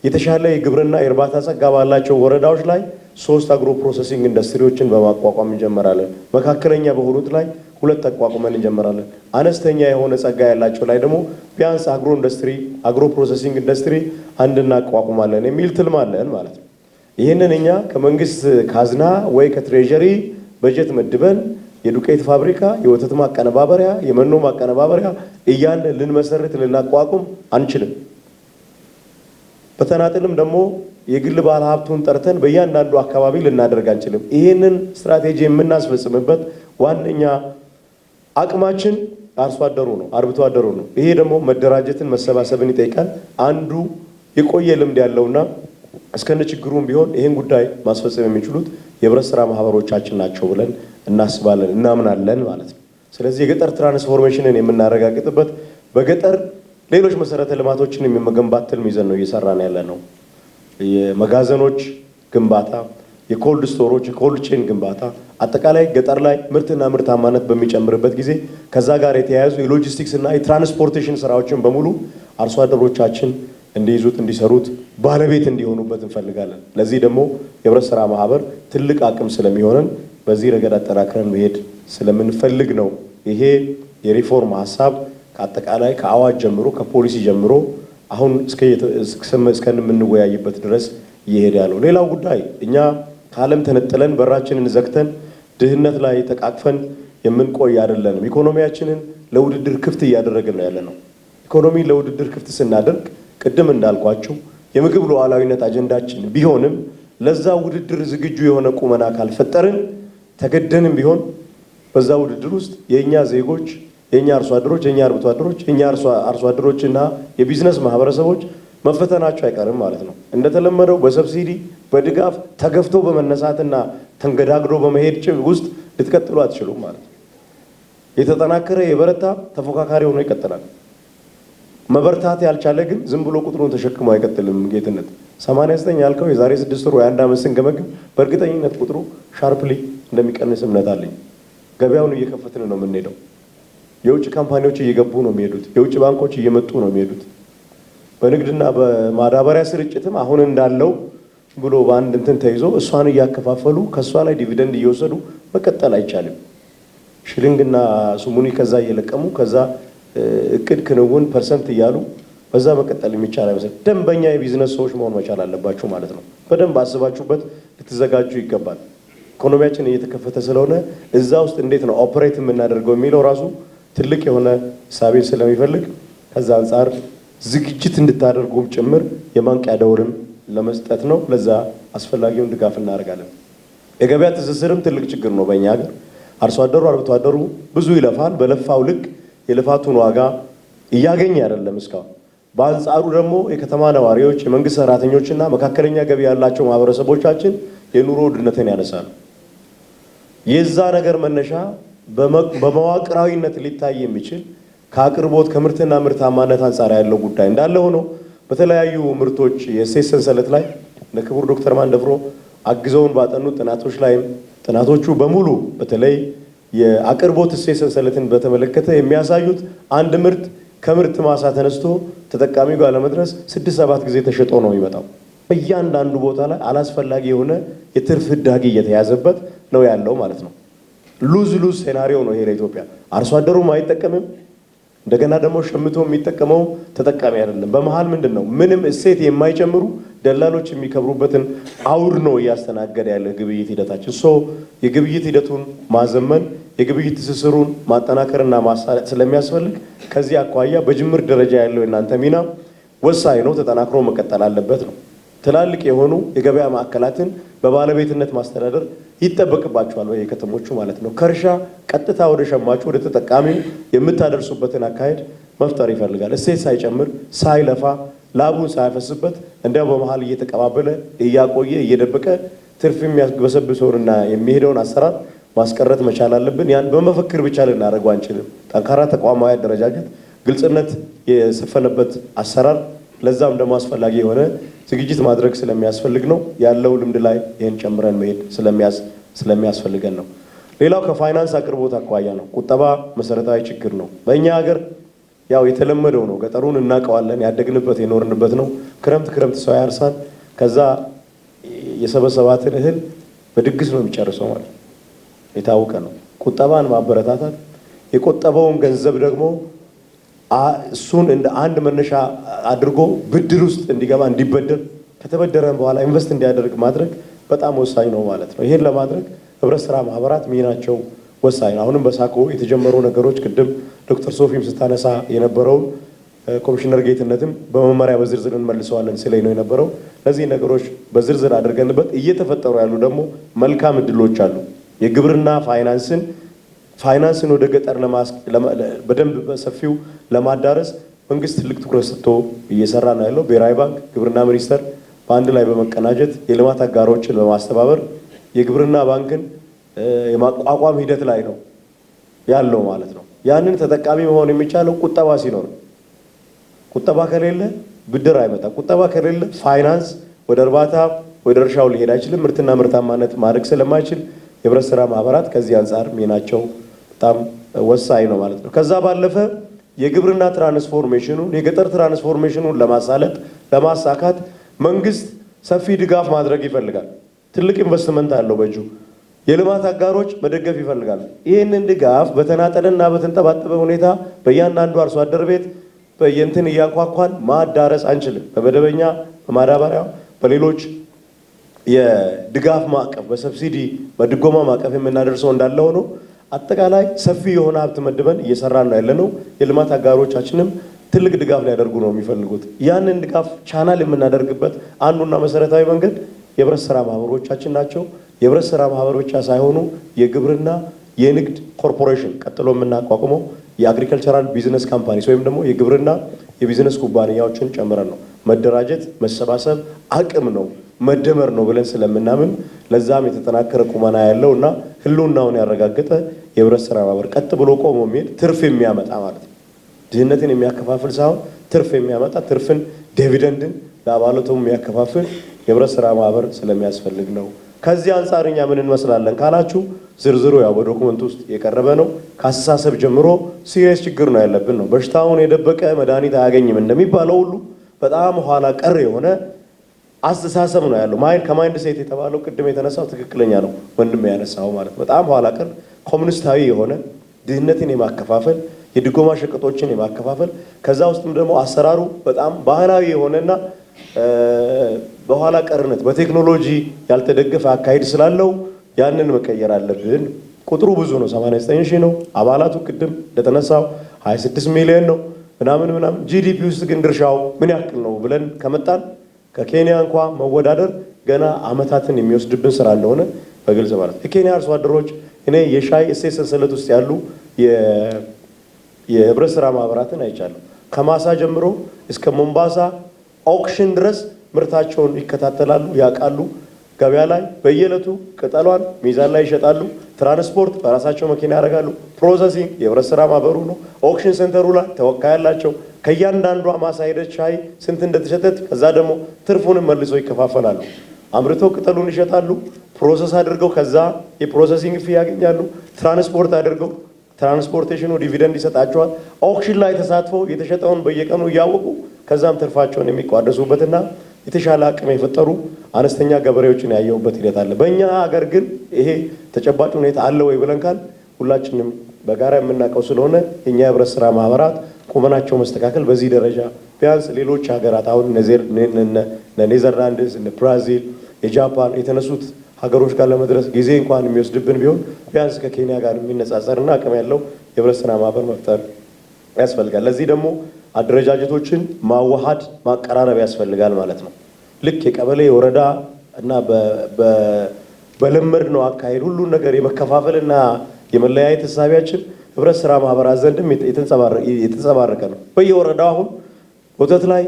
የተሻለ የግብርና የእርባታ ጸጋ ባላቸው ወረዳዎች ላይ 3 አግሮ ፕሮሰሲንግ ኢንዱስትሪዎችን በማቋቋም እንጀምራለን። መካከለኛ በሆኑት ላይ 2 አቋቁመን እንጀምራለን። አነስተኛ የሆነ ጸጋ ያላቸው ላይ ደግሞ ቢያንስ አግሮ ፕሮሰሲንግ ኢንዱስትሪ 1 እናቋቁማለን የሚል ትልም አለን ማለት ነው። ይህንን እኛ ከመንግስት ካዝና ወይ ከትሬዠሪ በጀት መድበን የዱቄት ፋብሪካ፣ የወተት ማቀነባበሪያ፣ የመኖ ማቀነባበሪያ እያለ ልንመሰርት ልናቋቁም አንችልም። በተናጥልም ደግሞ የግል ባለ ሀብቱን ጠርተን በእያንዳንዱ አካባቢ ልናደርግ አንችልም። ይህንን ስትራቴጂ የምናስፈጽምበት ዋነኛ አቅማችን አርሶ አደሩ ነው፣ አርብቶ አደሩ ነው። ይሄ ደግሞ መደራጀትን መሰባሰብን ይጠይቃል። አንዱ የቆየ ልምድ ያለውና እስከነ ችግሩም ቢሆን ይህን ጉዳይ ማስፈጸም የሚችሉት የህብረት ስራ ማህበሮቻችን ናቸው ብለን እናስባለን፣ እናምናለን ማለት ነው። ስለዚህ የገጠር ትራንስፎርሜሽንን የምናረጋግጥበት በገጠር ሌሎች መሰረተ ልማቶችን የመገንባት ትልም ይዘን ነው እየሰራን ያለ ነው። የመጋዘኖች ግንባታ፣ የኮልድ ስቶሮች፣ የኮልድ ቼን ግንባታ፣ አጠቃላይ ገጠር ላይ ምርትና ምርታማነት በሚጨምርበት ጊዜ ከዛ ጋር የተያያዙ የሎጂስቲክስ እና የትራንስፖርቴሽን ስራዎችን በሙሉ አርሶ አደሮቻችን እንዲይዙት እንዲሰሩት ባለቤት እንዲሆኑበት እንፈልጋለን። ለዚህ ደግሞ የህብረት ስራ ማህበር ትልቅ አቅም ስለሚሆነን በዚህ ረገድ አጠናክረን መሄድ ስለምንፈልግ ነው ይሄ የሪፎርም ሀሳብ ከአጠቃላይ ከአዋጅ ጀምሮ ከፖሊሲ ጀምሮ አሁን እስከምንወያይበት ድረስ እየሄደ ያለው። ሌላው ጉዳይ እኛ ከዓለም ተነጥለን በራችንን ዘግተን ድህነት ላይ ተቃቅፈን የምንቆይ አይደለንም። ኢኮኖሚያችንን ለውድድር ክፍት እያደረግን ነው ያለ ነው። ኢኮኖሚ ለውድድር ክፍት ስናደርግ ቅድም እንዳልኳችሁ የምግብ ሉዓላዊነት አጀንዳችን ቢሆንም ለዛ ውድድር ዝግጁ የሆነ ቁመና ካልፈጠርን ተገደንም ቢሆን በዛ ውድድር ውስጥ የኛ ዜጎች፣ የኛ አርሶ አደሮች፣ የኛ አርብቶ አደሮች፣ የኛ አርሶ አደሮችና የቢዝነስ ማህበረሰቦች መፈተናቸው አይቀርም ማለት ነው። እንደተለመደው በሰብሲዲ በድጋፍ ተገፍቶ በመነሳትና ተንገዳግዶ በመሄድ ውስጥ ልትቀጥሉ አትችሉም ማለት ነው። የተጠናከረ የበረታ ተፎካካሪ ሆኖ ይቀጥላል። መበርታት ያልቻለ ግን ዝም ብሎ ቁጥሩን ተሸክሞ አይቀጥልም። ጌትነት 89 ያልከው የዛሬ 6 ወር ወይ 1 ዓመት ስንገመግም በእርግጠኝነት ቁጥሩ ሻርፕሊ እንደሚቀንስ እምነት አለኝ። ገበያውን እየከፈትን ነው የምንሄደው። የውጭ ካምፓኒዎች እየገቡ ነው የሚሄዱት። የውጭ ባንኮች እየመጡ ነው የሚሄዱት። በንግድና በማዳበሪያ ስርጭትም አሁን እንዳለው ብሎ በአንድ እንትን ተይዞ እሷን እያከፋፈሉ ከሷ ላይ ዲቪደንድ እየወሰዱ መቀጠል አይቻልም። ሽልንግና ሱሙኒ ከዛ እየለቀሙ ከዛ እቅድ ክንውን ፐርሰንት እያሉ በዛ መቀጠል የሚቻል አይመስል። ደንበኛ የቢዝነስ ሰዎች መሆን መቻል አለባችሁ ማለት ነው። በደንብ አስባችሁበት ልትዘጋጁ ይገባል። ኢኮኖሚያችን እየተከፈተ ስለሆነ እዛ ውስጥ እንዴት ነው ኦፕሬት የምናደርገው የሚለው ራሱ ትልቅ የሆነ ሳቤን ስለሚፈልግ ከዛ አንጻር ዝግጅት እንድታደርጉም ጭምር የማንቂያ ደውልም ለመስጠት ነው። ለዛ አስፈላጊውን ድጋፍ እናደርጋለን። የገበያ ትስስርም ትልቅ ችግር ነው በእኛ ሀገር። አርሶ አደሩ አርብቶ አደሩ ብዙ ይለፋል። በለፋው ልክ የልፋቱን ዋጋ እያገኘ አይደለም እስካሁን። በአንጻሩ ደግሞ የከተማ ነዋሪዎች፣ የመንግስት ሰራተኞችና መካከለኛ ገቢ ያላቸው ማህበረሰቦቻችን የኑሮ ውድነትን ያነሳሉ። የዛ ነገር መነሻ በመዋቅራዊነት ሊታይ የሚችል ከአቅርቦት ከምርትና ምርታማነት አንጻር ያለው ጉዳይ እንዳለ ሆኖ በተለያዩ ምርቶች የእሴት ሰንሰለት ላይ ለክቡር ዶክተር ማንደፍሮ አግዘውን ባጠኑት ጥናቶች ላይም ጥናቶቹ በሙሉ በተለይ የአቅርቦት እሴት ሰንሰለትን በተመለከተ የሚያሳዩት አንድ ምርት ከምርት ማሳ ተነስቶ ተጠቃሚው ጋር ለመድረስ 6-7 ጊዜ ተሸጦ ነው የሚመጣው። በእያንዳንዱ ቦታ ላይ አላስፈላጊ የሆነ የትርፍ ህዳጊ እየተያዘበት ነው ያለው ማለት ነው። ሉዝ ሉዝ ሴናሪዮ ነው ይሄ ለኢትዮጵያ። አርሶ አደሩም አይጠቀምም፣ እንደገና ደግሞ ሸምቶ የሚጠቀመው ተጠቃሚ አይደለም። በመሃል ምንድን ነው ምንም እሴት የማይጨምሩ ደላሎች የሚከብሩበትን አውድ ነው እያስተናገደ ያለ ግብይት ሂደታችን። የግብይት ሂደቱን ማዘመን የግብይት ትስስሩን ማጠናከርና ማሳለጥ ስለሚያስፈልግ ከዚህ አኳያ በጅምር ደረጃ ያለው የእናንተ ሚና ወሳኝ ነው፣ ተጠናክሮ መቀጠል አለበት ነው። ትላልቅ የሆኑ የገበያ ማዕከላትን በባለቤትነት ማስተዳደር ይጠበቅባቸዋል በየከተሞቹ ማለት ነው። ከእርሻ ቀጥታ ወደ ሸማቹ ወደ ተጠቃሚው የምታደርሱበትን አካሄድ መፍጠር ይፈልጋል። እሴት ሳይጨምር ሳይለፋ ላቡን ሳያፈስበት እንዲያው በመሃል እየተቀባበለ እያቆየ እየደበቀ ትርፍ የሚያስበሰብሰውንና የሚሄደውን አሰራር ማስቀረት መቻል አለብን። ያን በመፈክር ብቻ ልናደርገው አንችልም። ጠንካራ ተቋማዊ አደረጃጀት፣ ግልጽነት የሰፈነበት አሰራር፣ ለዛም ደግሞ አስፈላጊ የሆነ ዝግጅት ማድረግ ስለሚያስፈልግ ነው። ያለው ልምድ ላይ ይህን ጨምረን መሄድ ስለሚያስፈልገን ነው። ሌላው ከፋይናንስ አቅርቦት አኳያ ነው። ቁጠባ መሰረታዊ ችግር ነው በእኛ ሀገር። ያው የተለመደው ነው። ገጠሩን እናውቀዋለን፣ ያደግንበት የኖርንበት ነው። ክረምት ሰው ያርሳል። ከዛ የሰበሰባትን እህል በድግስ ነው የሚጨርሰው ማለት የታወቀ ነው። ቁጠባን ማበረታታት፣ የቆጠበውን ገንዘብ ደግሞ እሱን እንደ አንድ መነሻ አድርጎ ብድር ውስጥ እንዲገባ እንዲበደር፣ ከተበደረን በኋላ ኢንቨስት እንዲያደርግ ማድረግ በጣም ወሳኝ ነው ማለት ነው። ይሄን ለማድረግ ህብረት ስራ ማህበራት ሚናቸው ወሳኝ ነው። አሁንም በሳኮ የተጀመሩ ነገሮች ቅድም ዶክተር ሶፊም ስታነሳ የነበረውን ኮሚሽነር ጌትነትም በመመሪያ በዝርዝር እንመልሰዋለን ስለኝ ነው የነበረው። እነዚህ ነገሮች በዝርዝር አድርገንበት እየተፈጠሩ ያሉ ደግሞ መልካም እድሎች አሉ። የግብርና ፋይናንስን ወደ ገጠር በደንብ በሰፊው ለማዳረስ መንግስት ትልቅ ትኩረት ሰጥቶ እየሰራ ነው ያለው። ብሔራዊ ባንክ፣ ግብርና ሚኒስቴር በአንድ ላይ በመቀናጀት የልማት አጋሮችን በማስተባበር የግብርና ባንክን የማቋቋም ሂደት ላይ ነው ያለው ማለት ነው። ያንን ተጠቃሚ መሆን የሚቻለው ቁጠባ ሲኖር፣ ቁጠባ ከሌለ ብድር አይመጣም። ቁጠባ ከሌለ ፋይናንስ ወደ እርባታ ወደ እርሻው ሊሄድ አይችልም። ምርትና ምርታማነት ማድረግ ስለማይችል የህብረት ስራ ማህበራት ከዚህ አንጻር ሚናቸው በጣም ወሳኝ ነው ማለት ነው። ከዛ ባለፈ የግብርና ትራንስፎርሜሽኑን የገጠር ትራንስፎርሜሽኑን ለማሳካት መንግስት ሰፊ ድጋፍ ማድረግ ይፈልጋል። ትልቅ ኢንቨስትመንት አለው በእጁ። የልማት አጋሮች መደገፍ ይፈልጋል። ይህንን ድጋፍ በተናጠልና በተንጠባጠበ ሁኔታ በእያንዳንዱ አርሶ አደር ቤት በየንትን እያንኳኳን ማዳረስ አንችልም። በመደበኛ በማዳበሪያ በሌሎች የድጋፍ ማዕቀፍ በሰብሲዲ በድጎማ ማዕቀፍ የምናደርሰው እንዳለ ሆኖ አጠቃላይ ሰፊ የሆነ ሀብት መድበን እየሰራን ነው ያለነው። የልማት አጋሮቻችንም ትልቅ ድጋፍ ሊያደርጉ ነው የሚፈልጉት። ያንን ድጋፍ ቻናል የምናደርግበት አንዱና መሰረታዊ መንገድ የህብረት ስራ ማህበሮቻችን ናቸው። የህብረት ስራ ማህበር ብቻ ሳይሆኑ የግብርና የንግድ ኮርፖሬሽን ቀጥሎ የምናቋቁመው የአግሪካልቸራል ቢዝነስ ካምፓኒስ ወይም ደግሞ የግብርና የቢዝነስ ኩባንያዎችን ጨምረን ነው። መደራጀት፣ መሰባሰብ አቅም ነው፣ መደመር ነው ብለን ስለምናምን ለዛም የተጠናከረ ቁመና ያለው እና ህልውናውን ያረጋገጠ የህብረት ስራ ማህበር ቀጥ ብሎ ቆሞ የሚሄድ ትርፍ የሚያመጣ ማለት ነው። ድህነትን የሚያከፋፍል ሳይሆን ትርፍ የሚያመጣ ትርፍን ዲቪደንድን ለአባላቱ የሚያከፋፍል የህብረት ስራ ማህበር ስለሚያስፈልግ ነው። ከዚህ አንጻር እኛ ምን እንመስላለን ካላችሁ ዝርዝሩ ያው በዶክመንት ውስጥ የቀረበ ነው። ከአስተሳሰብ ጀምሮ ሲሪየስ ችግር ነው ያለብን ነው። በሽታውን የደበቀ መድኃኒት አያገኝም እንደሚባለው ሁሉ በጣም ኋላ ቀር የሆነ አስተሳሰብ ነው ያለው። ከማይንድ ሴት የተባለው ቅድም የተነሳው ትክክለኛ ነው ወንድም ያነሳው ማለት በጣም ኋላ ቀር ኮሙኒስታዊ የሆነ ድህነትን የማከፋፈል የድጎማ ሸቀጦችን የማከፋፈል ከዛ ውስጥም ደግሞ አሰራሩ በጣም ባህላዊ የሆነና በኋላ ቀርነት በቴክኖሎጂ ያልተደገፈ አካሄድ ስላለው ያንን መቀየር አለብን። ቁጥሩ ብዙ ነው፣ 89 ሺህ ነው። አባላቱ ቅድም እንደተነሳው 26 ሚሊዮን ነው። ምናምን ጂዲፒ ውስጥ ግን ድርሻው ምን ያክል ነው ብለን ከመጣን ከኬንያ እንኳ መወዳደር ገና አመታትን የሚወስድብን ስራ እንደሆነ በግልጽ ማለት ነው። የኬንያ አርሶ አደሮች እኔ የሻይ እሴት ሰንሰለት ውስጥ ያሉ የህብረት ስራ ማህበራትን አይቻለሁ። ከማሳ ጀምሮ እስከ ሞምባሳ ኦክሽን ድረስ ምርታቸውን ይከታተላሉ፣ ያውቃሉ። ገበያ ላይ በየዕለቱ ቅጠሏን ሚዛን ላይ ይሸጣሉ። ትራንስፖርት በራሳቸው መኪና ያደርጋሉ። ፕሮሰሲንግ የህብረት ስራ ማህበሩ ነው። ኦክሽን ሴንተሩ ላይ ተወካይ ያላቸው። ከእያንዳንዷ ማሳ ሄደች ሻይ ስንት እንደተሸጠች፣ ከዛ ደግሞ ትርፉንም መልሶ ይከፋፈላሉ። አምርተው ቅጠሉን ይሸጣሉ። ፕሮሰስ አድርገው ከዛ የፕሮሰሲንግ ፊ ያገኛሉ። ትራንስፖርት አድርገው ትራንስፖርቴሽኑ ዲቪደንድ ይሰጣቸዋል። ኦክሽን ላይ ተሳትፈው የተሸጠውን በየቀኑ እያወቁ ከዛም ትርፋቸውን የሚቋደሱበትና የተሻለ አቅም የፈጠሩ አነስተኛ ገበሬዎችን ያየሁበት ሂደት አለ። በእኛ ሀገር ግን ይሄ ተጨባጭ ሁኔታ አለ ወይ ብለን ካል ሁላችንም በጋራ የምናውቀው ስለሆነ የኛ ህብረት ስራ ማህበራት ቁመናቸው መስተካከል በዚህ ደረጃ ቢያንስ ሌሎች ሀገራት አሁን ኔዘርላንድስ፣ ብራዚል፣ የጃፓን የተነሱት ሀገሮች ጋር ለመድረስ ጊዜ እንኳን የሚወስድብን ቢሆን ቢያንስ ከኬንያ ጋር የሚነጻጸርና አቅም ያለው የህብረት ስራ ማህበር መፍጠር ያስፈልጋል። ለዚህ ደግሞ አደረጃጀቶችን ማዋሃድ ማቀራረብ ያስፈልጋል ማለት ነው። ልክ የቀበሌ የወረዳ እና በለመድ ነው አካሄድ ሁሉን ነገር የመከፋፈልና የመለያየት ተሳቢያችን ህብረት ስራ ማህበራት ዘንድም የተንጸባረቀ ነው። በየወረዳው አሁን ወተት ላይ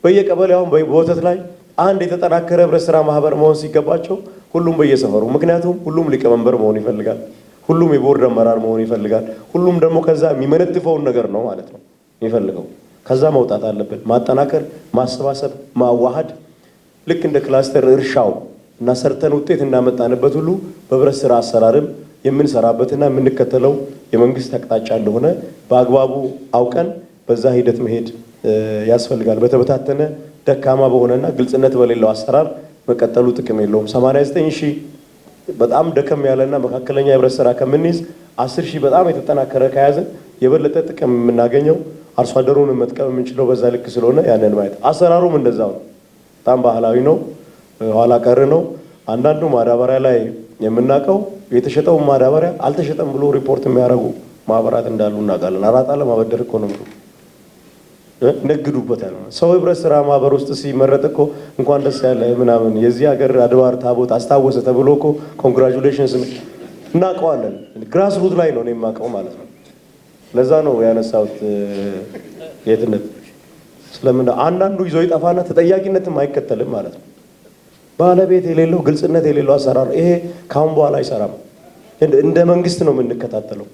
በየቀበሌው አሁን በወተት ላይ አንድ የተጠናከረ ህብረት ስራ ማህበር መሆን ሲገባቸው ሁሉም በየሰፈሩ፣ ምክንያቱም ሁሉም ሊቀመንበር መሆን ይፈልጋል፣ ሁሉም የቦርድ አመራር መሆን ይፈልጋል። ሁሉም ደግሞ ከዛ የሚመነትፈውን ነገር ነው ማለት ነው የሚፈልገው። ከዛ መውጣት አለብን። ማጠናከር፣ ማሰባሰብ፣ ማዋሃድ ልክ እንደ ክላስተር እርሻው እና ሰርተን ውጤት እናመጣንበት ሁሉ በህብረት ስራ አሰራርም የምንሰራበትና የምንከተለው የመንግስት አቅጣጫ እንደሆነ በአግባቡ አውቀን በዛ ሂደት መሄድ ያስፈልጋል። በተበታተነ ደካማ በሆነና ግልጽነት በሌለው አሰራር መቀጠሉ ጥቅም የለውም። 89,000 በጣም ደከም ያለና መካከለኛ የህብረት ስራ ከምንይዝ 10,000 በጣም የተጠናከረ ከያዘን የበለጠ ጥቅም የምናገኘው አርሶ አደሩን መጥቀም የምንችለው በዛ ልክ ስለሆነ ያንን ማየት። አሰራሩም እንደዛው ነው። በጣም ባህላዊ ነው፣ ኋላ ቀር ነው። አንዳንዱ ማዳበሪያ ላይ የምናውቀው የተሸጠው ማዳበሪያ አልተሸጠም ብሎ ሪፖርት የሚያደርጉ ማህበራት እንዳሉ እናውቃለን። አራጣ ለማበደር እኮ ነው ነግዱበታል። ሰው ህብረት ስራ ማህበር ውስጥ ሲመረጥ እኮ እንኳን ደስ ያለ ምናምን የዚህ ሀገር አድባር ታቦት አስታወሰ ተብሎ እኮ ኮንግራቹሌሽንስ እናውቀዋለን። ግራስ ሩት ላይ ነው የማውቀው ማለት ነው። ለዛ ነው ያነሳሁት የትነት ስለምን አንዳንዱ ይዞ ይጠፋና ተጠያቂነትም አይከተልም ማለት ነው። ባለቤት የሌለው ግልጽነት የሌለው አሰራር ይሄ ካሁን በኋላ አይሰራም። እንደ መንግስት ነው የምንከታተለው።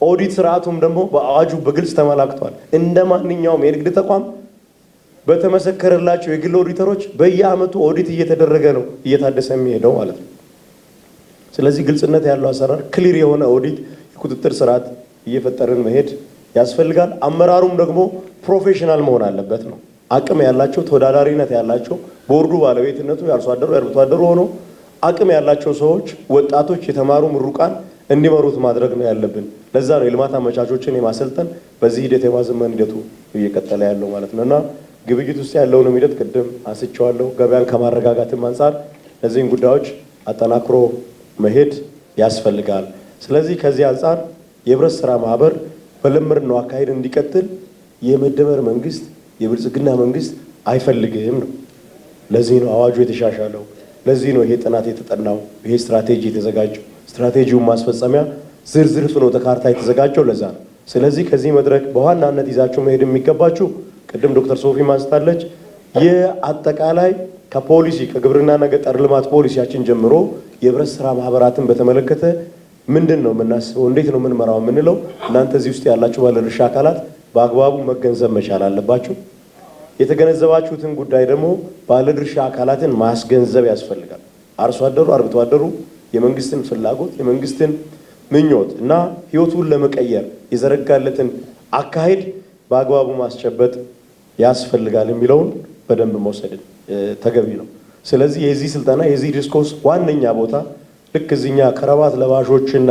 ኦዲት ስርዓቱም ደግሞ በአዋጁ በግልጽ ተመላክቷል። እንደ ማንኛውም የንግድ ተቋም በተመሰከረላቸው የግል ኦዲተሮች በየአመቱ ኦዲት እየተደረገ ነው እየታደሰ የሚሄደው ማለት ነው። ስለዚህ ግልጽነት ያለው አሰራር፣ ክሊር የሆነ ኦዲት የቁጥጥር ስርዓት እየፈጠርን መሄድ ያስፈልጋል። አመራሩም ደግሞ ፕሮፌሽናል መሆን አለበት ነው። አቅም ያላቸው ተወዳዳሪነት ያላቸው ቦርዱ ባለቤትነቱ የአርሶ አደሩ የአርብቶ አደሩ ሆኖ አቅም ያላቸው ሰዎች፣ ወጣቶች፣ የተማሩ ምሩቃን እንዲመሩት ማድረግ ነው ያለብን። ለዛ ነው የልማት አመቻቾችን የማሰልጠን በዚህ ሂደት የማዘመን ሂደቱ እየቀጠለ ያለው ማለት ነው። እና ግብይት ውስጥ ያለውን ሂደት ቅድም አስቸዋለሁ። ገበያን ከማረጋጋትም አንጻር እነዚህን ጉዳዮች አጠናክሮ መሄድ ያስፈልጋል። ስለዚህ ከዚህ አንጻር የህብረት ስራ ማህበር በለመድ ነው አካሄድ እንዲቀጥል የመደመር መንግስት የብልጽግና መንግስት አይፈልግም ነው። ለዚህ ነው አዋጁ የተሻሻለው። ለዚህ ነው ይሄ ጥናት የተጠናው፣ ይሄ ስትራቴጂ የተዘጋጀው። ስትራቴጂውን ማስፈጸሚያ ዝርዝር ፍኖተ ካርታ የተዘጋጀው ለዛ ነው። ስለዚህ ከዚህ መድረክ በዋናነት ይዛችሁ መሄድ የሚገባችሁ ቅድም ዶክተር ሶፊ ማንስታለች፣ የአጠቃላይ ከፖሊሲ ከግብርናና ገጠር ልማት ፖሊሲያችን ጀምሮ የህብረት ስራ ማህበራትን በተመለከተ ምንድን ነው የምናስበው፣ እንዴት ነው የምንመራው የምንለው እናንተ እዚህ ውስጥ ያላችሁ ባለድርሻ አካላት በአግባቡ መገንዘብ መቻል አለባችሁ። የተገነዘባችሁትን ጉዳይ ደግሞ ባለድርሻ አካላትን ማስገንዘብ ያስፈልጋል። አርሶ አደሩ አርብቶ አደሩ የመንግስትን ፍላጎት የመንግስትን ምኞት እና ህይወቱን ለመቀየር የዘረጋለትን አካሄድ በአግባቡ ማስጨበጥ ያስፈልጋል የሚለውን በደንብ መውሰድ ተገቢ ነው። ስለዚህ የዚህ ስልጠና የዚህ ዲስኮርስ ዋነኛ ቦታ ልክ እዚህኛ ከረባት ለባሾችና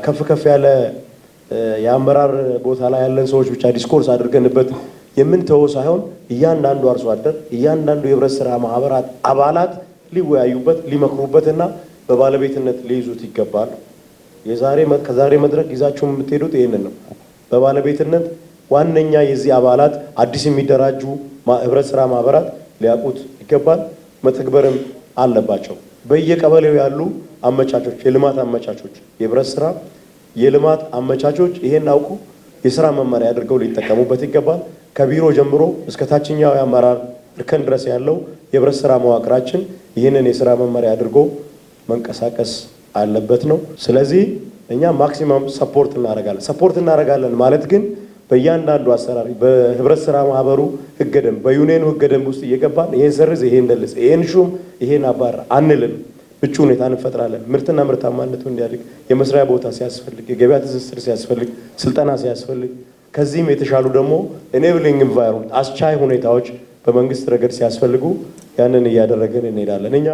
ከፍ ከፍ ያለ የአመራር ቦታ ላይ ያለን ሰዎች ብቻ ዲስኮርስ አድርገንበት የምንተወው ሳይሆን እያንዳንዱ አርሶ አደር እያንዳንዱ የህብረት ስራ ማህበራት አባላት ሊወያዩበት ሊመክሩበትና በባለቤትነት ሊይዙት ይገባል። ከዛሬ መድረክ ይዛችሁ የምትሄዱት ይህንን ነው። በባለቤትነት ዋነኛ የዚህ አባላት አዲስ የሚደራጁ ህብረት ስራ ማህበራት ሊያውቁት ይገባል፣ መተግበርም አለባቸው። በየቀበሌው ያሉ አመቻቾች፣ የልማት አመቻቾች፣ የህብረት ስራ የልማት አመቻቾች ይሄን አውቁ የስራ መመሪያ አድርገው ሊጠቀሙበት ይገባል። ከቢሮ ጀምሮ እስከ ታችኛው የአመራር እርከን ድረስ ያለው የህብረት ስራ መዋቅራችን ይህንን የስራ መመሪያ አድርጎ መንቀሳቀስ አለበት ነው። ስለዚህ እኛ ማክሲመም ሰፖርት እናደርጋለን ማለት ግን በእያንዳንዱ አሰራር በህብረት ስራ ማህበሩ ህገ ደንብ በዩኒየኑ ህገ ደንብ ውስጥ እየገባን ይሄን ሰርዝ፣ ይሄን ደልስ፣ ይሄን ሹም፣ ይሄን አባር አንልም። ምቹ ሁኔታ እንፈጥራለን። ምርትና ምርታማነቱ እንዲያድግ የመስሪያ ቦታ ሲያስፈልግ፣ የገበያ ትስስር ሲያስፈልግ፣ ስልጠና ሲያስፈልግ፣ ከዚህም የተሻሉ ደግሞ ኤኔብሊንግ ኢንቫይሮንመንት አስቻይ ሁኔታዎች በመንግስት ረገድ ሲያስፈልጉ ያንን እያደረግን እንሄዳለን እኛ